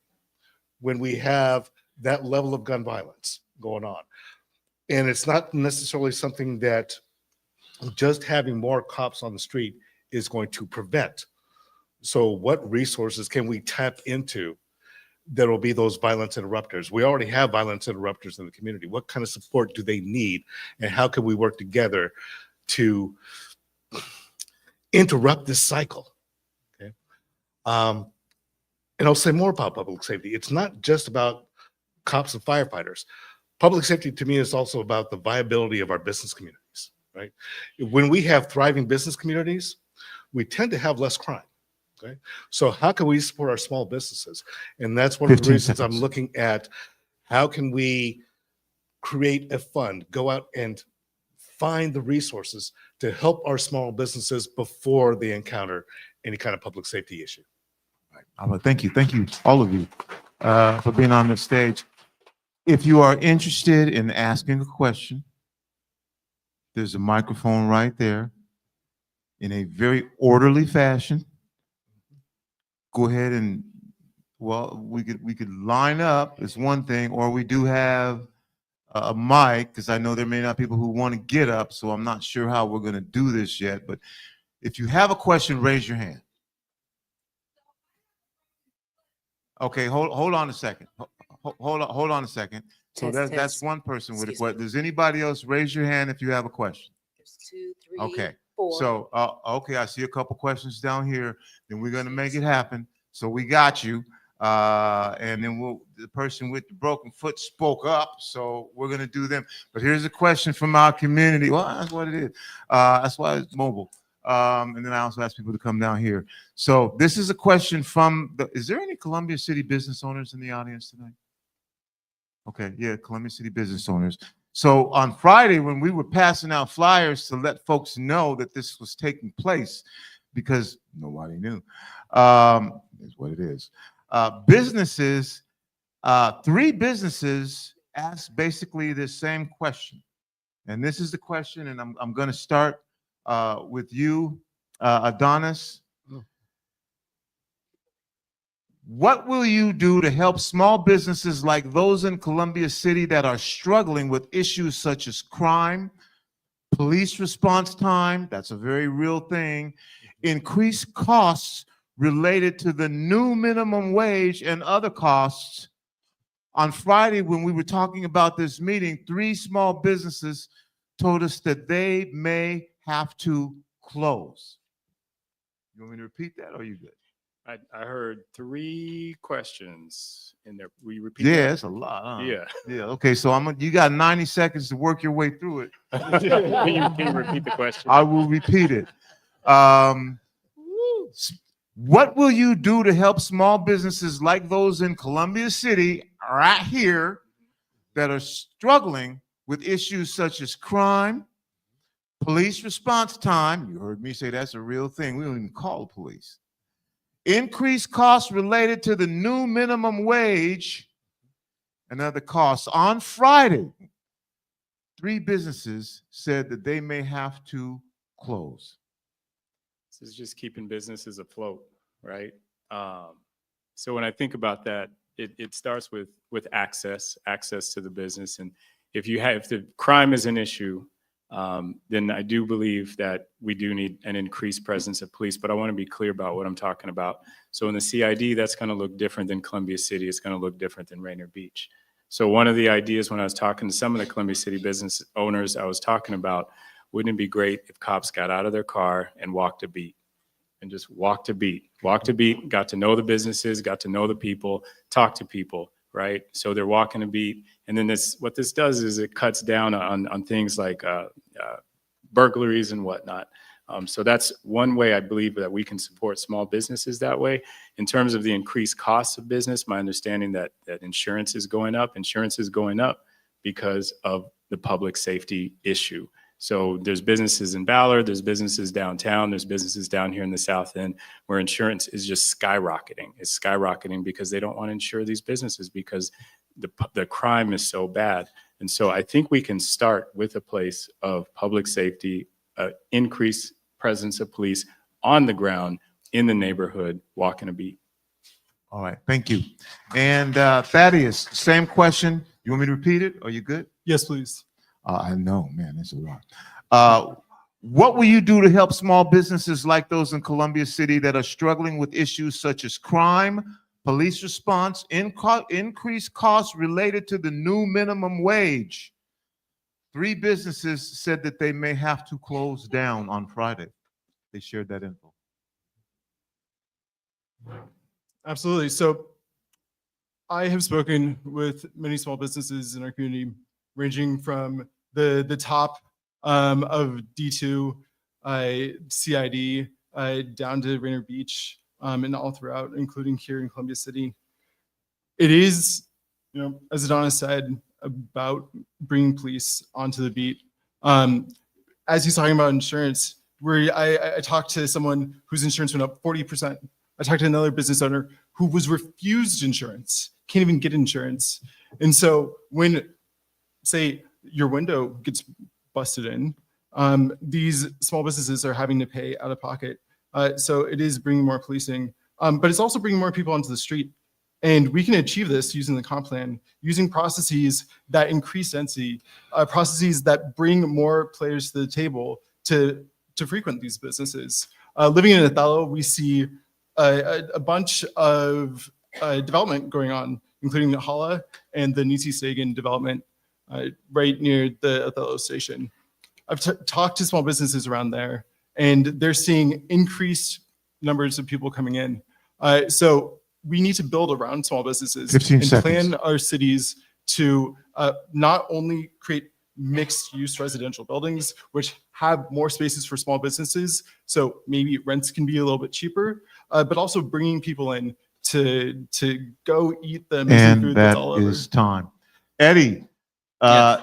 [SPEAKER 7] when we have that level of gun violence going on. And it's not necessarily something that just having more cops on the street is going to prevent. So what resources can we tap into that will be those violence interrupters? We already have violence interrupters in the community. What kind of support do they need? And how can we work together to interrupt this cycle? Okay. And I'll say more about public safety. It's not just about cops and firefighters. Public safety to me is also about the viability of our business communities, right? When we have thriving business communities, we tend to have less crime. Okay, so how can we support our small businesses? And that's one of the
[SPEAKER 1] 15
[SPEAKER 7] reasons
[SPEAKER 1] seconds.
[SPEAKER 7] I'm looking at how can we create a fund, go out and find the resources to help our small businesses before they encounter any kind of public safety issue.
[SPEAKER 1] Thank you, all of you, for being on the stage. If you are interested in asking a question, there's a microphone right there. In a very orderly fashion, go ahead and, well, we could line up is one thing, or we do have a mic, because I know there may not be people who want to get up, so I'm not sure how we're going to do this yet. But if you have a question, raise your hand. Okay, hold on a second. Hold on a second. So that's one person with a question. Does anybody else raise your hand if you have a question?
[SPEAKER 8] There's 2, 3,
[SPEAKER 1] Okay.
[SPEAKER 8] 4.
[SPEAKER 1] So, okay, I see a couple questions down here. Then we're going to make it happen. So we got you. And then the person with the broken foot spoke up. So we're going to do them. But here's a question from our community. Well, that's what it is. That's why it's mobile. And then I also ask people to come down here. So this is a question from is there any Columbia City business owners in the audience tonight? Okay, yeah, Columbia City business owners. So on Friday, when we were passing out flyers to let folks know that this was taking place, because nobody knew, is what it is. Businesses, 3 businesses asked basically the same question. And this is the question, and I'm going to start with you, Adonis. What will you do to help small businesses like those in Columbia City that are struggling with issues such as crime, police response time, that's a very real thing, increased costs related to the new minimum wage and other costs? On Friday, when we were talking about this meeting, 3 small businesses told us that they may have to close. You want me to repeat that, or are you good?
[SPEAKER 3] I heard 3 questions in there. Will you repeat
[SPEAKER 1] Yeah,
[SPEAKER 3] that?
[SPEAKER 1] it's a lot. Huh?
[SPEAKER 3] Yeah.
[SPEAKER 1] Yeah. Okay. So you got 90 seconds to work your way through it.
[SPEAKER 3] Can you repeat the question?
[SPEAKER 1] I will repeat it. What will you do to help small businesses like those in Columbia City right here that are struggling with issues such as crime, police response time? You heard me say that's a real thing. We don't even call the police. Increased costs related to the new minimum wage and other costs. On Friday, 3 businesses said that they may have to close.
[SPEAKER 3] This is just keeping businesses afloat, right? So when I think about that, it starts with access to the business. And if the crime is an issue, then I do believe that we do need an increased presence of police. But I want to be clear about what I'm talking about. So in the CID, that's going to look different than Columbia City. It's going to look different than Rainier Beach. So one of the ideas when I was talking to some of the Columbia City business owners I was talking about, wouldn't it be great if cops got out of their car and walked a beat? And just walked a beat, got to know the businesses, got to know the people, talk to people, right? So they're walking a beat. And then what this does is it cuts down on things like burglaries and whatnot. So that's one way I believe that we can support small businesses that way. In terms of the increased costs of business, my understanding that insurance is going up. Insurance is going up because of the public safety issue. So there's businesses in Ballard, there's businesses downtown, there's businesses down here in the South End where insurance is just skyrocketing. It's skyrocketing because they don't want to insure these businesses because the crime is so bad. And so I think we can start with a place of public safety, increased presence of police on the ground in the neighborhood, walking a beat.
[SPEAKER 1] All right. Thank you. And Thaddeus, same question. You want me to repeat it? Are you good?
[SPEAKER 4] Yes, please.
[SPEAKER 1] I know, man, that's a lot. What will you do to help small businesses like those in Columbia City that are struggling with issues such as crime, police response, increased costs related to the new minimum wage? 3 businesses said that they may have to close down on Friday. They shared that info.
[SPEAKER 4] Absolutely. So I have spoken with many small businesses in our community, ranging from the top of D2, CID, down to Rainier Beach, and all throughout, including here in Columbia City. It is, as Adonis said, about bringing police onto the beat. As he's talking about insurance, I talked to someone whose insurance went up 40%. I talked to another business owner who was refused insurance, can't even get insurance. And so when, say, your window gets busted in, these small businesses are having to pay out of pocket. So it is bringing more policing, but it's also bringing more people onto the street. And we can achieve this using the comp plan, using processes that increase density, processes that bring more players to the table to frequent these businesses. Living in Othello, we see a bunch of development going on, including the Hala and the Nisi Sagan development right near the Othello station. I've talked to small businesses around there, and they're seeing increased numbers of people coming in. So we need to build around small businesses
[SPEAKER 1] 15
[SPEAKER 4] and
[SPEAKER 1] seconds.
[SPEAKER 4] plan our cities to not only create mixed-use residential buildings, which have more spaces for small businesses, so maybe rents can be a little bit cheaper, but also bringing people in to go eat the amazing
[SPEAKER 1] And
[SPEAKER 4] food
[SPEAKER 1] that
[SPEAKER 4] that's all over.
[SPEAKER 1] is time. Eddie,
[SPEAKER 5] Yes.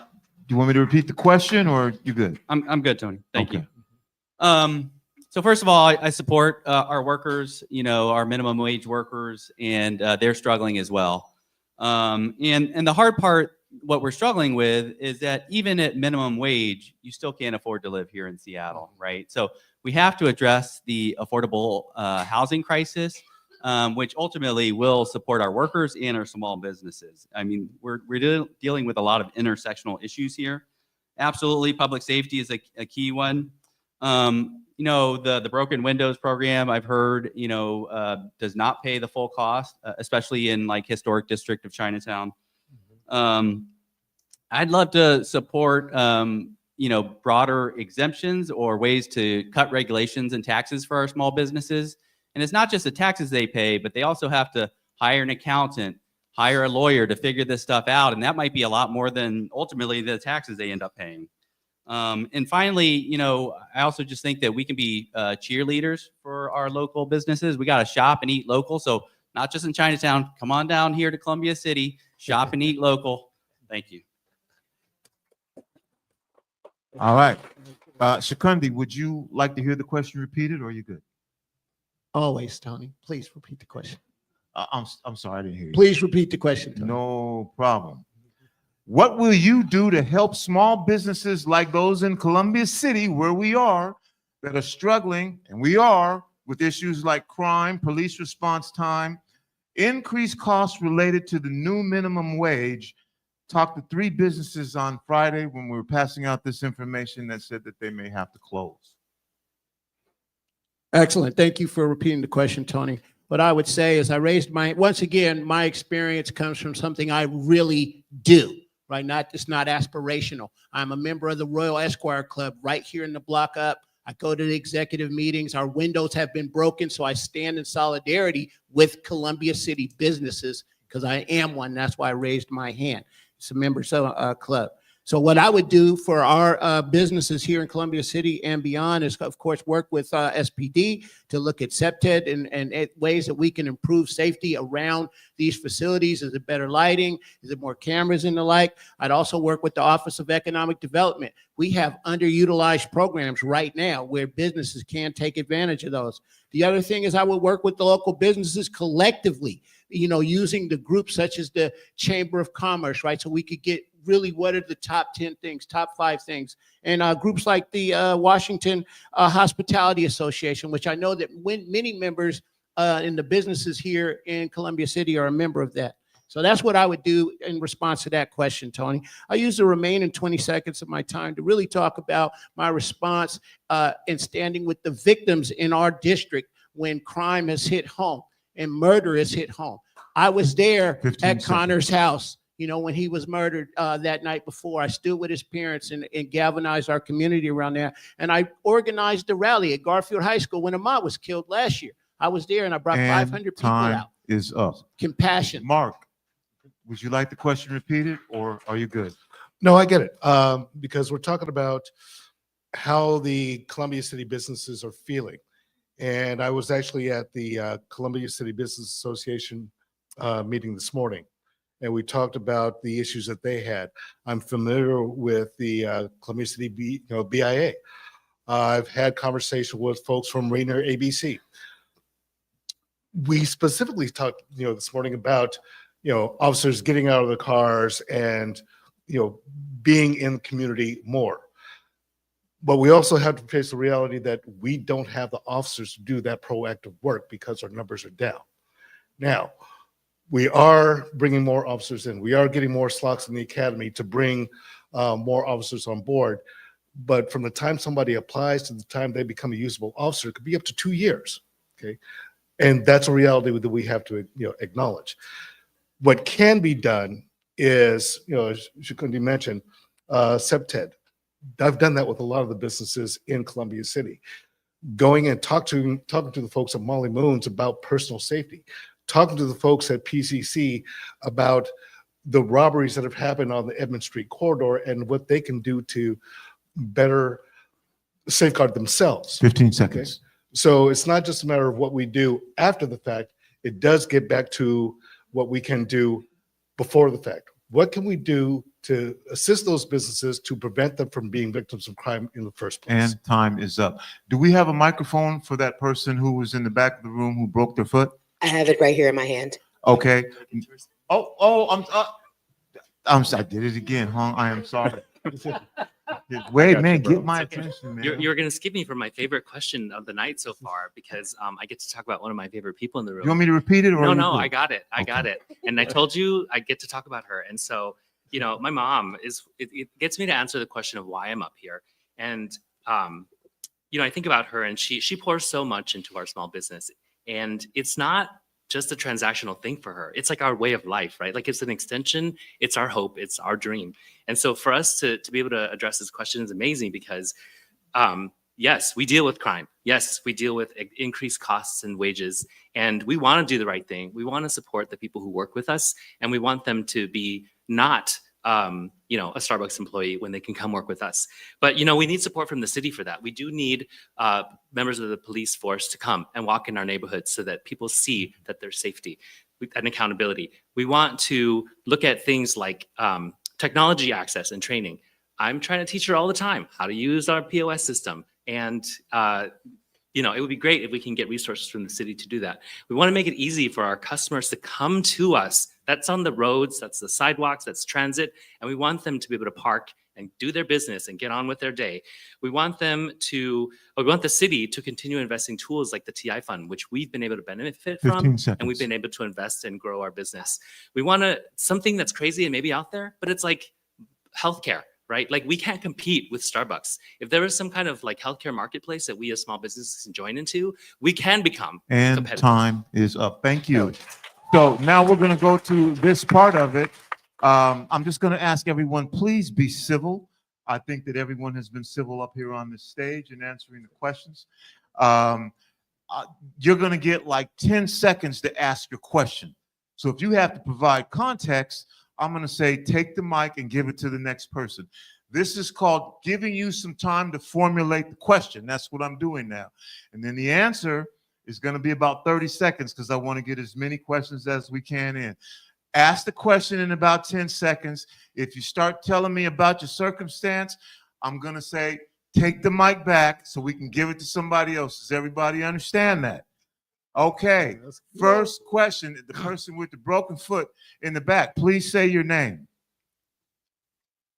[SPEAKER 1] do you want me to repeat the question or you good?
[SPEAKER 5] I'm good, Tony. Thank
[SPEAKER 1] Okay.
[SPEAKER 5] you. So first of all, I support our workers, our minimum wage workers, and they're struggling as well. And the hard part, what we're struggling with, is that even at minimum wage, you still can't afford to live here in Seattle, right? So we have to address the affordable housing crisis, which ultimately will support our workers and our small businesses. I mean, we're dealing with a lot of intersectional issues here. Absolutely, public safety is a key one. The broken windows program, I've heard, does not pay the full cost, especially in like historic district of Chinatown. I'd love to support, broader exemptions or ways to cut regulations and taxes for our small businesses. And it's not just the taxes they pay, but they also have to hire an accountant, hire a lawyer to figure this stuff out. And that might be a lot more than ultimately the taxes they end up paying. And finally, I also just think that we can be cheerleaders for our local businesses. We got to shop and eat local. So not just in Chinatown, come on down here to Columbia City, shop and eat local. Thank you.
[SPEAKER 1] All right. Shakundi, would you like to hear the question repeated or are you good?
[SPEAKER 6] Always, Tony. Please repeat the question.
[SPEAKER 1] I'm sorry, I didn't hear you.
[SPEAKER 6] Please repeat the question, Tony.
[SPEAKER 1] No problem. What will you do to help small businesses like those in Columbia City, where we are, that are struggling, and we are, with issues like crime, police response time, increased costs related to the new minimum wage? Talked to 3 businesses on Friday when we were passing out this information that said that they may have to close.
[SPEAKER 6] Excellent. Thank you for repeating the question, Tony. What I would say is once again, my experience comes from something I really do, right? It's not aspirational. I'm a member of the Royal Esquire Club right here in the block up. I go to the executive meetings. Our windows have been broken, so I stand in solidarity with Columbia City businesses because I am one. That's why I raised my hand. It's a members club. So what I would do for our businesses here in Columbia City and beyond is, of course, work with SPD to look at SEPTED and ways that we can improve safety around these facilities. Is it better lighting? Is it more cameras and the like? I'd also work with the Office of Economic Development. We have underutilized programs right now where businesses can take advantage of those. The other thing is I would work with the local businesses collectively, using the groups such as the Chamber of Commerce, right? So we could get really what are the top 10 things, top 5 things. And groups like the Washington Hospitality Association, which I know that many members in the businesses here in Columbia City are a member of that. So that's what I would do in response to that question, Tony. I use the remaining 20 seconds of my time to really talk about my response in standing with the victims in our district when crime has hit home and murder has hit home. I was there at Connor's house, when he was murdered that night before. I stood with his parents and galvanized our community around there. And I organized a rally at Garfield High School when Ahmaud was killed last year. I was there and I brought 500 people out.
[SPEAKER 1] Time is up.
[SPEAKER 6] Compassion.
[SPEAKER 1] Mark, Would you like the question repeated, or are you good?
[SPEAKER 7] No, I get it. Because we're talking about how the Columbia City businesses are feeling. And I was actually at the Columbia City Business Association meeting this morning, and we talked about the issues that they had. I'm familiar with the Columbia City BIA. I've had conversation with folks from Rainier ABC. We specifically talked, this morning about, officers getting out of the cars and, being in the community more. But we also have to face the reality that we don't have the officers to do that proactive work because our numbers are down. Now, we are bringing more officers in. We are getting more slots in the academy to bring more officers on board. But from the time somebody applies to the time they become a usable officer, it could be up to 2 years. Okay, and that's a reality that we have to acknowledge. What can be done is, as Shukundi mentioned, SEPTED. I've done that with a lot of the businesses in Columbia City. Going and talking to the folks at Molly Moon's about personal safety, talking to the folks at PCC about the robberies that have happened on the Edmond Street corridor and what they can do to better safeguard themselves.
[SPEAKER 1] 15 seconds.
[SPEAKER 7] Okay? So it's not just a matter of what we do after the fact. It does get back to what we can do before the fact. What can we do to assist those businesses to prevent them from being victims of crime in the first place?
[SPEAKER 1] And time is up. Do we have a microphone for that person who was in the back of the room who broke their foot?
[SPEAKER 8] I have it right here in my hand.
[SPEAKER 1] Okay. I'm sorry. I did it again, Hong. I am sorry. Wait, man, get my attention, man.
[SPEAKER 2] You're going to skip me for my favorite question of the night so far because I get to talk about one of my favorite people in the room.
[SPEAKER 1] You want me to repeat it? Or
[SPEAKER 2] No, I got it. I got it. And I told you I get to talk about her. And so, my mom it gets me to answer the question of why I'm up here. And, I think about her and she pours so much into our small business. And it's not just a transactional thing for her. It's like our way of life, right? Like it's an extension. It's our hope. It's our dream. And so for us to be able to address this question is amazing because, yes, we deal with crime. Yes, we deal with increased costs and wages. And we want to do the right thing. We want to support the people who work with us. And we want them to be not a Starbucks employee when they can come work with us. But, we need support from the city for that. We do need members of the police force to come and walk in our neighborhoods so that people see that there's safety and accountability. We want to look at things like technology access and training. I'm trying to teach her all the time how to use our POS system. And, it would be great if we can get resources from the city to do that. We want to make it easy for our customers to come to us. That's on the roads, that's the sidewalks, that's transit. And we want them to be able to park and do their business and get on with their day. We want the city to continue investing tools like the TI fund, which we've been able to benefit from.
[SPEAKER 1] 15 seconds.
[SPEAKER 2] And we've been able to invest and grow our business. We want something that's crazy and maybe out there, but it's like healthcare. Right? Like we can't compete with Starbucks. If there is some kind of like healthcare marketplace that we as small businesses can join into, we can become competitive.
[SPEAKER 1] Time is up. Thank you. So now we're going to go to this part of it. I'm just going to ask everyone, please be civil. I think that everyone has been civil up here on this stage and answering the questions. You're going to get like 10 seconds to ask your question. So if you have to provide context, I'm going to say, take the mic and give it to the next person. This is called giving you some time to formulate the question. That's what I'm doing now. And then the answer is going to be about 30 seconds because I want to get as many questions as we can in. Ask the question in about 10 seconds. If you start telling me about your circumstance, I'm going to say, take the mic back so we can give it to somebody else. Does everybody understand that? Okay, first question, the person with the broken foot in the back, please say your name.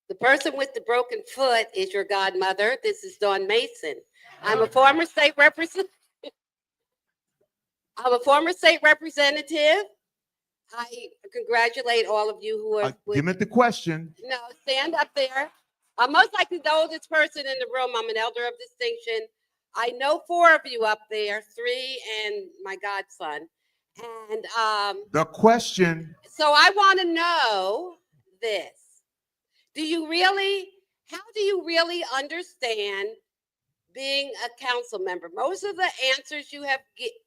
[SPEAKER 8] The person with the broken foot is your godmother. This is Dawn Mason. I'm a former state representative. I congratulate all of you who are.
[SPEAKER 1] Give me the question.
[SPEAKER 8] No, stand up there. I'm most likely the oldest person in the room. I'm an elder of distinction. I know 4 of you up there, 3 and my godson. And
[SPEAKER 1] the question.
[SPEAKER 8] So I want to know this. How do you really understand being a council member? Most of the answers you have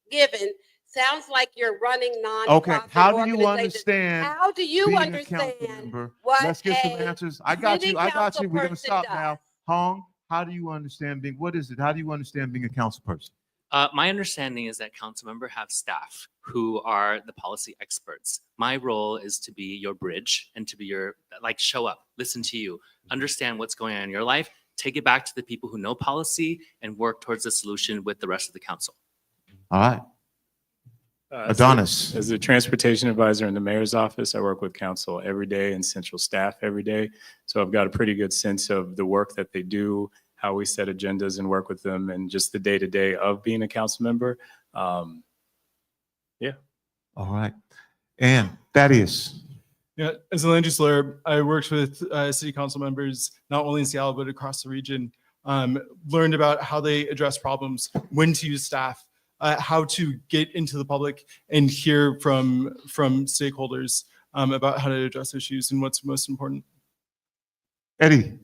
[SPEAKER 8] given Sounds like you're running
[SPEAKER 1] Okay,
[SPEAKER 8] nonprofit
[SPEAKER 1] how do you
[SPEAKER 8] organizations.
[SPEAKER 1] understand
[SPEAKER 8] How do you
[SPEAKER 1] being a council
[SPEAKER 8] understand
[SPEAKER 1] member?
[SPEAKER 8] what
[SPEAKER 1] Let's get some
[SPEAKER 8] a
[SPEAKER 1] answers. I got
[SPEAKER 8] city
[SPEAKER 1] you. I got
[SPEAKER 8] council
[SPEAKER 1] you. We're gonna
[SPEAKER 8] person
[SPEAKER 1] stop
[SPEAKER 8] does?
[SPEAKER 1] now. Hong, how do you understand being? What is it? How do you understand being a council person?
[SPEAKER 2] My understanding is that council member have staff who are the policy experts. My role is to be your bridge and to be your, like, show up, listen to you, understand what's going on in your life, take it back to the people who know policy and work towards a solution with the rest of the council.
[SPEAKER 1] All right, Adonis.
[SPEAKER 3] As a transportation advisor in the mayor's office, I work with council every day and central staff every day. So I've got a pretty good sense of the work that they do, how we set agendas and work with them, and just the day-to-day of being a council member. Yeah.
[SPEAKER 1] All right, and Thaddeus.
[SPEAKER 4] Yeah, as a land use lawyer, I worked with city council members, not only in Seattle, but across the region, learned about how they address problems, when to use staff, how to get into the public and hear from stakeholders about how to address issues and what's most important.
[SPEAKER 1] Eddie.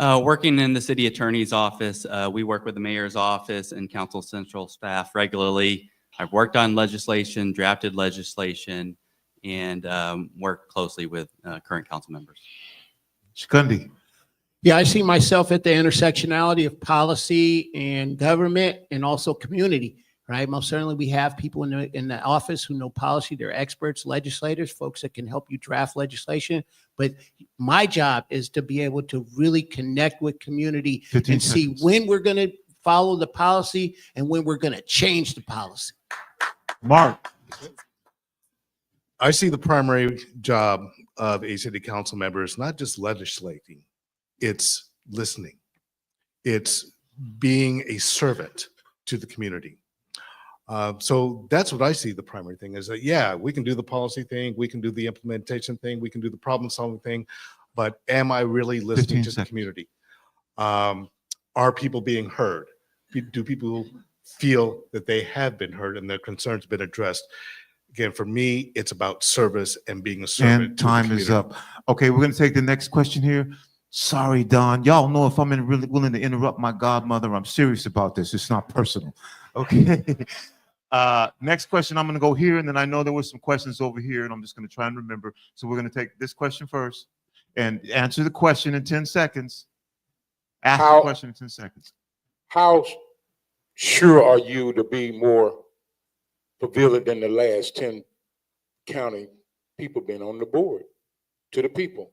[SPEAKER 5] Working in the city attorney's office, we work with the mayor's office and council central staff regularly. I've worked on legislation, drafted legislation, and worked closely with current council members.
[SPEAKER 1] Shikundi.
[SPEAKER 6] Yeah, I see myself at the intersectionality of policy and government and also community, right? Most certainly we have people in the office who know policy. They're experts, legislators, folks that can help you draft legislation. But my job is to be able to really connect with community
[SPEAKER 1] 15
[SPEAKER 6] and see
[SPEAKER 1] seconds.
[SPEAKER 6] when we're going to follow the policy and when we're going to change the policy.
[SPEAKER 1] Mark.
[SPEAKER 7] I see the primary job of a city council member is not just legislating, it's listening. It's being a servant to the community. So that's what I see the primary thing is that, yeah, we can do the policy thing, we can do the implementation thing, we can do the problem solving thing, but am I really listening
[SPEAKER 1] 15
[SPEAKER 7] to the
[SPEAKER 1] seconds.
[SPEAKER 7] community? Are people being heard? Do people feel that they have been heard and their concerns been addressed? Again, for me, it's about service and being a servant.
[SPEAKER 1] And time is up. Okay, we're gonna take the next question here. Sorry, Don. Y'all know if I'm really willing to interrupt my godmother, I'm serious about this. It's not personal. Okay. Next question, I'm gonna go here, and then I know there were some questions over here, and I'm just gonna try and remember. So we're gonna take this question first and answer the question in 10 seconds. Ask the question in 10 seconds.
[SPEAKER 9] How sure are you to be more prevalent than the last 10 county people been on the board to the people?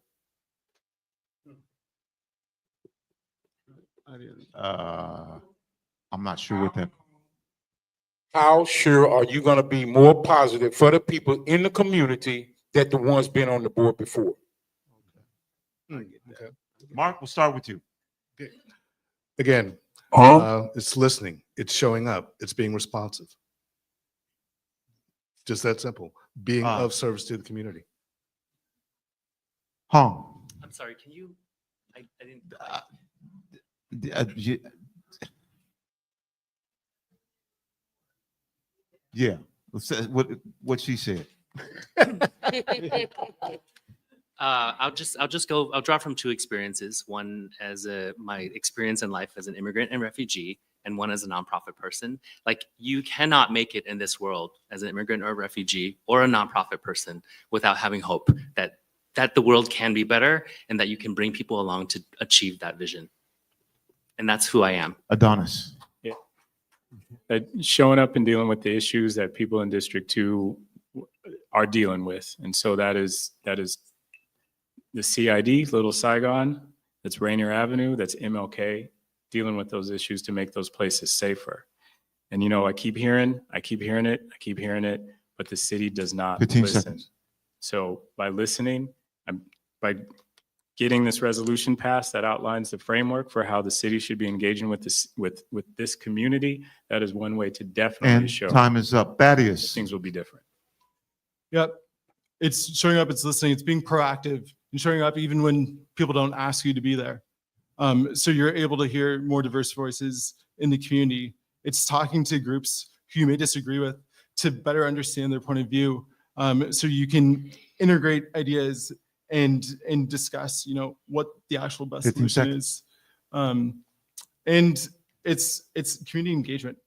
[SPEAKER 1] I'm not sure what that.
[SPEAKER 9] How sure are you going to be more positive for the people in the community that the ones been on the board before?
[SPEAKER 7] Okay.
[SPEAKER 1] Mark, we'll start with you.
[SPEAKER 7] Again, it's listening, it's showing up, it's being responsive. Just that simple. Being of service to the community.
[SPEAKER 1] Hong.
[SPEAKER 2] I'm sorry, can you, I didn't.
[SPEAKER 1] Yeah, what she said.
[SPEAKER 2] I'll draw from two experiences. One as my experience in life as an immigrant and refugee, and one as a nonprofit person. Like, you cannot make it in this world as an immigrant or a refugee or a nonprofit person without having hope that the world can be better and that you can bring people along to achieve that vision. And that's who I am.
[SPEAKER 1] Adonis.
[SPEAKER 3] Yeah. Showing up and dealing with the issues that people in District 2 are dealing with. And so that is the CID, Little Saigon, that's Rainier Avenue, that's MLK, dealing with those issues to make those places safer. And, you know, I keep hearing it, but the city does not
[SPEAKER 1] 15
[SPEAKER 3] listen.
[SPEAKER 1] seconds.
[SPEAKER 3] So by listening, by getting this resolution passed that outlines the framework for how the city should be engaging with this community, that is one way to definitely
[SPEAKER 1] And
[SPEAKER 3] show
[SPEAKER 1] time is up. Thaddeus.
[SPEAKER 3] things will be different.
[SPEAKER 4] Yep. It's showing up, it's listening, it's being proactive and showing up even when people don't ask you to be there. So you're able to hear more diverse voices in the community. It's talking to groups who you may disagree with to better understand their point of view. So you can integrate ideas and discuss, you know, what the actual best
[SPEAKER 1] 15
[SPEAKER 4] solution is. And it's community engagement,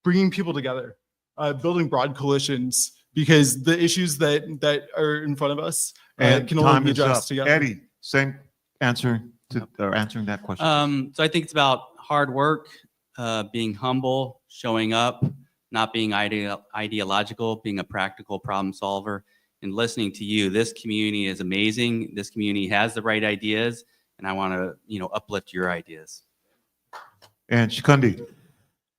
[SPEAKER 4] bringing people together. building broad coalitions, because the issues that are in front of us
[SPEAKER 1] And
[SPEAKER 4] can only
[SPEAKER 1] time
[SPEAKER 4] be
[SPEAKER 1] is up.
[SPEAKER 4] addressed together.
[SPEAKER 1] Eddie, same answer to or answering that question.
[SPEAKER 5] So I think it's about hard work, being humble, showing up, not being ideological, being a practical problem solver, and listening to you. This community is amazing. This community has the right ideas, and I want to, uplift your ideas.
[SPEAKER 1] And Shikundi,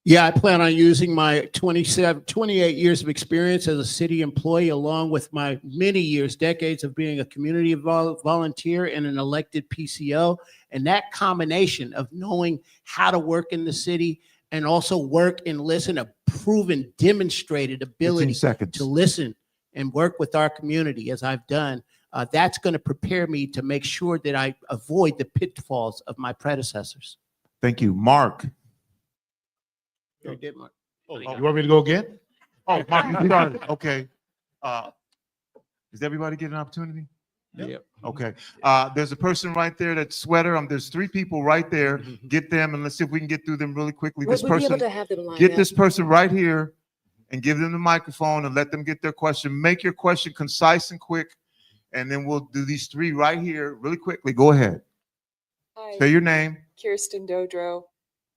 [SPEAKER 6] Yeah, I plan on using my 28 years of experience as a city employee, along with my many years, decades of being a community volunteer and an elected PCO. And that combination of knowing how to work in the city and also work and listen, a proven, demonstrated
[SPEAKER 1] 15
[SPEAKER 6] ability
[SPEAKER 1] seconds.
[SPEAKER 6] to listen and work with our community, as I've done, that's going to prepare me to make sure that I avoid the pitfalls of my predecessors.
[SPEAKER 1] Thank you. Mark.
[SPEAKER 6] You did, Mark.
[SPEAKER 7] Oh, you want me to go again?
[SPEAKER 1] Oh, Mark, you started. Okay. Does everybody get an opportunity?
[SPEAKER 6] Yep.
[SPEAKER 1] Okay. There's a person right there, that sweater. There's 3 people right there. Get them, and let's see if we can get through them really quickly. This
[SPEAKER 8] We'll be able
[SPEAKER 1] person,
[SPEAKER 8] to have them lined
[SPEAKER 1] get
[SPEAKER 8] up.
[SPEAKER 1] this person right here and give them the microphone and let them get their question. Make your question concise and quick, and then we'll do these 3 right here really quickly. Go ahead.
[SPEAKER 10] Hi,
[SPEAKER 1] Say your name.
[SPEAKER 10] Kirsten Dodro.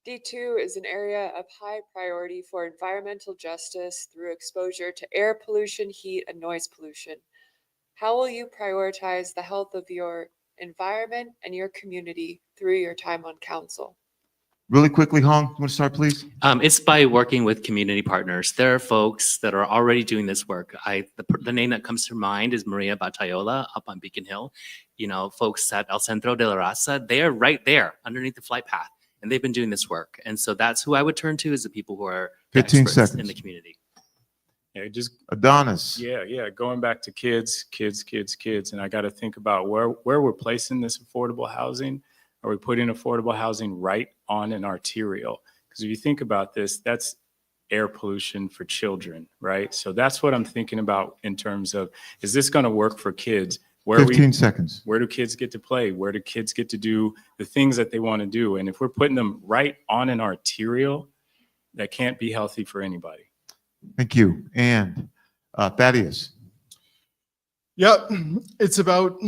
[SPEAKER 10] D2 is an area of high priority for environmental justice through exposure to air pollution, heat, and noise pollution. How will you prioritize the health of your environment and your community through your time on council?
[SPEAKER 1] Really quickly, Hong, you want to start, please?
[SPEAKER 2] It's by working with community partners. There are folks that are already doing this work. The name that comes to mind is Maria Batayola up on Beacon Hill. Folks at El Centro de la Raza, they are right there underneath the flight path, and they've been doing this work. And so that's who I would turn to, is the people who are the
[SPEAKER 1] 15
[SPEAKER 2] experts
[SPEAKER 1] seconds.
[SPEAKER 2] in the community.
[SPEAKER 3] Yeah, just
[SPEAKER 1] Adonis.
[SPEAKER 3] yeah. Going back to kids, and I got to think about where we're placing this affordable housing. Are we putting affordable housing right on an arterial? Because if you think about this, that's air pollution for children, right? So that's what I'm thinking about in terms of, is this going to work for kids?
[SPEAKER 1] 15 seconds.
[SPEAKER 3] Where do kids get to play? Where do kids get to do the things that they want to do? And if we're putting them right on an arterial, that can't be healthy for anybody.
[SPEAKER 1] Thank you. And Thaddeus.
[SPEAKER 4] Yep, it's about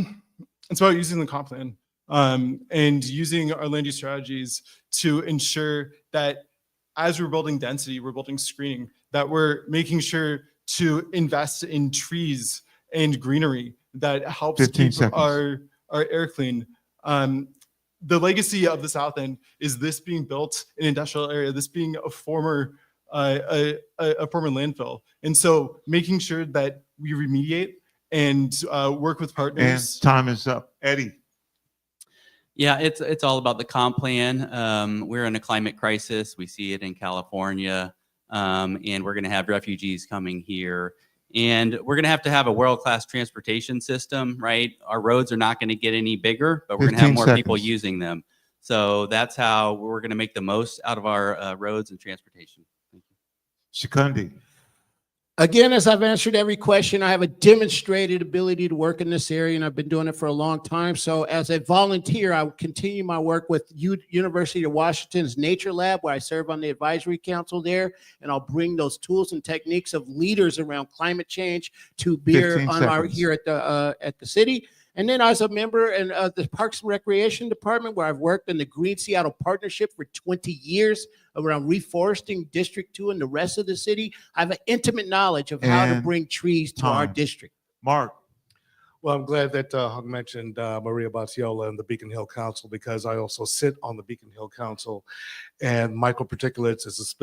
[SPEAKER 4] using the comp plan and using our land use strategies to ensure that as we're building density, we're building screening, that we're making sure to invest in trees and greenery that helps
[SPEAKER 1] 15
[SPEAKER 4] keep
[SPEAKER 1] seconds.
[SPEAKER 4] our air clean. The legacy of the South End is this being built in an industrial area, this being a former landfill. And so making sure that we remediate and work with
[SPEAKER 1] And
[SPEAKER 4] partners.
[SPEAKER 1] time is up. Eddie.
[SPEAKER 5] Yeah, it's all about the comp plan. We're in a climate crisis. We see it in California, and we're going to have refugees coming here. And we're going to have a world-class transportation system, right? Our roads are not going to get any bigger, but we're going to have
[SPEAKER 1] 15
[SPEAKER 5] more people
[SPEAKER 1] seconds.
[SPEAKER 5] using them. So that's how we're going to make the most out of our roads and transportation. Thank you.
[SPEAKER 1] Shikundi.
[SPEAKER 6] Again, as I've answered every question, I have a demonstrated ability to work in this area, and I've been doing it for a long time. So as a volunteer, I will continue my work with University of Washington's Nature Lab, where I serve on the advisory council there, and I'll bring those tools and techniques of leaders around climate change to bear
[SPEAKER 1] 15
[SPEAKER 6] on our
[SPEAKER 1] seconds.
[SPEAKER 6] here at the city. And then as a member in the Parks and Recreation Department, where I've worked in the Green Seattle Partnership for 20 years around reforesting District 2 and the rest of the city, I have an intimate knowledge of how to
[SPEAKER 1] And
[SPEAKER 6] bring trees to our
[SPEAKER 1] time.
[SPEAKER 6] district.
[SPEAKER 1] Mark.
[SPEAKER 7] Well, I'm glad that Hung mentioned Maria Batiola and the Beacon Hill Council, because I also sit on the Beacon Hill Council, and microparticulates is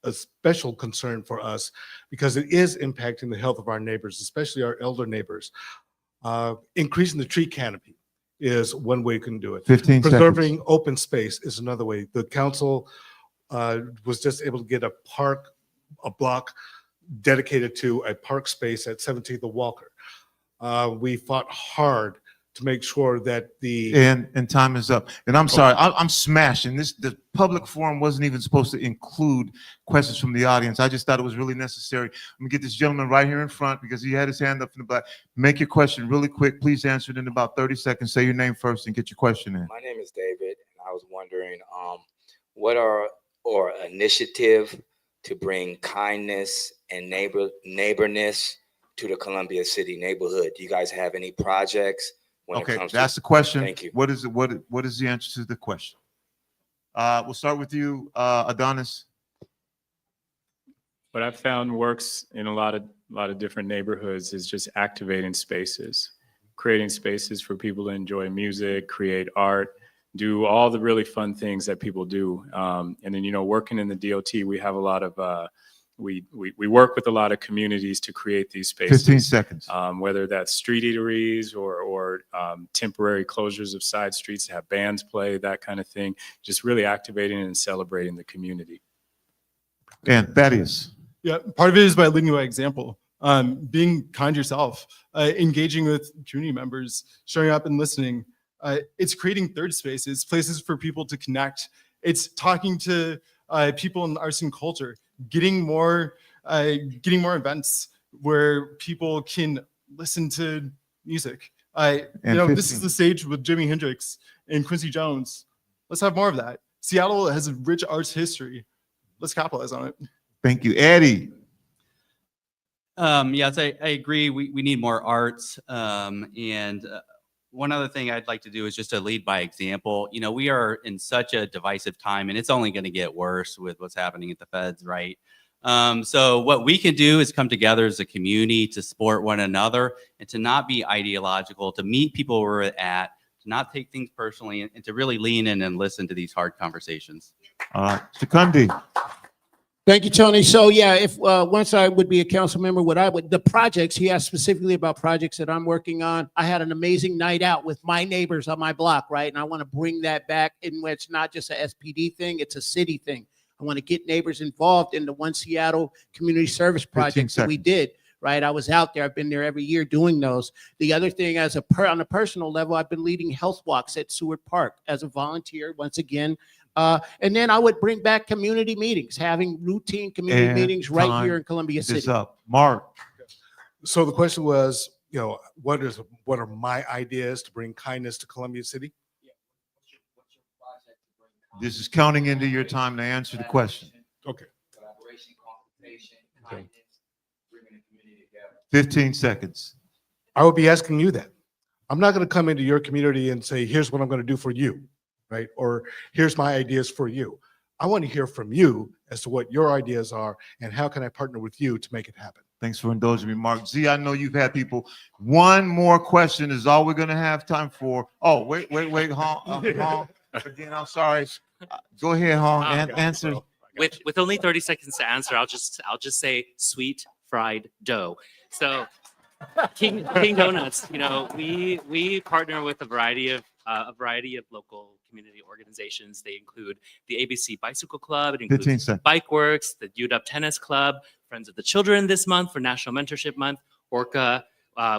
[SPEAKER 7] a special concern for us because it is impacting the health of our neighbors, especially our elder neighbors. Increasing the tree canopy is one way you can do it.
[SPEAKER 1] 15
[SPEAKER 7] Preserving
[SPEAKER 1] seconds.
[SPEAKER 7] open space is another way. The council was just able to get a block dedicated to a park space at 17th and Walker. We fought hard to make sure that
[SPEAKER 1] And time is up. And I'm sorry, I'm smashing this. The public forum wasn't even supposed to include questions from the audience. I just thought it was really necessary. I'm gonna get this gentleman right here in front because he had his hand up in the back. Make your question really quick. Please answer it in about 30 seconds. Say your name first and get your question in.
[SPEAKER 11] My name is David, and I was wondering, what are or initiative to bring kindness and neighborness to the Columbia City neighborhood? Do you guys have any projects when it
[SPEAKER 1] Okay,
[SPEAKER 11] comes
[SPEAKER 1] that's
[SPEAKER 11] to?
[SPEAKER 1] the question.
[SPEAKER 11] Thank you.
[SPEAKER 1] What is it? What is the answer to the question? We'll start with you, Adonis.
[SPEAKER 3] What I've found works in a lot of different neighborhoods is just activating spaces, creating spaces for people to enjoy music, create art, do all the really fun things that people do. And then, you know, working in the DOT, we have a lot of we work with a lot of communities to create these spaces.
[SPEAKER 1] 15 seconds.
[SPEAKER 3] Whether that's street eateries or temporary closures of side streets to have bands play, that kind of thing. Just really activating and celebrating the community.
[SPEAKER 1] And Thaddeus.
[SPEAKER 4] Yeah, part of it is by leading by example, being kind yourself, engaging with community members, showing up and listening. It's creating third spaces, places for people to connect. It's talking to people in arts and culture, getting more events where people can listen to music. This is the stage with Jimi Hendrix and Quincy Jones. Let's have more of that. Seattle has a rich arts history. Let's capitalize on it.
[SPEAKER 1] Thank you, Eddie.
[SPEAKER 5] Yes, I agree. We need more arts. One other thing I'd like to do is just to lead by example. You know, we are in such a divisive time, and it's only going to get worse with what's happening at the feds, right? So what we can do is come together as a community to support one another and to not be ideological, to meet people where we're at, to not take things personally, and to really lean in and listen to these hard conversations.
[SPEAKER 1] Shikundi.
[SPEAKER 6] Thank you, Tony. So yeah, if once I would be a council member, the projects, he asked specifically about projects that I'm working on. I had an amazing night out with my neighbors on my block, right? And I want to bring that back in where it's not just a SPD thing, it's a city thing. I want to get neighbors involved in the One Seattle community service projects that we did, right? I was out there. I've been there every year doing those. The other thing, on a personal level, I've been leading health walks at Seward Park as a volunteer, once again. And then I would bring back community meetings, having routine community meetings right here in Columbia City.
[SPEAKER 1] Mark.
[SPEAKER 7] So the question was, you know, what are my ideas to bring kindness to Columbia City?
[SPEAKER 1] This is counting into your time to answer the question.
[SPEAKER 7] Okay.
[SPEAKER 1] 15 seconds.
[SPEAKER 7] I would be asking you that. I'm not going to come into your community and say, here's what I'm going to do for you, right? Or here's my ideas for you. I want to hear from you as to what your ideas are and how can I partner with you to make it happen.
[SPEAKER 1] Thanks for indulging me, Mark. Z, I know you've had people. One more question is all we're going to have time for. Oh, wait, Hong. Again, I'm sorry. Go ahead, Hong, and answer.
[SPEAKER 2] With only 30 seconds to answer, I'll just say sweet fried dough. So King Donuts, you know, we partner with a variety of local community organizations. They include the ABC Bicycle Club, it includes Bike Works, the UW Tennis Club, Friends of the Children this month for National Mentorship Month, Orca.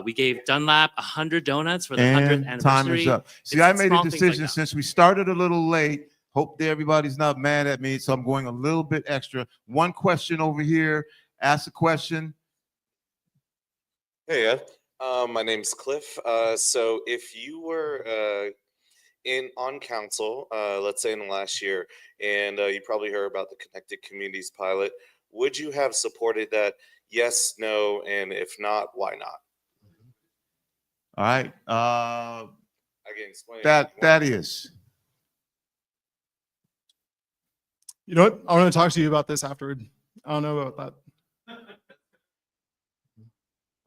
[SPEAKER 2] We gave Dunlap 100 donuts for the 100th anniversary.
[SPEAKER 1] Time is up. See, I made a decision since we started a little late. Hope that everybody's not mad at me, so I'm going a little bit extra. One question over here. Ask a question.
[SPEAKER 12] Hey, Ed. My name's Cliff. So if you were on council, let's say in the last year, and you probably heard about the Connected Communities pilot, would you have supported that? Yes, no, and if not, why not?
[SPEAKER 1] All right.
[SPEAKER 12] I can explain.
[SPEAKER 1] Thaddeus.
[SPEAKER 4] You know what? I want to talk to you about this afterward. I don't know about that.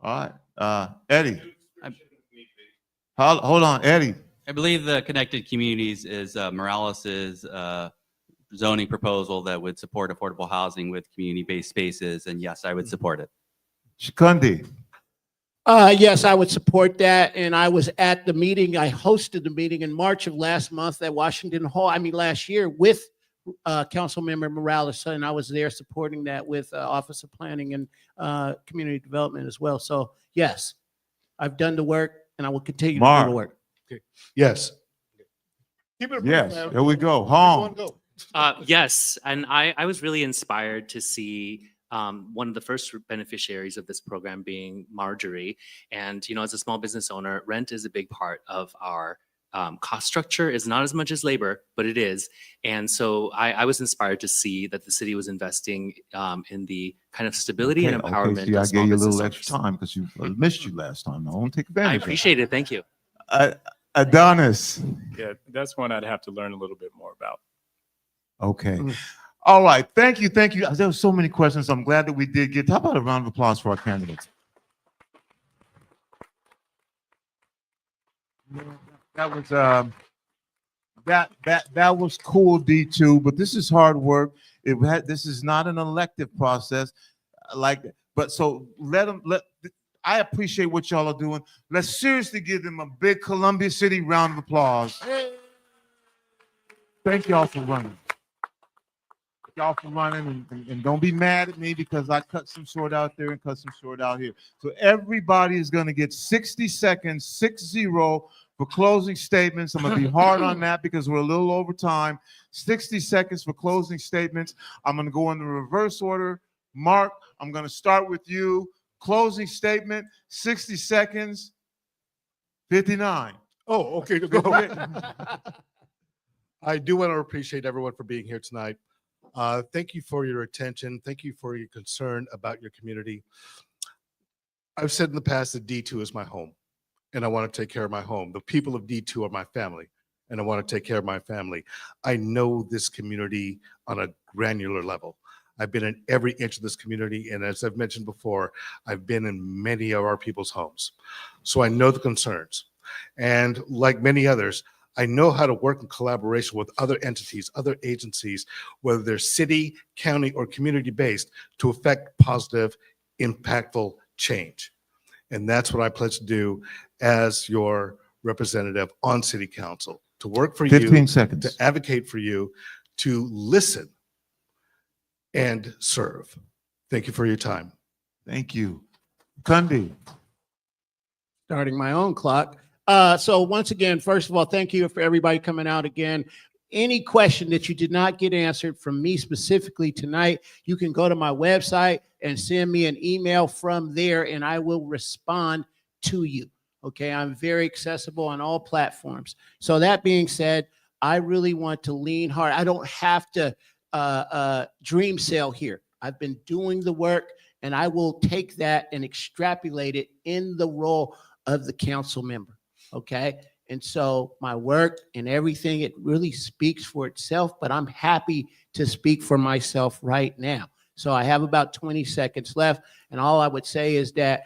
[SPEAKER 1] All right. Eddie. Hold on, Eddie.
[SPEAKER 5] I believe the Connected Communities is Morales's zoning proposal that would support affordable housing with community-based spaces, and yes, I would support it.
[SPEAKER 1] Shikundi.
[SPEAKER 6] Yes, I would support that. And I was at the meeting. I hosted the meeting in March of last month at Washington Hall. Last year with Councilmember Morales, and I was there supporting that with Office of Planning and Community Development as well. So yes, I've done the work, and I will continue to do the work.
[SPEAKER 7] Okay. Yes.
[SPEAKER 1] Yes. Here we go. Hong.
[SPEAKER 2] Yes, and I was really inspired to see one of the first beneficiaries of this program being Marjorie. And, you know, as a small business owner, rent is a big part of our cost structure is not as much as labor, but it is. And so I was inspired to see that the city was investing in the kind of stability and empowerment.
[SPEAKER 1] See, I
[SPEAKER 2] of small
[SPEAKER 1] gave you a
[SPEAKER 2] business
[SPEAKER 1] little
[SPEAKER 2] owners.
[SPEAKER 1] extra time because I missed you last time. I won't take advantage
[SPEAKER 2] I
[SPEAKER 1] of it.
[SPEAKER 2] appreciate it. Thank you.
[SPEAKER 1] Adonis.
[SPEAKER 3] Yeah, that's one I'd have to learn a little bit more about.
[SPEAKER 1] Okay. All right. Thank you. Thank you. There were so many questions. I'm glad that we did get. How about a round of applause for our candidates? That was that was cool, D2. But this is hard work. This is not an elective process, but so let. I appreciate what y'all are doing. Let's seriously give them a big Columbia City round of applause. Thank y'all for running. Y'all for running, and don't be mad at me because I cut some short out there and cut some short out here. So everybody is going to get 60 seconds, 60, for closing statements. I'm going to be hard on that because we're a little over time. 60 seconds for closing statements. I'm going to go in the reverse order. Mark, I'm going to start with you. Closing statement, 60 seconds, 59.
[SPEAKER 7] Oh, okay. Go ahead. I do want to appreciate everyone for being here tonight. Thank you for your attention. Thank you for your concern about your community. I've said in the past that D2 is my home, and I want to take care of my home. The people of D2 are my family, and I want to take care of my family. I know this community on a granular level. I've been in every inch of this community, and as I've mentioned before, I've been in many of our people's homes. So I know the concerns. And like many others, I know how to work in collaboration with other entities, other agencies, whether they're city, county, or community-based, to affect positive, impactful change. And that's what I pledge to do as your representative on City Council, to work for you,
[SPEAKER 1] 15 seconds.
[SPEAKER 7] to advocate for you, to listen and serve. Thank you for your time.
[SPEAKER 1] Thank you. Kundi.
[SPEAKER 6] Starting my own clock. So once again, first of all, thank you for everybody coming out again. Any question that you did not get answered from me specifically tonight, you can go to my website and send me an email from there, and I will respond to you. Okay, I'm very accessible on all platforms. So that being said, I really want to lean hard. I don't have to dream sell here. I've been doing the work, and I will take that and extrapolate it in the role of the council member. Okay. And so my work and everything, it really speaks for itself, but I'm happy to speak for myself right now. So I have about 20 seconds left. And all I would say is that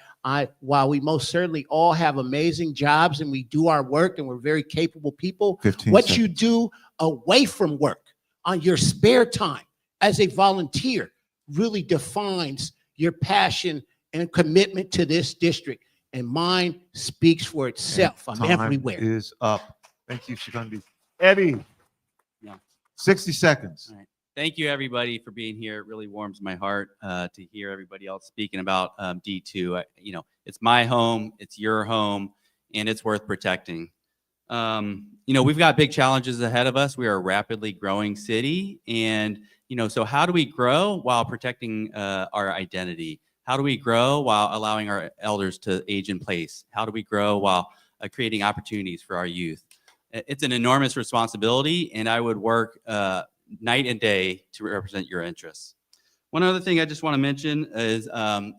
[SPEAKER 6] while we most certainly all have amazing jobs and we do our work and we're very capable people, what
[SPEAKER 1] seconds.
[SPEAKER 6] you do away from work on your spare time as a volunteer really defines your passion and commitment to this district. And mine speaks for itself. I'm everywhere.
[SPEAKER 1] Time is up. Thank you, Shikundi. Eddie.
[SPEAKER 5] Yeah.
[SPEAKER 1] 60 seconds.
[SPEAKER 5] All right. Thank you, everybody, for being here. It really warms my heart to hear everybody else speaking about D2. It's my home, it's your home, and it's worth protecting. We've got big challenges ahead of us. We are a rapidly growing city, and so how do we grow while protecting our identity? How do we grow while allowing our elders to age in place? How do we grow while creating opportunities for our youth? It's an enormous responsibility, and I would work night and day to represent your interests. One other thing I just want to mention is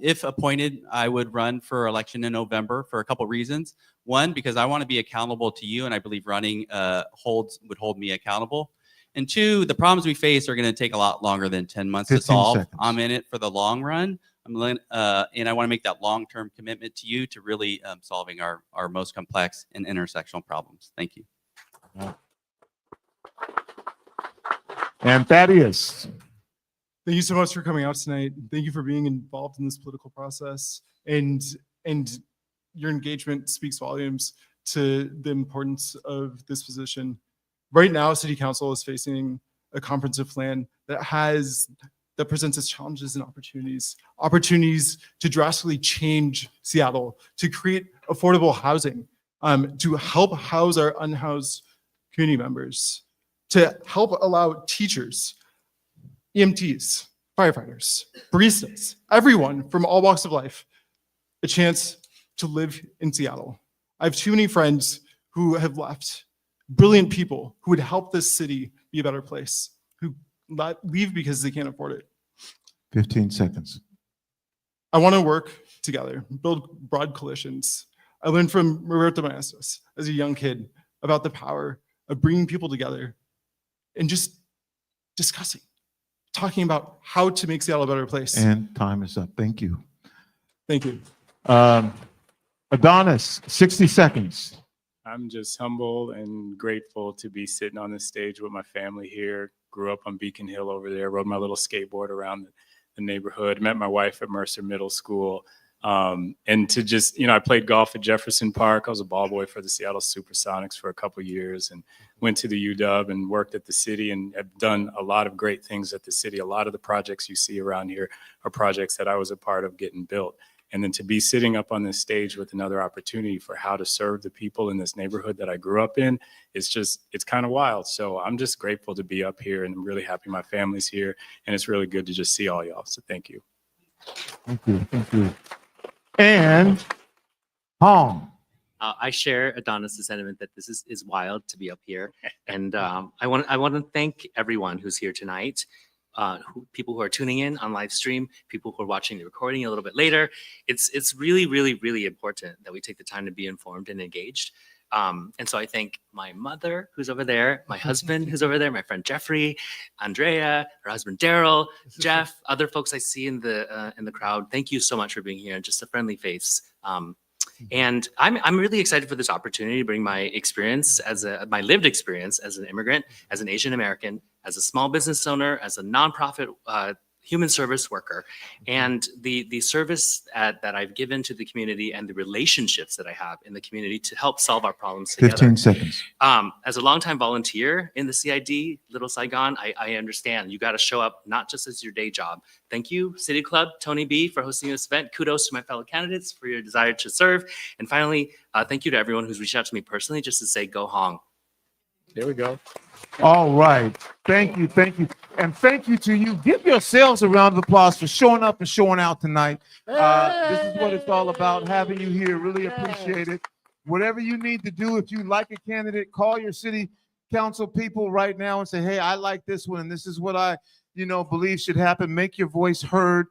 [SPEAKER 5] if appointed, I would run for election in November for a couple reasons. One, because I want to be accountable to you, and I believe running would hold me accountable. And two, the problems we face are going to take a lot longer than 10 months to solve.
[SPEAKER 1] Seconds.
[SPEAKER 5] I'm in it for the long run. And I want to make that long-term commitment to you to really solving our most complex and intersectional problems. Thank you.
[SPEAKER 1] And Thaddeus.
[SPEAKER 4] Thank you so much for coming out tonight. Thank you for being involved in this political process. And your engagement speaks volumes to the importance of this position. Right now, City Council is facing a comprehensive plan that presents its challenges and opportunities to drastically change Seattle, to create affordable housing, to help house our unhoused community members, to help allow teachers, EMTs, firefighters, baristas, everyone from all walks of life, a chance to live in Seattle. I have too many friends who have left brilliant people who would help this city be a better place, who leave because they can't afford it.
[SPEAKER 1] 15 seconds.
[SPEAKER 4] I want to work together, build broad coalitions. I learned from Roberto Maestros as a young kid about the power of bringing people together and just discussing, talking about how to make Seattle a better place.
[SPEAKER 1] And time is up. Thank you.
[SPEAKER 4] Thank you.
[SPEAKER 1] Adonis, 60 seconds.
[SPEAKER 3] I'm just humble and grateful to be sitting on this stage with my family here. Grew up on Beacon Hill over there, rode my little skateboard around the neighborhood, met my wife at Mercer Middle School. And to just, I played golf at Jefferson Park. I was a ball boy for the Seattle Supersonics for a couple of years and went to the UW and worked at the city and have done a lot of great things at the city. A lot of the projects you see around here are projects that I was a part of getting built. And then to be sitting up on this stage with another opportunity for how to serve the people in this neighborhood that I grew up in, it's kind of wild. So I'm just grateful to be up here, and I'm really happy my family's here. And it's really good to just see all y'all. So thank you.
[SPEAKER 1] Thank you. Thank you. And Hong.
[SPEAKER 2] I share Adonis' sentiment that this is wild to be up here. And I want to thank everyone who's here tonight. People who are tuning in on live stream, people who are watching the recording a little bit later. It's really, really, really important that we take the time to be informed and engaged. And so I thank my mother, who's over there, my husband, who's over there, my friend Jeffrey, Andrea, her husband Daryl, Jeff, other folks I see in the crowd. Thank you so much for being here and just a friendly face. And I'm really excited for this opportunity to bring my experience my lived experience as an immigrant, as an Asian American, as a small business owner, as a nonprofit human service worker, and the service that I've given to the community and the relationships that I have in the community to help solve our problems together.
[SPEAKER 1] 15 seconds.
[SPEAKER 2] As a longtime volunteer in the CID, Little Saigon, I understand you got to show up not just as your day job. Thank you, City Club, Tony B, for hosting this event. Kudos to my fellow candidates for your desire to serve. And finally, thank you to everyone who's reached out to me personally just to say, go Hong.
[SPEAKER 3] There we go.
[SPEAKER 1] All right. Thank you. Thank you. And thank you to you. Give yourselves a round of applause for showing up and showing out tonight. This is what it's all about, having you here. Really appreciate it. Whatever you need to do, if you like a candidate, call your city council people right now and say, hey, I like this one, and this is what I believe should happen. Make your voice heard.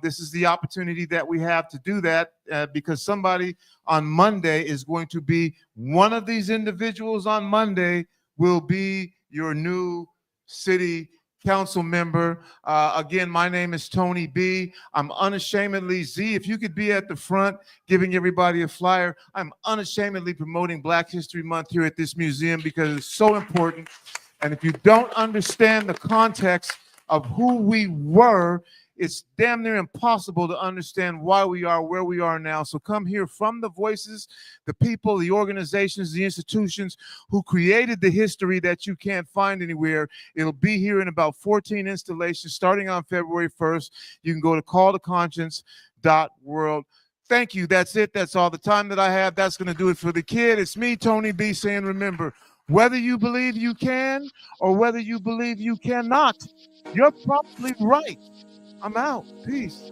[SPEAKER 1] This is the opportunity that we have to do that because somebody on Monday is going to be one of these individuals on Monday will be your new city council member. Again, my name is Tony B. I'm unashamedly Z. If you could be at the front giving everybody a flyer, I'm unashamedly promoting Black History Month here at this museum because it's so important. And if you don't understand the context of who we were, it's damn near impossible to understand why we are where we are now. So come here from the voices, the people, the organizations, the institutions who created the history that you can't find anywhere. It'll be here in about 14 installations starting on February 1st. You can go to calltoconscience.world. Thank you. That's it. That's all the time that I have. That's going to do it for the kid. It's me, Tony B, saying, remember, whether you believe you can or whether you believe you cannot, you're probably right. I'm out. Peace.